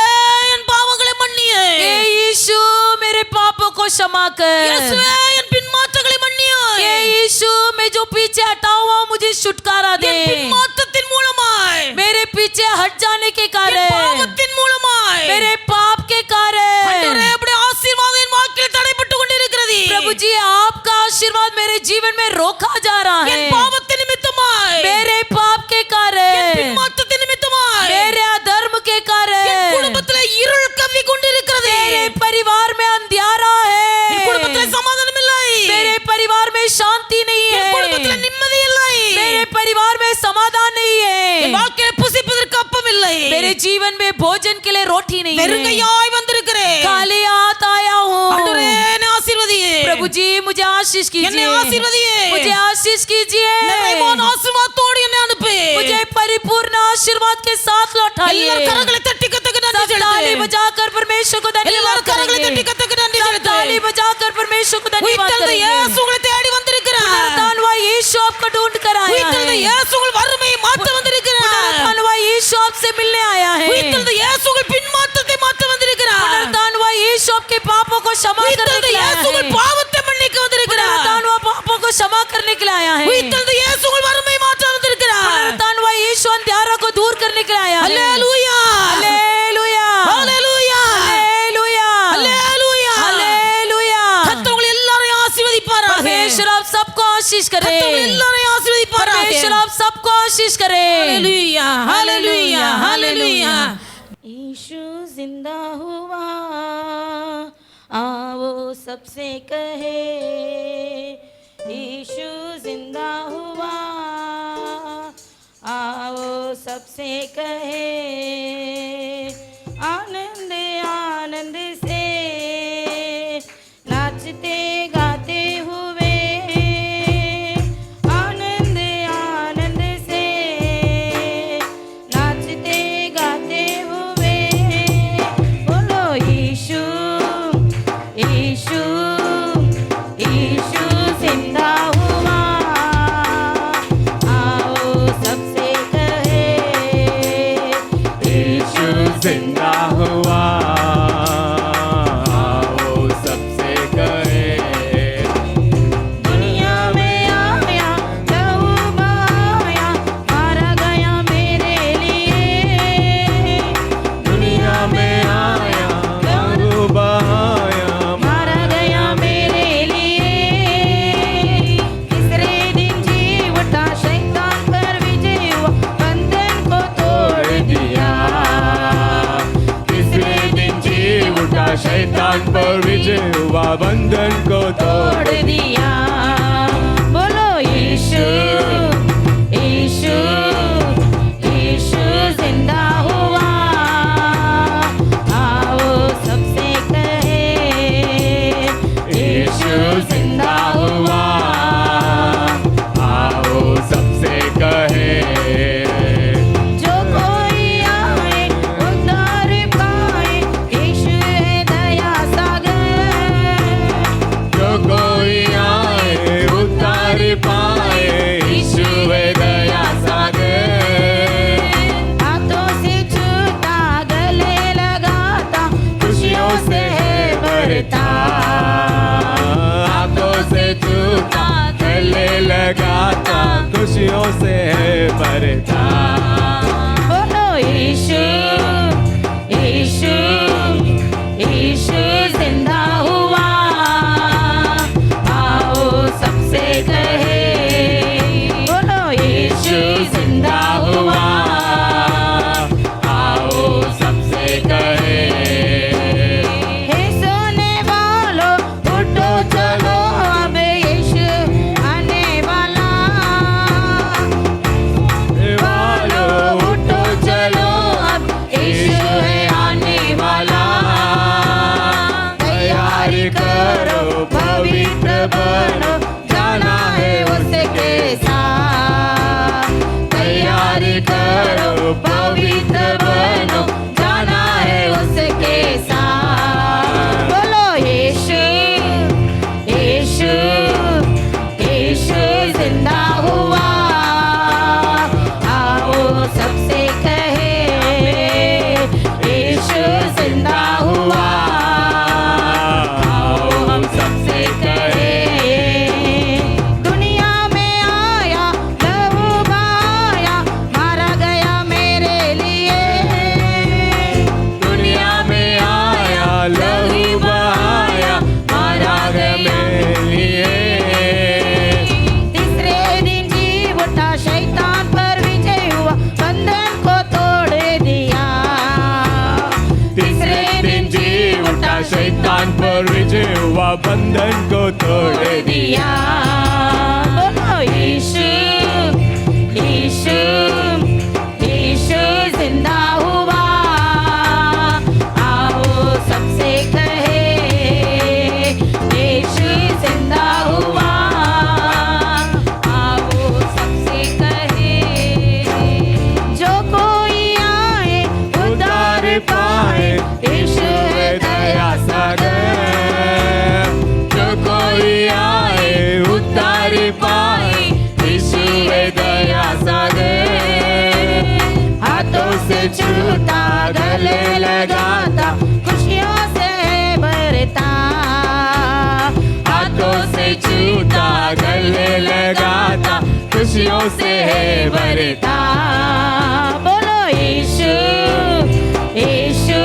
என் பாவங்களை மன்னியே. हे यीशु मेरे पापों को क्षमा कर இயேசுவே, என் பின்மாற்றங்களை மன்னியே. हे यीशु मैं जो पीछे हटा हुआ हूँ, मुझे छुटकारा दे என் பின்மாற்றத்தின் மூலமாய், मेरे पीछे हट जाने के என் कारण பாவத்தின் மூலமாய், मेरे पाप के कारण ஆண்டவரே, உம்முடைய ஆசீர்வாதம் என் வாழ்க்கையில் தடைபட்டு கொண்டிருக்கிறது. प्रभु जी आपका आशीर्वाद मेरे जीवन में रोका जा रहा என் है பாவத்தின் நிமித்தமாய், मेरे पाप के என் कारण பின்மாற்றத்தின் நிமித்தமாய், मेरे अधर्म के என் कारण குடும்பத்திலே இருள் கவ்வி கொண்டிருக்கிறது. मेरे परिवार में अंधियारा என் है குடும்பத்திலே சமாதானம் இல்லை. मेरे परिवार में शांति नहीं என் குடும்பத்திலே है நிம்மதி இல்லை. मेरे परिवार में समाधान नहीं என் है வாழ்க்கையில புசிப்பதற்கு அப்பம் இல்லை. मेरे जीवन में भोजन के लिए रोटी नहीं है வெறுங்கையாய் வந்திருக்கிறேன். खाली हाथ आया ஆண்டவரே, हूँ என்னை ஆசீர்வதியே. प्रभु जी मुझे आशीष என்னை कीजिए ஆசீர்வதியே. मुझे आशीष कीजिए நிறைவான ஆசீர்வாதத்தோடு என்னை அனுப்பு. मुझे परिपूर्ण आशीर्वाद के साथ लौटाइए எல்லாரும் கரங்களை தட்டி கத்தக்கு நன்றி सब ताली செலுத்து. बजाकर परमेश्वर को धन्यवाद எல்லாரும் கரங்களை தட்டி करेंगे கத்தக்கு நன்றி सब செலுத்து. ताली बजाकर परमेश्वर को धन्यवाद உயிர்த்தெழுந்த करेंगे இயேசு உங்களை தேடி வந்திருக்கிறார். पुनरुत्थान हुआ यीशु आपको ढूंढ कर आया உயிர்த்தெழுந்த है இயேசு உங்கள் வறுமையை மாற்ற வந்திருக்கிறார். पुनरुत्थान हुआ यीशु आपसे मिलने आया है உயிர்த்தெழுந்த இயேசு உங்கள் பின்மாற்றத்தை மாற்ற வந்திருக்கிறார். पुनरुत्थान हुआ यीशु आपके पापों को क्षमा करने உயிர்த்தெழுந்த के लिए आया இயேசு உங்கள் है பாவத்தை மன்னிக்க வந்திருக்கிறார். पुनरुत्थान हुआ पापों को क्षमा करने के लिए आया है உயிர்த்தெழுந்த இயேசு உங்கள் வறுமையை மாற்ற வந்திருக்கிறார். पुनरुत्थान हुआ यीशु अंधियारों को दूर करने के लिए आया है அல்லேலூயா, हालेलुया அல்லேலூயா, हालेलुया அல்லேலூயா. हालेलुया கர்த்தர் உங்களை எல்லாரையும் ஆசீர்வதிப்பாராக. परमेश्वर आप सबको आशीष கர்த்தர் உங்களை करे எல்லாரையும் ஆசீர்வதிப்பாராக. परमेश्वर आप सबको आशीष करे हालेलुया, हालेलुया, हालेलुया. यीशु जिंदा हुआ, आओ सबसे कहे यीशु जिंदा हुआ, आओ सबसे कहे आनंद आनंद से नाचते गाते हुए, आनंद आनंद से नाचते गाते हुए शैतान पर विजय हुआ, बंधन को तोड़ तोड़ दिया। बोलो यीशु यीशु यीशु जिंदा हुआ। आओ सबसे कहे यीशु जिंदा हुआ। आओ सबसे कहे, जो कोई आए उद्धार पाए, यीशु है दया सागर। जो कोई आए उद्धार पाए, यीशु है दया सागर। हाथों से छूता गले लगाता, खुशियों से है भरता। हाथों से छूता गले लगाता, खुशियों से है भरता। बोलो यीशु यीशु यीशु जिंदा हुआ। आओ सबसे कहे बोलो यीशु जिंदा हुआ। आओ सबसे कहे, हे सोने वालों उठो चलो, अब यीशु आने वाला। वालो उठो चलो, अब यीशु है आने वाला। तैयारी करो, पवित्र बनो, जाना है उसके साथ। तैयारी करो पवित्र बनो, जाना है उसके साथ। बोलो यीशु यीशु यीशु जिंदा हुआ। आओ सबसे कहे यीशु जिंदा हुआ। आओ हम सबसे कहे दुनिया में आया, लहू बहाया, मारा गया मेरे लिए। दुनिया में आया, लहू बहाया, मारा गया मेरे लिए। तीसरे दिन जी उठा, शैतान पर विजय हुआ, बंधन को तोड़ दिया। तीसरे दिन जी उठा, शैतान पर विजय हुआ, बंधन को तोड़ दिया। बोलो यीशु यीशु यीशु जिंदा हुआ। आओ सबसे कहे यीशु जिंदा हुआ। आओ सबसे कहे जो कोई आए उद्धार पाए, यीशु है दया सागर। जो कोई आए उद्धार पाए, यीशु है दया सागर। हाथों से छूता गले लगाता, खुशियों से भरता। हाथों से छूता गले लगाता, खुशियों से है भरता। बोलो यीशु यीशु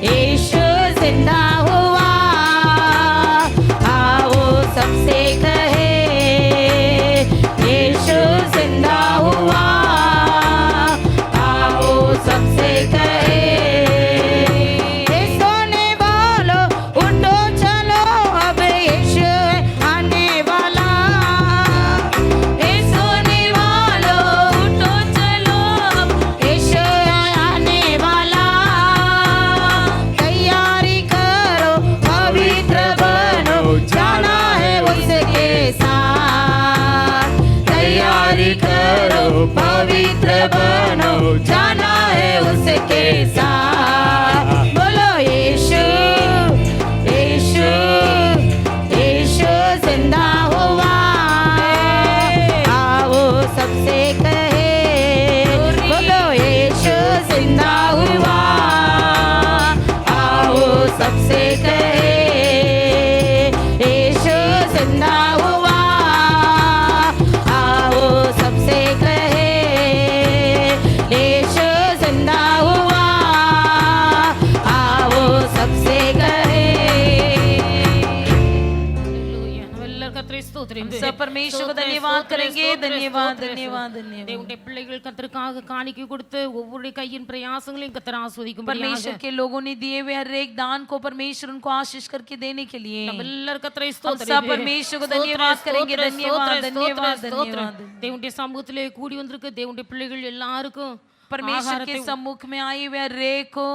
यीशु जिंदा हुआ। आओ सबसे कहे यीशु जिंदा हुआ। आओ सबसे कहे हे सोने वालों उठो चलो, अब यीशु आने वाला। हे सोने वालों उठो चलो, अब यीशु आने वाला। तैयारी करो पवित्र बनो, जाना है उसके साथ। तैयारी करो पवित्र बनो, जाना है उसके साथ। बोलो यीशु यीशु यीशु जिंदा हुआ। आओ सबसे कहे बोलो यीशु जिंदा हुआ। आओ सबसे कहे यीशु जिंदा हुआ। आओ सबसे कहे यीशु जिंदा हुआ। ஸ்தோத்திரம் सब परमेश्वर को धन्यवाद करेंगे धन्यवाद धन्यवाद धन्यवाद தேவனுடைய பிள்ளைகள் கர்த்தருக்காக காணிக்கை கொடுத்து ஒவ்வொரு கையின் பிரயாசங்களையும் கர்த்தர் ஆசீர்வதிக்கும்படியாக परमेश्वर के लोगों ने दिए हुए हर एक दान को परमेश्वर उनको आशीष करके देने के लिए நம்ம எல்லாரும் கர்த்தரை हम ஸ்தோத்திரம் सब परमेश्वर को धन्यवाद करेंगे धन्यवाद धन्यवाद धन्यवाद தேவனுடைய சமூகத்திலே கூடி வந்திருக்க தேவனுடைய பிள்ளைகள் எல்லாருக்கும் परमेश्वर के सम्मुख में आई हुए हर एक को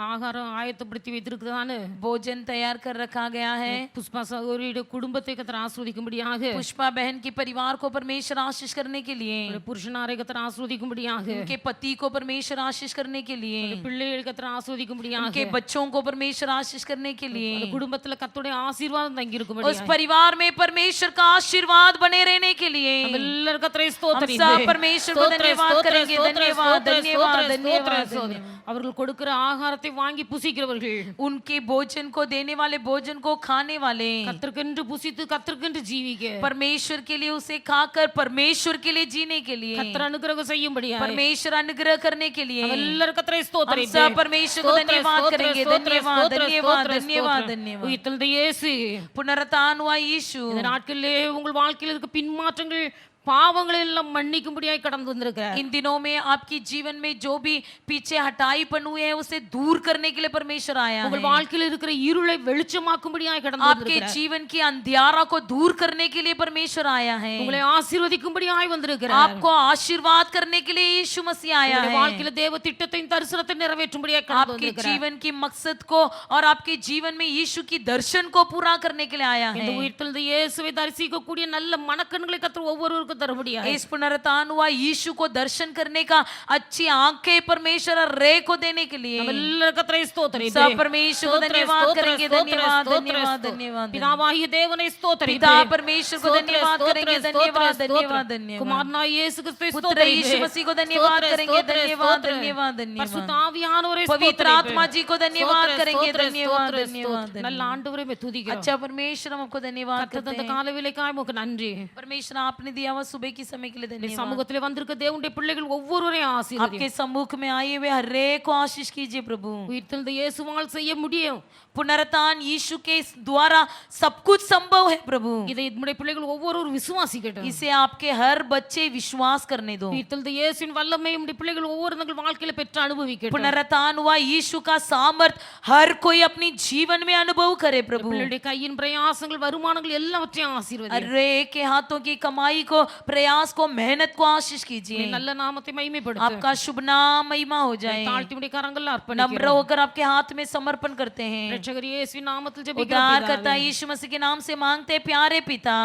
ஆகாரம் ஆயத்தப்படுத்தி வைத்திருக்கிறான்னு भोजन तैयार कर रखा गया है புஷ்பா சகோதரியுடைய குடும்பத்தை கர்த்தர் ஆசீர்வதிக்கும்படியாக पुष्पा बहन के परिवार को परमेश्वर आशीष करने के लिए புருஷனாரை கர்த்தர் ஆசீர்வதிக்கும்படியாக उनके पति को परमेश्वर आशीष करने के लिए பிள்ளைகள் கர்த்தர் ஆசீர்வதிக்கும்படியாக उनके बच्चों को परमेश्वर आशीष करने के लिए அந்த குடும்பத்துல கர்த்தருடைய ஆசீர்வாதம் தங்கி उस இருக்கும்படியாக परिवार में परमेश्वर का आशीर्वाद बने रहने के लिए எல்லாரும் கர்த்தரை हम ஸ்தோத்திரம் सब परमेश्वर को धन्यवाद करेंगे धन्यवाद धन्यवाद धन्यवाद அவர்கள் கொடுக்கிற ஆகாரத்தை வாங்கி புசிக்கிறவர்கள் उनके भोजन को देने वाले भोजन को खाने वाले கர்த்தருக்கென்று புசித்து கர்த்தருக்கென்று ஜீவிக்க परमेश्वर के लिए उसे खाकर परमेश्वर के लिए जीने के लिए கர்த்தர் அனுக்கிரகம் செய்யும்படியாக परमेश्वर अनुग्रह करने के लिए எல்லாரும் கர்த்தரை हम ஸ்தோத்திரம் सब परमेश्वर को धन्यवाद करेंगे धन्यवाद धन्यवाद धन्यवाद धन्यवाद உயிர்த்தெழுந்த இயேசு पुनरुत्थान हुआ यीशु இந்த நாட்களிலே உங்கள் வாழ்க்கையில் இருக்க பின்மாற்றங்கள் பாவங்களை எல்லாம் மன்னிக்கும்படியாய் கடந்து வந்திருக்கிறார் इन दिनों में आपकी जीवन में जो भी पीछे हटाईपन हुए हैं उसे दूर करने के लिए परमेश्वर आया உங்கள் है வாழ்க்கையில் இருக்கிற இருளை வெளிச்சமாக்கும்படியாய் கடந்து आपके வந்திருக்கிறார் जीवन की अंधियारा को दूर करने के लिए परमेश्वर आया है உங்களை ஆசீர்வதிக்கும்படியாய் வந்திருக்கிறார் आपको आशीर्वाद करने के लिए यीशु मसीह आया உங்களுடைய है வாழ்க்கையில தேவ திட்டத்தையும் தரிசனத்தை நிறைவேற்றும்படியாய் கடந்து आपके வந்திருக்கிறார் जीवन की मकसद को और आपके जीवन में यीशु की दर्शन को पूरा करने के लिए आया இந்த है உயிர்த்தெழுந்த இயேசுவை தரிசிக்கக்கூடிய நல்ல மனக்கண்களை கர்த்தர் ஒவ்வொருவருக்கும் தரும்படியாய் इस पुनरुत्थान हुआ यीशु को दर्शन करने का अच्छी आंखें परमेश्वर और रे को देने के लिए எல்லாரும் கர்த்தரை ஸ்தோத்திரம் सब परमेश्वर को धन्यवाद करेंगे धन्यवाद धन्यवाद धन्यवाद பிதாவாகிய தேவனை ஸ்தோத்திரம் पिता परमेश्वर को धन्यवाद करेंगे धन्यवाद धन्यवाद धन्यवाद குமாரனாகிய இயேசு கிறிஸ்துவை पुत्र यीशु मसीह को धन्यवाद करेंगे धन्यवाद धन्यवाद धन्यवाद பரிசுத்த ஆவியானவரை पवित्र आत्मा जी को धन्यवाद करेंगे धन्यवाद धन्यवाद நல்ல ஆண்டவரே மே துதிக்கிறோம் अच्छा परमेश्वर हमको धन्यवाद கர்த்தர் करते தந்த हैं காலவேளைக்காய் உமக்கு நன்றி परमेश्वर आपने दिया हुआ सुबह की समय के लिए இந்த धन्यवाद சமூகத்திலே வந்திருக்க தேவனுடைய பிள்ளைகள் ஒவ்வொருவரையும் ஆசீர்வதி आपके सम्मुख में आए हुए हर एक को आशीष कीजिए प्रभु உயிர்த்தெழுந்த இயேசுவால் செய்ய முடியும் पुनरुत्थान यीशु के द्वारा सब कुछ संभव है प्रभु இதை நம்முடைய பிள்ளைகள் ஒவ்வொருவரும் விசுவாசிக்கட்டும் इसे आपके हर बच्चे विश्वास करने दो உயிர்த்தெழுந்த இயேசுவின் வல்லமை நம்முடைய பிள்ளைகள் ஒவ்வொரு தங்கள் வாழ்க்கையில பெற்று அனுபவிக்கட்டும் पुनरुत्थान हुआ यीशु का सामर्थ हर कोई अपनी जीवन में अनुभव करे प्रभु பிள்ளைகளுடைய கையின் பிரயாசங்கள் வருமானங்கள் எல்லாவற்றையும் ஆசீர்வதி हर एक के हाथों की कमाई को प्रयास को मेहनत को आशीष कीजिए நல்ல நாமத்தை மகிமைப்படுத்து आपका शुभ नाम महिमा हो जाए தாழ்த்தி உடைய கரங்கள்ல नम्र அர்ப்பணிக்கிறோம் होकर आपके हाथ में समर्पण करते हैं ரட்சகர் இயேசுவின் நாமத்தில் उद्धार ஜெபிக்கிறோம் करता यीशु मसीह के नाम से मांगते हैं, प्यारे पिता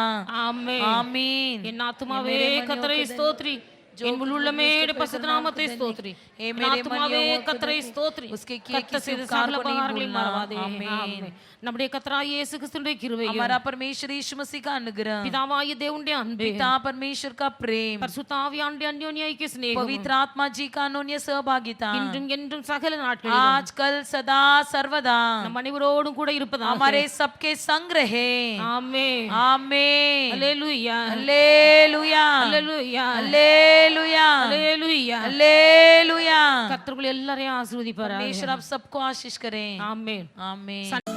ஆமென் आमीन என் ஆத்துமாவே கர்த்தரை ஸ்தோத்ரி என் உள்ளமே பரிசுத்த நாமத்தை ஸ்தோத்ரி என் ஆத்துமாவே கர்த்தரை ஸ்தோத்ரி उसके किए கர்த்தர் किसी செய்த उपकार சகல को नहीं உபகாரங்களையும் भूलना மறவாதே आमीन ஆமென் நம்முடைய கர்த்தராகிய இயேசு கிறிஸ்துவின் கிருபையும் हमारा परमेश्वर यीशु मसीह का अनुग्रह பிதாவாகிய தேவனுடைய அன்பு पिता परमेश्वर का प्रेम பரிசுத்த ஆவியானவருடைய அந்யோன்ய ஐக்கிய சிநேகம் पवित्र आत्मा जी का अनोन्य सहभागिता இன்றும் என்றும் சகல நாட்களிலும் आज कल सदा सर्वदा நம் அனைவரோடும் கூட இருப்பதாக हमारे सबके संग रहे ஆமென் आमीन அல்லேலூயா हालेलुया அல்லேலூயா हालेलुया அல்லேலூயா हालेलुया கர்த்தர்கள் எல்லாரையும் ஆசீர்வதிப்பாராக परमेश्वर आप सबको आशीष करें ஆமென் आमीन